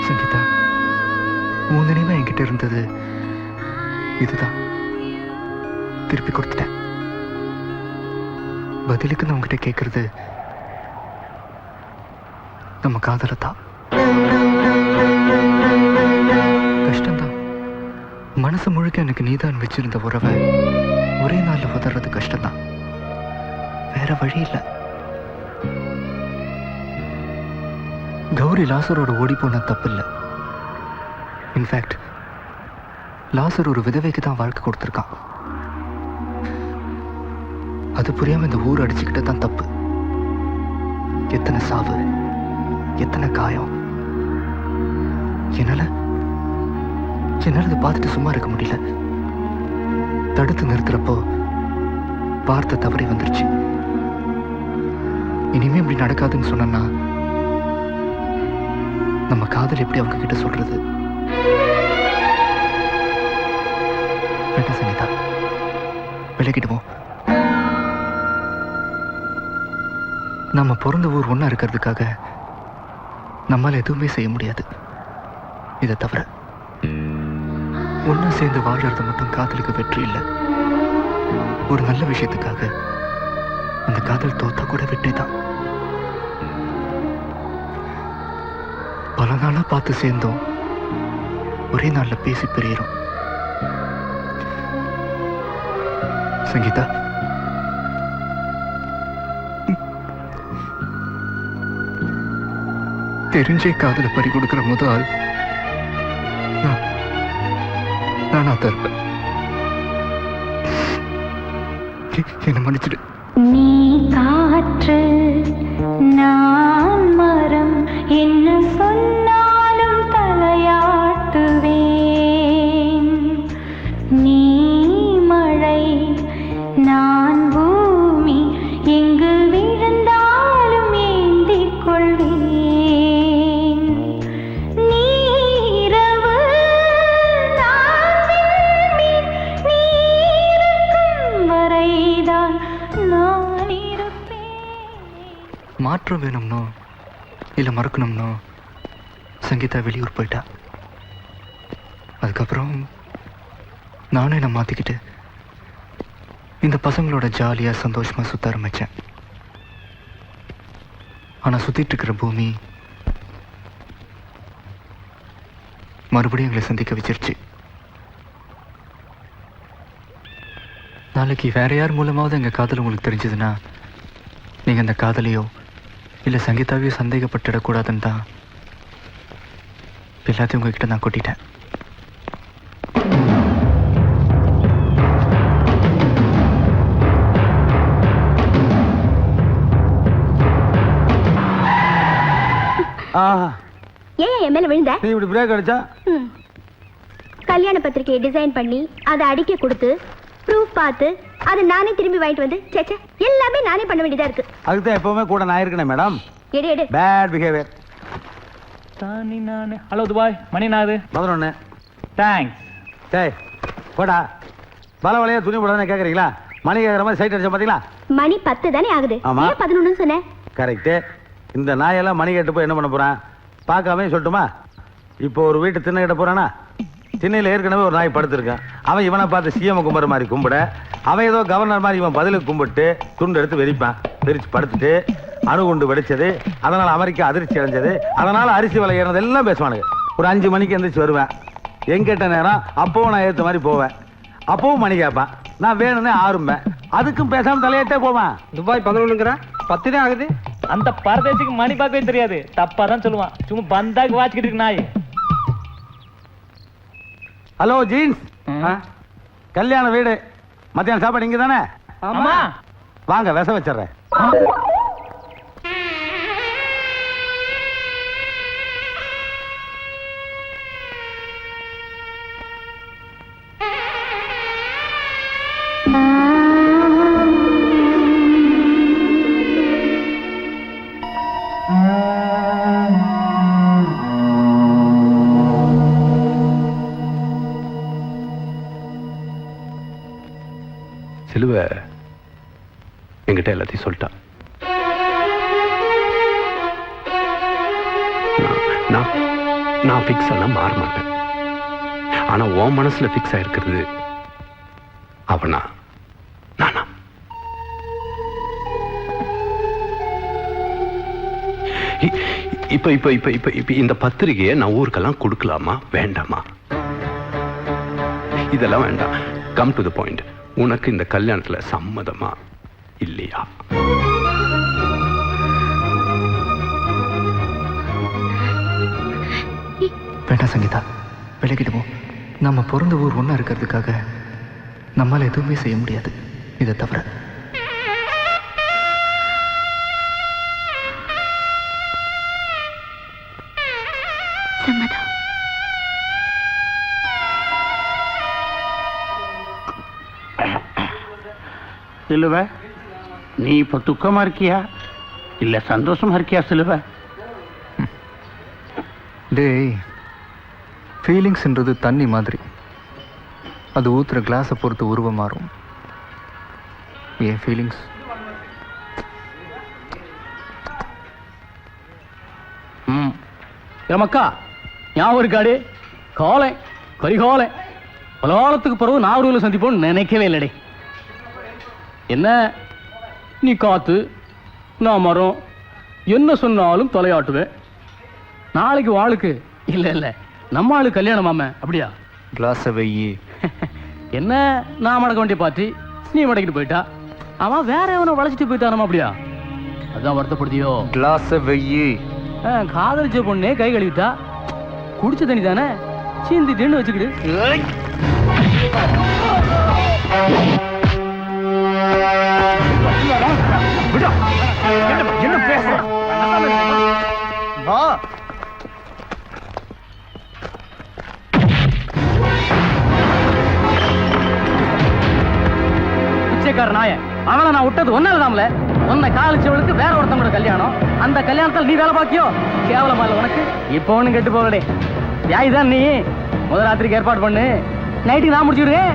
சங்கீதா, உன் நினைவா என்கிட்ட இருந்தது இதுதான். திருப்பி கொடுத்துட்டேன். பதிலுக்கு நான் உங்ககிட்ட கேட்கறது நம்ம காதலை தான். கஷ்டம்தான். மனசு முழுக்க எனக்கு நீதான் வச்சிருந்த உறவை ஒரே நாள்ல உதறது கஷ்டம்தான். வேற வழி இல்லை. கௌரி லாசரோட ஓடி போன தப்பு இல்லை. இன்ஃபேக்ட் லாசர் ஒரு விதவைக்கு தான் வாழ்க்கை கொடுத்துருக்கான். அது புரியாம இந்த ஊர் அடிச்சுக்கிட்டு தான் தப்பு. எத்தனை சாவு, எத்தனை காயம். என்னால அதை பார்த்துட்டு சும்மா இருக்க முடியல. தடுத்து நிறுத்துறப்போ வார்த்தை தவறி வந்துருச்சு. இனிமே இப்படி நடக்காதுன்னு சொன்னா நம்ம காதல் எப்படி அவங்க கிட்ட சொல்றது? வேண்டாம் சங்கீதா, விலகிடுவோம். நம்ம பிறந்த ஊர் ஒண்ணா இருக்கிறதுக்காக நம்மால எதுவுமே செய்ய முடியாது. இதை தவிர ஒண்ணா சேர்ந்து வாழறது மட்டும் காதலுக்கு வெற்றி இல்லை. ஒரு நல்ல விஷயத்துக்காக அந்த காதல் தோத்தா கூட வெற்றி தான். பல நாளா பார்த்து சேர்ந்தோம், ஒரே நாள்ல பேசி பிரியிறோம். சங்கீதா, தெரிஞ்சே காதல பறி கொடுக்கிற முதல் ஆள் நானா தருப்பேன். என்ன மன்னிச்சிடு. நீ காற்று நான் மரம், என்ன சொன்னாலும் தலையாட்டுவேன். நீ மழை நான் பூமி, எங்கு விழுந்தாலும் ஏந்திக் கொள்வேன். நீ இரவு நான் விண்மீன், நீ இருக்கும் வரைதான் நான் இருப்பேன். மாற்றம் வேணும்னோ இல்லை மறக்கணும்னோ சங்கீதா வெளியூர் போயிட்டா. அதுக்கப்புறம் நானே நான் மாற்றிக்கிட்டு இந்த பசங்களோட ஜாலியாக சந்தோஷமாக சுத்த ஆரம்பித்தேன். ஆனால் சுற்றிட்டு இருக்கிற பூமி மறுபடியும் எங்களை சந்திக்க வச்சிருச்சு. நாளைக்கு வேற யார் மூலமாவது எங்கள் காதல் உங்களுக்கு தெரிஞ்சதுன்னா நீங்கள் அந்த காதலையோ இல்லை சங்கீதாவையோ சந்தேகப்பட்டுடக்கூடாதுன்னு தான் எல்லாத்தையும் உங்ககிட்ட நான் கொட்டிட்டேன். ஏன் என் மேல விழுந்த? நீ இப்படி பிரேக் அடிச்சா கல்யாண பத்திரிகையை டிசைன் பண்ணி அதை அடிக்க கொடுத்து ப்ரூஃப் பார்த்து அதை நானே திரும்பி வாங்கிட்டு வந்து சேச்சே எல்லாமே நானே பண்ண வேண்டியதா இருக்கு. அதுக்கு தான் எப்பவுமே கூட நான் இருக்கேன் மேடம். எடு எடு. Bad behaviour. ஹலோ துபாய், மணி நாது 11. தேங்க்ஸ். டேய் போடா. பலவலையா துணி போடாத கேக்குறீங்களா? மணி கேக்குற மாதிரி சைட் அடிச்ச பாத்தீங்களா? மணி 10 தானே ஆகுது. ஆமா. ஏன் 11 சொன்னேன்? கரெக்ட். இந்த நாயெல்லாம் மணி கேட்டு போய் என்ன பண்ண போறான்? பார்க்காம சொல்லட்டுமா? இப்போ ஒரு வீட்டு திண்ணை கிட்ட போறானா? திண்ணையில் ஏற்கனவே ஒரு நாய் படுத்திருக்கான். அவன் இவனை பார்த்து சிஎம் கும்பிட்ற மாதிரி கும்பிட, அவன் ஏதோ கவர்னர் மாதிரி இவன் பதிலுக்கு கும்பிட்டு துண்டு எடுத்து வெறிப்பான். வெறிச்சு படுத்துட்டு அணுகுண்டு வெடிச்சது, அதனால அமெரிக்கா அதிர்ச்சி அடைஞ்சது, அதனால அரிசி விலை ஏறினது எல்லாம் பேசுவானுங்க. ஒரு 5 மணிக்கு எந்திரிச்சு வருவேன். எங்கிட்ட நேரம் அப்பவும் நான் ஏற்ற மாதிரி போவேன். அப்பவும் மணி கேட்பான். நான் வேணும்னே ஆரம்பேன். அதுக்கும் பேசாம தலையிட்டே போவேன். துபாய் 11ங்கிற 10 தான் ஆகுது. அந்த பரதேசிக்கு மணி பார்க்கவே தெரியாது, தப்பா தான் சொல்லுவான். சும்மா பந்தாக்கு வாச்சிக்கிட்டு இருக்கு நாய். ஹலோ ஜீன்ஸ், கல்யாண வீடு, மத்தியானம் சாப்பாடு இங்க தானே? ஆமா. வாங்க விச வச்சிடுறேன். சிலுவ என்கிட்ட எல்லாத்தையும் சொல்லிட்டான். நான் ஃபிக்ஸ் எல்லாம் மாற மாட்டேன். ஆனா உன் மனசுல ஃபிக்ஸ் ஆயிருக்கிறது அவனா நானா? இப்ப இப்ப இப்ப இப்ப இப்ப இந்த பத்திரிகையை நான் ஊருக்கெல்லாம் கொடுக்கலாமா வேண்டாமா? இதெல்லாம் வேண்டாம். Come to the point. உனக்கு இந்த கல்யாணத்துல சம்மதமா இல்லையா? வேண்டாம் சங்கீதா, விலகிட்டு போ. நம்ம பிறந்த ஊர் ஒன்றா இருக்கிறதுக்காக நம்மால் எதுவுமே செய்ய முடியாது இதை தவிர. சம்மதம். சிலுவ, நீ இப்ப துக்கமா இருக்கியா இல்ல சந்தோஷமா இருக்கியா சிலுவ? டேய், ஃபீலிங்ஸ்ன்றது தண்ணி மாதிரி. அது ஊத்துற கிளாஸை பொறுத்து உருவம் மாறும். என் ஃபீலிங்ஸ் மக்கா ஞாபகம் இருக்காடு? காலை கரிகாலை பல காலத்துக்கு பிறகு நாகூரில் சந்திப்போம் நினைக்கவே இல்லடே. என்ன நீ காத்து நான் மரம், என்ன சொன்னாலும் தலையாட்டுவேன். நாளைக்கு வாளுக்கு இல்ல இல்ல நம்ம ஆளு கல்யாணமாம அப்படியா? கிளாஸை வெய்யி. என்ன நான் மடக்க வேண்டிய பார்ட்டி நீ மடக்கிட்டு போயிட்டா, அவன் வேற எவனை வளைச்சிட்டு போயிட்டானமா அப்படியா? அதான் வருத்தப்படுத்தியோ? கிளாஸை வெய்யி. காதலிச்ச பொண்ணே கை கழுவிட்டா, குடிச்ச தண்ணி தானே சீந்திட்டுன்னு வச்சுக்கிடு. என்ன பேசுற? பிச்சைக்கார நாய, அவனை நான் விட்டது ஒன்னாலதான்ல. உன்னை காலிச்சவளுக்கு வேற ஒருத்தவங்களோட கல்யாணம், அந்த கல்யாணத்தில் நீ வேலை பாக்கியோ? கேவலமா இல்ல உனக்கு? இப்ப ஒண்ணு கெட்டு போகடே. யாய்தான் நீ முதல் ராத்திரிக்கு ஏற்பாடு பண்ணு, நைட்டுக்கு நான் முடிச்சுடுவேன்.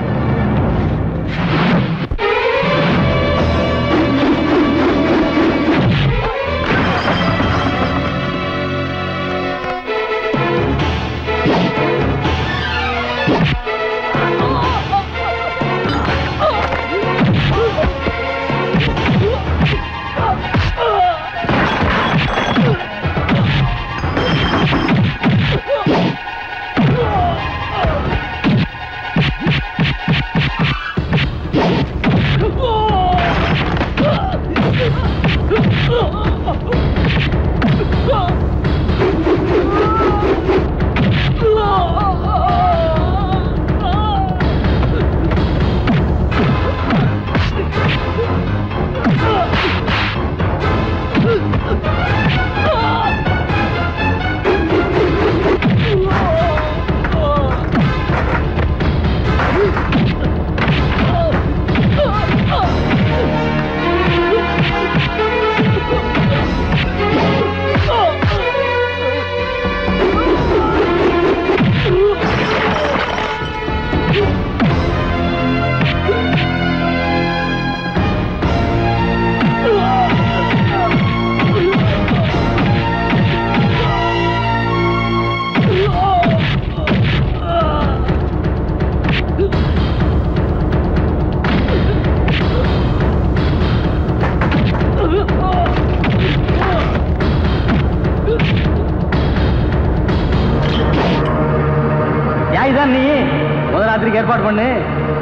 சாப்பாட்டுக்கு ஏற்பாடு பண்ணு,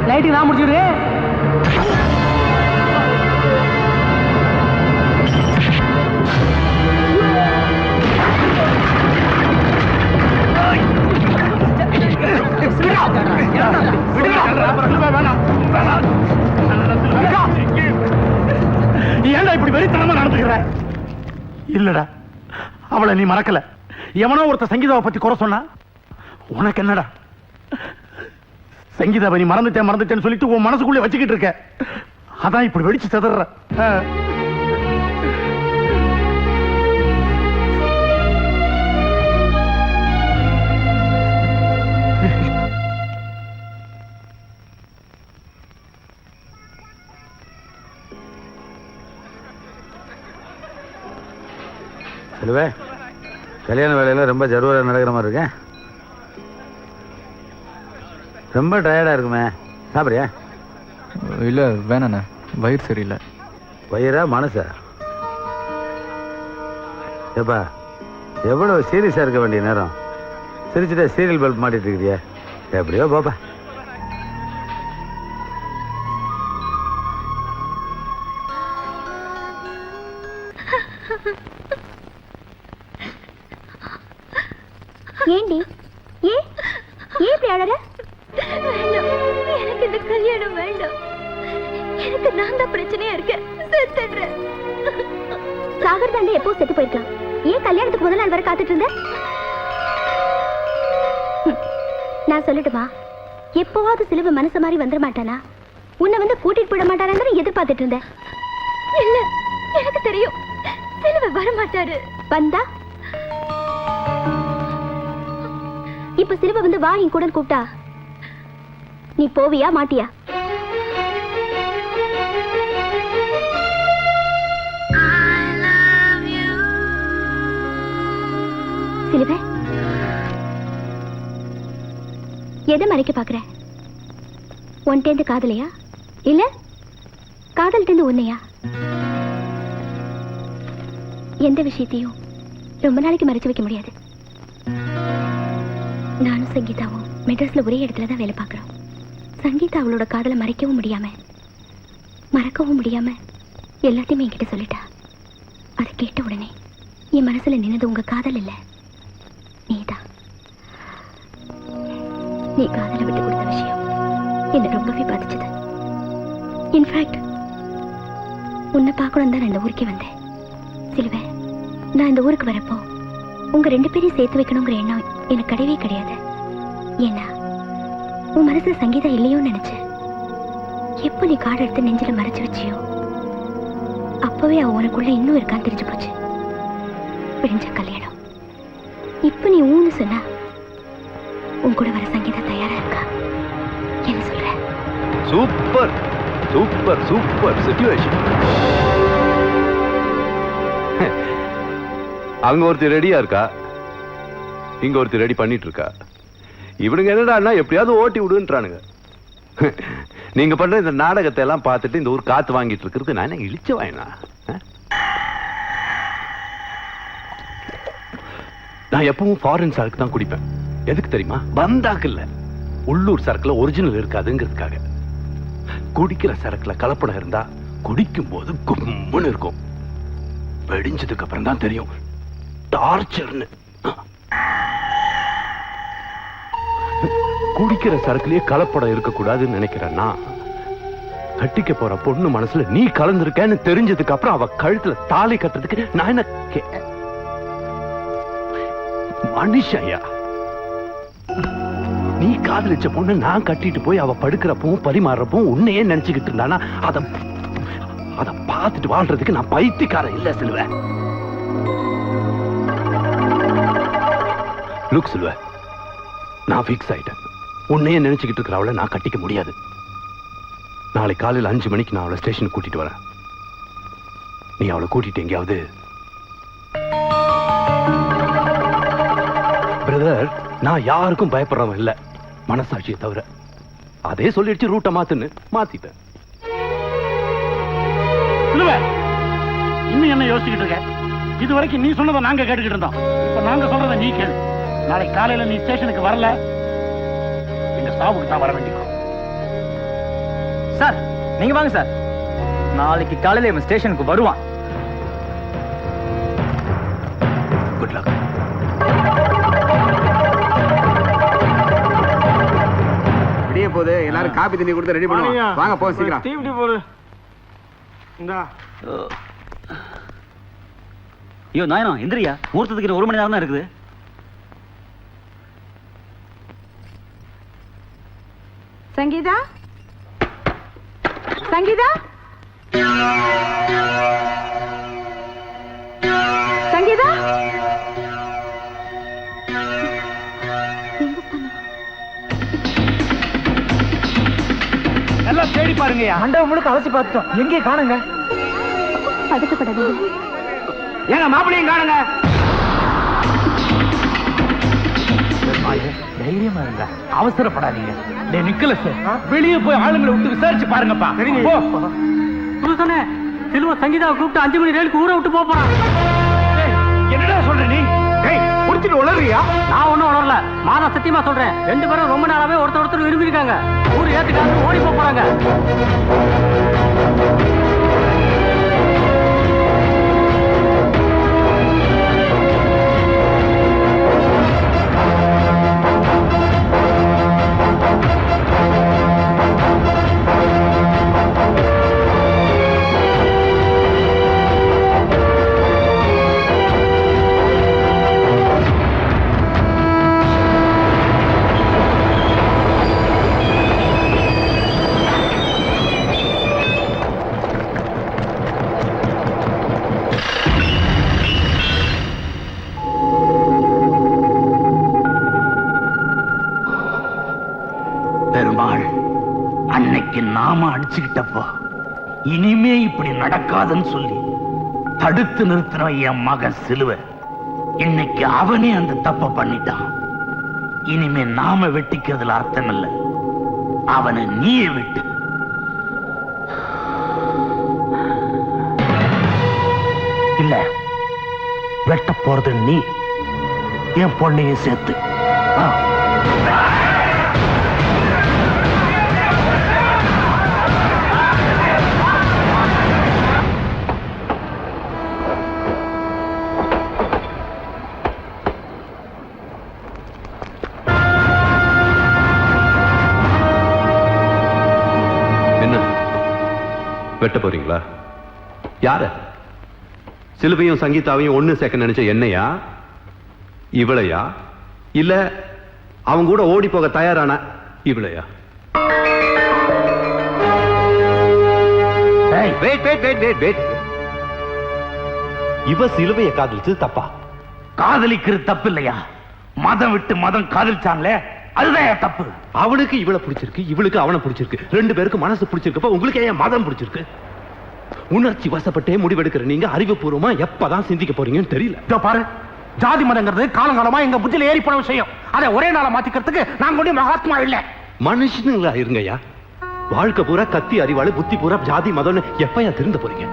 நைட்டுக்கு நான் முடிச்சுடுறேன். ஏன்டா இப்படி வெறித்தனமா நடந்துக்கிற? இல்லடா, அவளை நீ மறக்கல. எவனோ ஒருத்த சங்கீதாவை பத்தி குறை சொன்னா உனக்கு என்னடா? சங்கீதாவை நீ மறந்துட்டேன்னு சொல்லிட்டு உன் மனசுக்குள்ளே வச்சுக்கிட்டு இருக்க. அதான் இப்படி வெடிச்சு சிதற. செல்வே, கல்யாண வேலையில ரொம்ப ஜருவரா நடக்கிற மாதிரி இருக்கேன். ரொம்ப டயர்டா இருக்குமே, சாப்பிடுறியா? இல்ல வேணாண்ணா, வயிறு சரியில்லை. வயிறா மனசா? ஏப்பா, எவ்வளவு சீரியஸா இருக்க வேண்டிய நேரம் சிரிச்சுட்டே சீரியல் பல்ப் மாட்டிட்டு இருக்கிறியா? எப்படியோ பாப்பா. ஏண்டி ஏன் இப்படி அழற? எனக்கு இந்த கல்யாணம் வேண்டாம். எனக்கு நான் தான் பிரச்சனையா இருக்கேன். செத்துடுறேன். சாகர் தாண்டி எப்போ செத்து போயிருக்கலாம். ஏன் கல்யாணத்துக்கு முதல்ல நாள் வரை காத்துட்டு இருந்த? நான் சொல்லட்டுமா, எப்போவாவது சிலுவை மனசு மாதிரி வந்துட மாட்டானா? உன்னை வந்து கூட்டிட்டு போட மாட்டானான்னு எதிர்பார்த்துட்டு இருந்தேன். இல்ல, எனக்கு தெரியும் சிலுவை வர மாட்டாரு. வந்தா இப்ப சிலுவை வந்து வா என் கூட கூப்பிட்டா நீ போவியா மாட்டியா? சிலுவை, எதை மறைக்க பாக்குற? உன்டேந்து காதலையா இல்ல காதல்டேந்து உன்னையா? எந்த விஷயத்தையும் ரொம்ப நாளைக்கு மறைச்சு வைக்க முடியாது. நானும் சங்கீதாவும் மெட்ராஸ்ல ஒரே இடத்துல தான் வேலை பார்க்கிறோம். சங்கீதா அவளோட காதலை மறைக்கவும் முடியாம மறக்கவும் முடியாம எல்லாத்தையுமே என்கிட்ட சொல்லிட்டா. அதை கேட்ட உடனே என் மனசுல நின்னது உங்க காதல் இல்ல, நீதான். நீ காதலை விட்டு கொடுத்த விஷயம் என்ன ரொம்பவே பாதிச்சது. இன்ஃபேக்ட் உன்னை பார்க்கணும் தான் நான் இந்த ஊருக்கே வந்தேன். சிலுவை, நான் இந்த ஊருக்கு வரப்போ உங்க ரெண்டு பேரையும் சேர்த்து வைக்கணுங்கிற எண்ணம் எனக்கு கிடையவே கிடையாது. ஏன்னா உன் மனசுல சங்கீதா இல்லையோன்னு நினைச்சேன். எப்போ நீ கார்டு எடுத்து நெஞ்சில மறைச்சு வச்சியோ அப்பவே அவ உனக்குள்ள இன்னும் இருக்கான்னு தெரிஞ்சு போச்சு. விடிஞ்ச கல்யாணம். இப்ப நீ ஊன்னு சொன்னா உன் கூட வர சங்கீதா தயாரா இருக்கா? என்ன சொல்ற? Super super super situation. அங்க ஒருத்தர் ரெடியா இருக்கா, இங்க ஒருத்தர் ரெடி பண்ணிட்டு இருக்கா. இவனுங்க என்னடா எப்படியாவது ஓட்டி விடுன்றானுங்க. நீங்க பண்ற இந்த நாடகத்தை எல்லாம் பார்த்துட்டு இந்த ஊர் காத்து வாங்கிட்டு இருக்கிறது நான் என்ன இழிச்ச வாயினா? நான் எப்பவும் ஃபாரின் சரக்கு தான் குடிப்பேன். எதுக்கு தெரியுமா? பந்தாக்கு இல்ல, உள்ளூர் சரக்குல ஒரிஜினல் இருக்காதுங்கிறதுக்காக. குடிக்கிற சரக்குல கலப்படம் இருந்தா குடிக்கும் போது கும்முன்னு இருக்கும். வெடிஞ்சதுக்கு அப்புறம் தான் தெரியும் டார்ச்சர்னு. குடிக்கிற சரக்குலயே கலப்படம் இருக்கக்கூடாதுன்னு நினைக்கிறேன்னா, கட்டிக்க போற பொண்ணு மனசுல நீ கலந்துருக்கேன்னு தெரிஞ்சதுக்கு அப்புறம் அவ கழுத்துல தாலி கட்டுறதுக்கு நான் என்ன மனுஷயா? நீ காதலிச்ச பொண்ணு நான் கட்டிட்டு போய் அவ படுக்கிறப்பவும் பரிமாறப்பவும் உன்னையே நினைச்சுக்கிட்டு இருந்தானா அத பார்த்துட்டு வாழ்றதுக்கு நான் பைத்தியக்காரன் இல்ல சிலுவை. லுக் சிலுவை, நான் ஃபிக்ஸ் ஆயிட்டேன். உன்னையே நினைச்சுக்கிட்டு இருக்கிற அவளை நான் கட்டிக்க முடியாது. நாளை காலையில் 5 மணிக்கு நான் அவளை ஸ்டேஷனுக்கு கூட்டிட்டு வரேன். நீ அவளை கூட்டிட்டு எங்கேயாவது. பிரதர், நான் யாருக்கும் பயப்படுறவன் இல்ல, மனசாட்சியை தவிர. அதே சொல்லிடுச்சு ரூட்டை மாத்துன்னு மாத்திட்டேன். இன்னும் என்ன யோசிச்சுக்கிட்டு இருக்க? இது வரைக்கும் நீ சொன்னதை நாங்க கேட்டுக்கிட்டு இருந்தோம். இப்ப நாங்க சொல்றதை நீ கேளு. நாளை காலையில நீ ஸ்டேஷனுக்கு வரல, எங்க சாவுக்கு தான் வர வேண்டிக்கும். சார் நீங்க வாங்க சார். நாளைக்கு காலையில இவன் ஸ்டேஷனுக்கு வருவான். Good luck. விடிய போது எல்லாரும் காபி தண்ணி கொடுத்து ரெடி பண்ணுவோம். வாங்க போ சீக்கிரம். டீ போடு. இந்தா. ஐயோ நாயனா எந்திரியா, முகூர்த்தத்துக்கு 1 மணி நேரம் தான் இருக்குது. சங்கீதா, சங்கீதா, சங்கீதா. எல்லாம் தேடி பாருங்கய்யா. மண்டபம் முழுக்க அலசி பார்த்துட்டோம், எங்கேயும் காணுங்க. பதட்டப்படாதீங்க. ஏங்க மாப்பிள்ளையும் காணுங்க. தைரியமா இருங்க, அவசரப்படாதீங்க. டேய் நிக்கலஸ், வெளியே போய் ஆளுங்களை விட்டு விசாரிச்சு பாருங்கப்பா. போ. புதுசனே செல்வ சங்கீதாவை கூப்பிட்டு 5 மணி ரயிலுக்கு ஊரை விட்டு போறான். என்னடா சொல்ற நீ? டேய் குடிச்சிட்டு உளறியா? நான் ஒண்ணும் உணரல, மாதா சத்தியமா சொல்றேன். 2 பேரும் ரொம்ப நாளாவே ஒருத்தர் விரும்பி இருக்காங்க. ஊர் ஏத்துக்காக ஓடி போறாங்க. பெருமாள், அன்னைக்கு நாம அடிச்சுக்கிட்டப்போ இனிமே இப்படி நடக்காதுன்னு சொல்லி தடுத்து நிறுத்தின என் மகன் சிலுவை, இன்னைக்கு அவனே அந்த தப்ப பண்ணிட்டான். இனிமே நாம வெட்டிக்கிறதுல அர்த்தம் இல்ல, அவனை நீயே வெட்டு. இல்ல, வெட்ட போறது நீ, என் பொண்ணையும் சேர்த்து. வெட்ட போறீங்களா? யார? சிலுவையும் சங்கீதாவையும் ஒண்ணு சேர்க்க நினைச்ச என்னையா, இவளையா, இல்ல அவங்க கூட ஓடி போக தயாரான இவளையா? இவ சிலுவையை காதலிச்சது தப்பா? காதலிக்கிறது தப்பு இல்லையா? மதம் விட்டு மதம் காதலிச்சாங்களே, அதுதான் தப்பு. அவனுக்கு இவளை பிடிச்சிருக்கு, இவளுக்கு அவனை பிடிச்சிருக்கு. 2 பேருக்கு மனசு பிடிச்சிருக்கப்ப உங்களுக்கு ஏன் மதம் பிடிச்சிருக்கு? உணர்ச்சி வசப்பட்டே முடிவெடுக்கிற நீங்க அறிவுபூர்வமா எப்பதான் சிந்திக்க போறீங்கன்னு தெரியல. பாரு, ஜாதி மதங்கிறது காலங்காலமா எங்க புத்தியில ஏறி போன விஷயம். அதை ஒரே நாள மாத்திக்கிறதுக்கு நாங்க ஒன்றும் மகாத்மா இல்ல. மனுஷனுங்களா இருங்கய்யா. வாழ்க்கை பூரா கத்தி அறிவாளு, புத்தி பூரா ஜாதி மதம்னு எப்பயா திருந்த போறீங்க?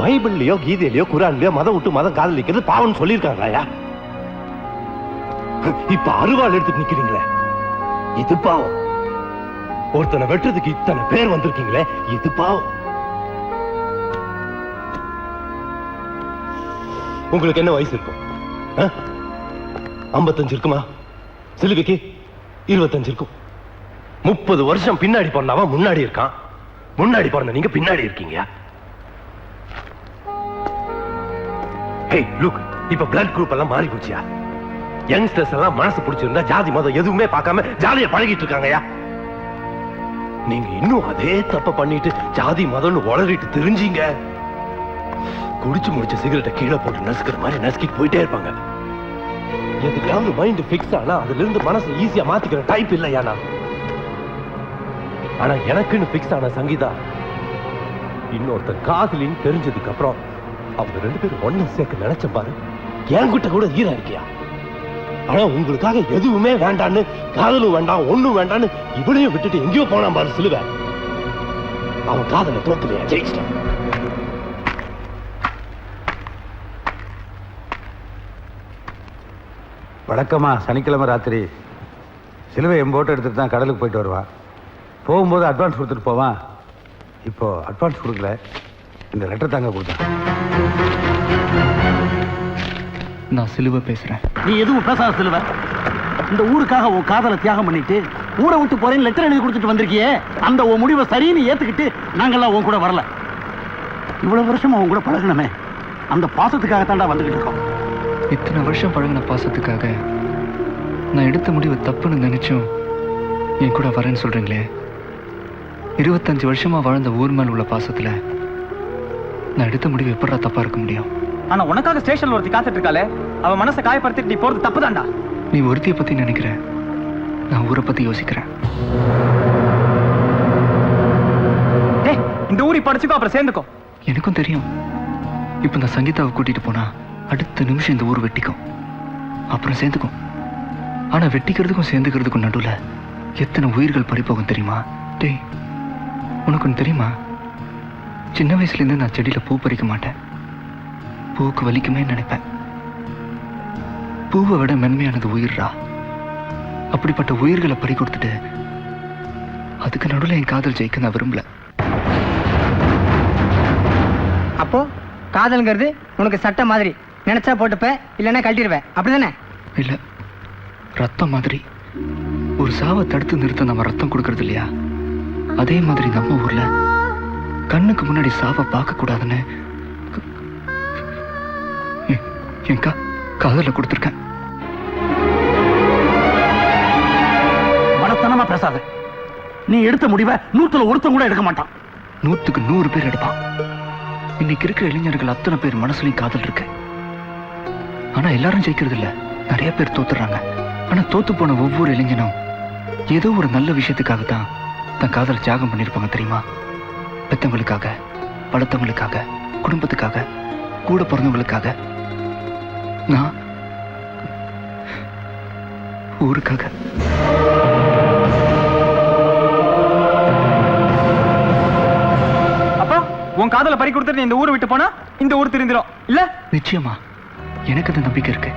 பைபிள்லயோ கீதையிலயோ குரான்லயோ மதம் விட்டு மதம் காதலிக்கிறது பாவம்னு சொல்லியிருக்காங்களா? இப்ப அருவாள் எடுத்து நிக்கிறீங்களே, இது பாவம். ஒருத்தனை வெட்டுறதுக்கு இத்தனை பேர் வந்திருக்கீங்களே, இது பாவம். உங்களுக்கு என்ன வயசு இருக்கும்? 55 இருக்குமா? சிலுவைக்கு 25 இருக்கும். 30 வருஷம் பின்னாடி பிறந்தவன் முன்னாடி இருக்கான். முன்னாடி பிறந்த நீங்க பின்னாடி இருக்கீங்க. இப்ப பிளட் குரூப் எல்லாம் மாறி போச்சியா? யங்ஸ்டர்ஸ் எல்லாம் மனசு பிடிச்சிருந்தா ஜாதி மதம் எதுவுமே பார்க்காம ஜாலியா பழகிட்டு இருக்காங்கயா. நீங்க இன்னும் அதே தப்ப பண்ணிட்டு ஜாதி மதம்னு உளறிட்டு தெரிஞ்சீங்க, குடிச்சு முடிச்ச சிகரெட்டை கீழே போட்டு நசுக்கிற மாதிரி நசுக்கிட்டு போயிட்டே இருப்பாங்க. எதுக்காவது மைண்ட் பிக்ஸ் ஆனா அதுல இருந்து மனசை ஈஸியா மாத்திக்கிற டைப் இல்லையா நான். ஆனா எனக்குன்னு பிக்ஸ் ஆன சங்கீதா இன்னொருத்த காதலின்னு தெரிஞ்சதுக்கு அப்புறம் அவங்க 2 பேரும் ஒண்ணு சேர்க்க நினைச்ச பாரு, என்கிட்ட கூட ஈரா இருக்கியா. ஆனா உங்களுக்காக எதுவுமே வேண்டான்னு, காதலும் வேண்டாம் ஒண்ணும் வேண்டான்னு இவளையும் விட்டுட்டு எங்கேயோ போனான் பாரு சிலுவை. அவன் காதலை தோக்கலையா, ஜெயிச்சிட்டான். வழக்கமா சனிக்கிழமை ராத்திரி சிலுவை எம்போட்டு எடுத்துட்டு தான் கடலுக்கு போயிட்டு வருவான். போகும்போது அட்வான்ஸ் கொடுத்துட்டு போவான். இப்போ அட்வான்ஸ் கொடுக்கல, இந்த லெட்டர் தாங்க கொடுத்தேன். நான் சிலுவை பேசுறேன். நீ எதுவும் பேசாத சிலுவை. இந்த ஊருக்காக உன் காதலை தியாகம் பண்ணிட்டு ஊரை விட்டு போறேன்னு லெட்டர் எழுதி கொடுத்துட்டு வந்திருக்கியே, அந்த உன் முடிவை சரின்னு ஏத்துக்கிட்டு நாங்கெல்லாம் உன் கூட வரல. இவ்வளவு வருஷம் உன் கூட பழகணுமே, அந்த பாசத்துக்காகத்தாண்டா வந்துகிட்டு இருக்கோம். இத்தனை வருஷம் பழகின பாசத்துக்காக நான் எடுத்த முடிவு தப்புன்னு நினைச்சும் என் கூட வரேன்னு சொல்றீங்களே. 25 வருஷமா வாழ்ந்த ஊர் மேல் உள்ள பாசத்துல நான் எடுத்த முடிவு எப்படா தப்பா இருக்க முடியும்? ஆனா உனக்காக ஸ்டேஷன்ல ஒருத்தி காத்துட்டு இருக்காளே, அவ மனசை காயப்படுத்திட்டு நீ போறது தப்புதான்டா. நீ ஒருத்திய பத்தி நினைக்கிற, நான் ஊரை பத்தி யோசிக்கிறேன். இந்த ஊரி படிச்சுக்கோ, அப்புறம் சேர்ந்துக்கோ. எனக்கும் தெரியும், இப்ப நான் சங்கீதாவை கூட்டிட்டு போனா அடுத்த நிமிஷம் இந்த ஊர் வெட்டிக்கும், அப்புறம் சேர்ந்துக்கும். ஆனா வெட்டிக்கிறதுக்கும் சேர்ந்துக்கிறதுக்கும் நடுவுல எத்தனை உயிர்கள் பறிப்போகும் தெரியுமா? டேய், உனக்கு ஒன்று தெரியுமா? சின்ன வயசுலேருந்து நான் செடியில பூ பறிக்க மாட்டேன். பூவுக்கு வலிக்குமே நினைப்பேன். பூவை விட மென்மையானது உயிர்ரா. அப்படிப்பட்ட உயிர்களை பறி கொடுத்துட்டு அதுக்கு நடுவில் என் காதல் ஜெயிக்க நான் விரும்பல. அப்போ காதல்ங்கிறது உனக்கு சட்டம் மாதிரி, நினைச்சா போட்டுப்ப, இல்லைன்னா கழட்டிடுவேன், அப்படிதானே? இல்ல, ரத்தம் மாதிரி. ஒரு சாவை தடுத்து நிறுத்த நம்ம ரத்தம் கொடுக்கறது இல்லையா, அதே மாதிரி நம்ம ஊர்ல கண்ணுக்கு முன்னாடி சாவை பார்க்க கூடாதுன்னு என் காதல கொடுத்துருக்கேன். மடத்தனமா பேசாத. நீ எடுத்த முடிவை 100ல ஒருத்தன் கூட எடுக்க மாட்டான். 100க்கு 100 பேர் எடுப்பான். இன்னைக்கு இருக்கிற இளைஞர்கள் அத்தனை பேர் மனசுலயும் காதல் இருக்கு. ஆனா எல்லாரும் ஜெயிக்கிறது இல்ல, நிறைய பேர் தோத்துறாங்க. ஆனா தோத்து போன ஒவ்வொரு இளைஞனும் ஏதோ ஒரு நல்ல விஷயத்துக்காக தான் தன் காதலை தியாகம் பண்ணிருப்பாங்க தெரியுமா? பெத்தவங்களுக்காக, படுத்தவங்களுக்காக, குடும்பத்துக்காக, கூட பிறந்தவங்களுக்காக. நான் ஊருக்காக. அப்போ உன் காதலை பறி கொடுத்துட்டு நீ இந்த ஊரை விட்டு போனா இந்த ஊர் திருந்திரும் இல்ல? நிச்சயமா எனக்கு அந்த நம்பிக்கை இருக்கு.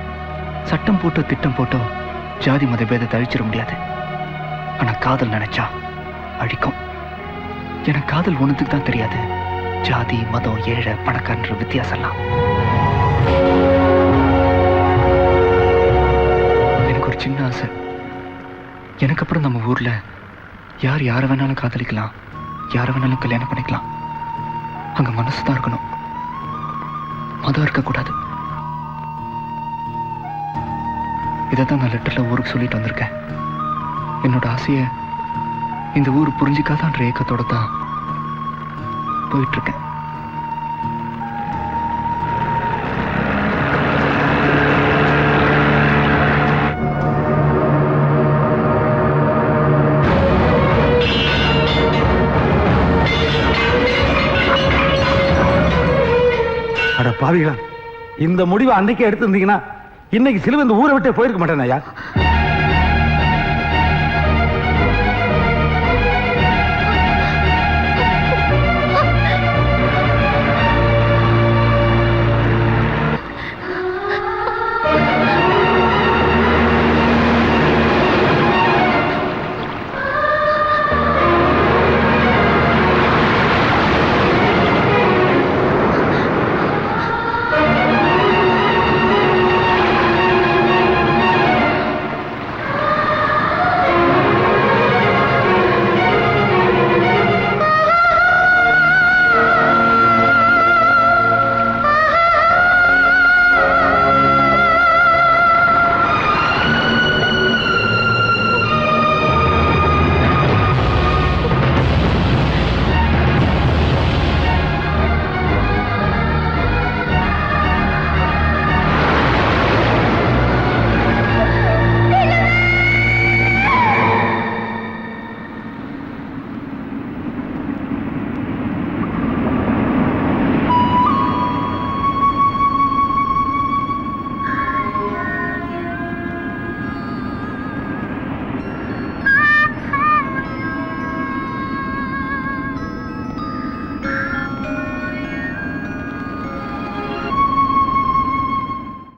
சட்டம் போட்டோ திட்டம் போட்டோ ஜாதி மத பேதத்தை அழிச்சிட முடியாது. ஆனா காதல் நினைச்சா அழிக்கும். எனக்கு காதல் ஒண்ணுத்துக்கு தான் தெரியாது, ஜாதி மதம் ஏழை பணக்காரன்ற வித்தியாசம்லாம். எனக்கு ஒரு சின்ன ஆசை, எனக்கு அப்புறம் நம்ம ஊர்ல யார் யாரை வேணாலும் காதலிக்கலாம், யாரை வேணாலும் கல்யாணம் பண்ணிக்கலாம். அங்க மனசு தான் இருக்கணும், மதம் இருக்கக்கூடாது. இதைத்தான் நான் லெட்டர்ல ஊருக்கு சொல்லிட்டு வந்திருக்கேன். என்னோட ஆசையை இந்த ஊர் புரிஞ்சிக்காதான்ற ஏக்கத்தோட தான் போயிட்டு இருக்கேன். அட பாவிகளா, இந்த முடிவை அன்னைக்கே எடுத்திருந்தீங்கன்னா இன்னைக்கு சிலுவை இந்த ஊரை விட்டே போயிருக்க மாட்டேன் ஐயா.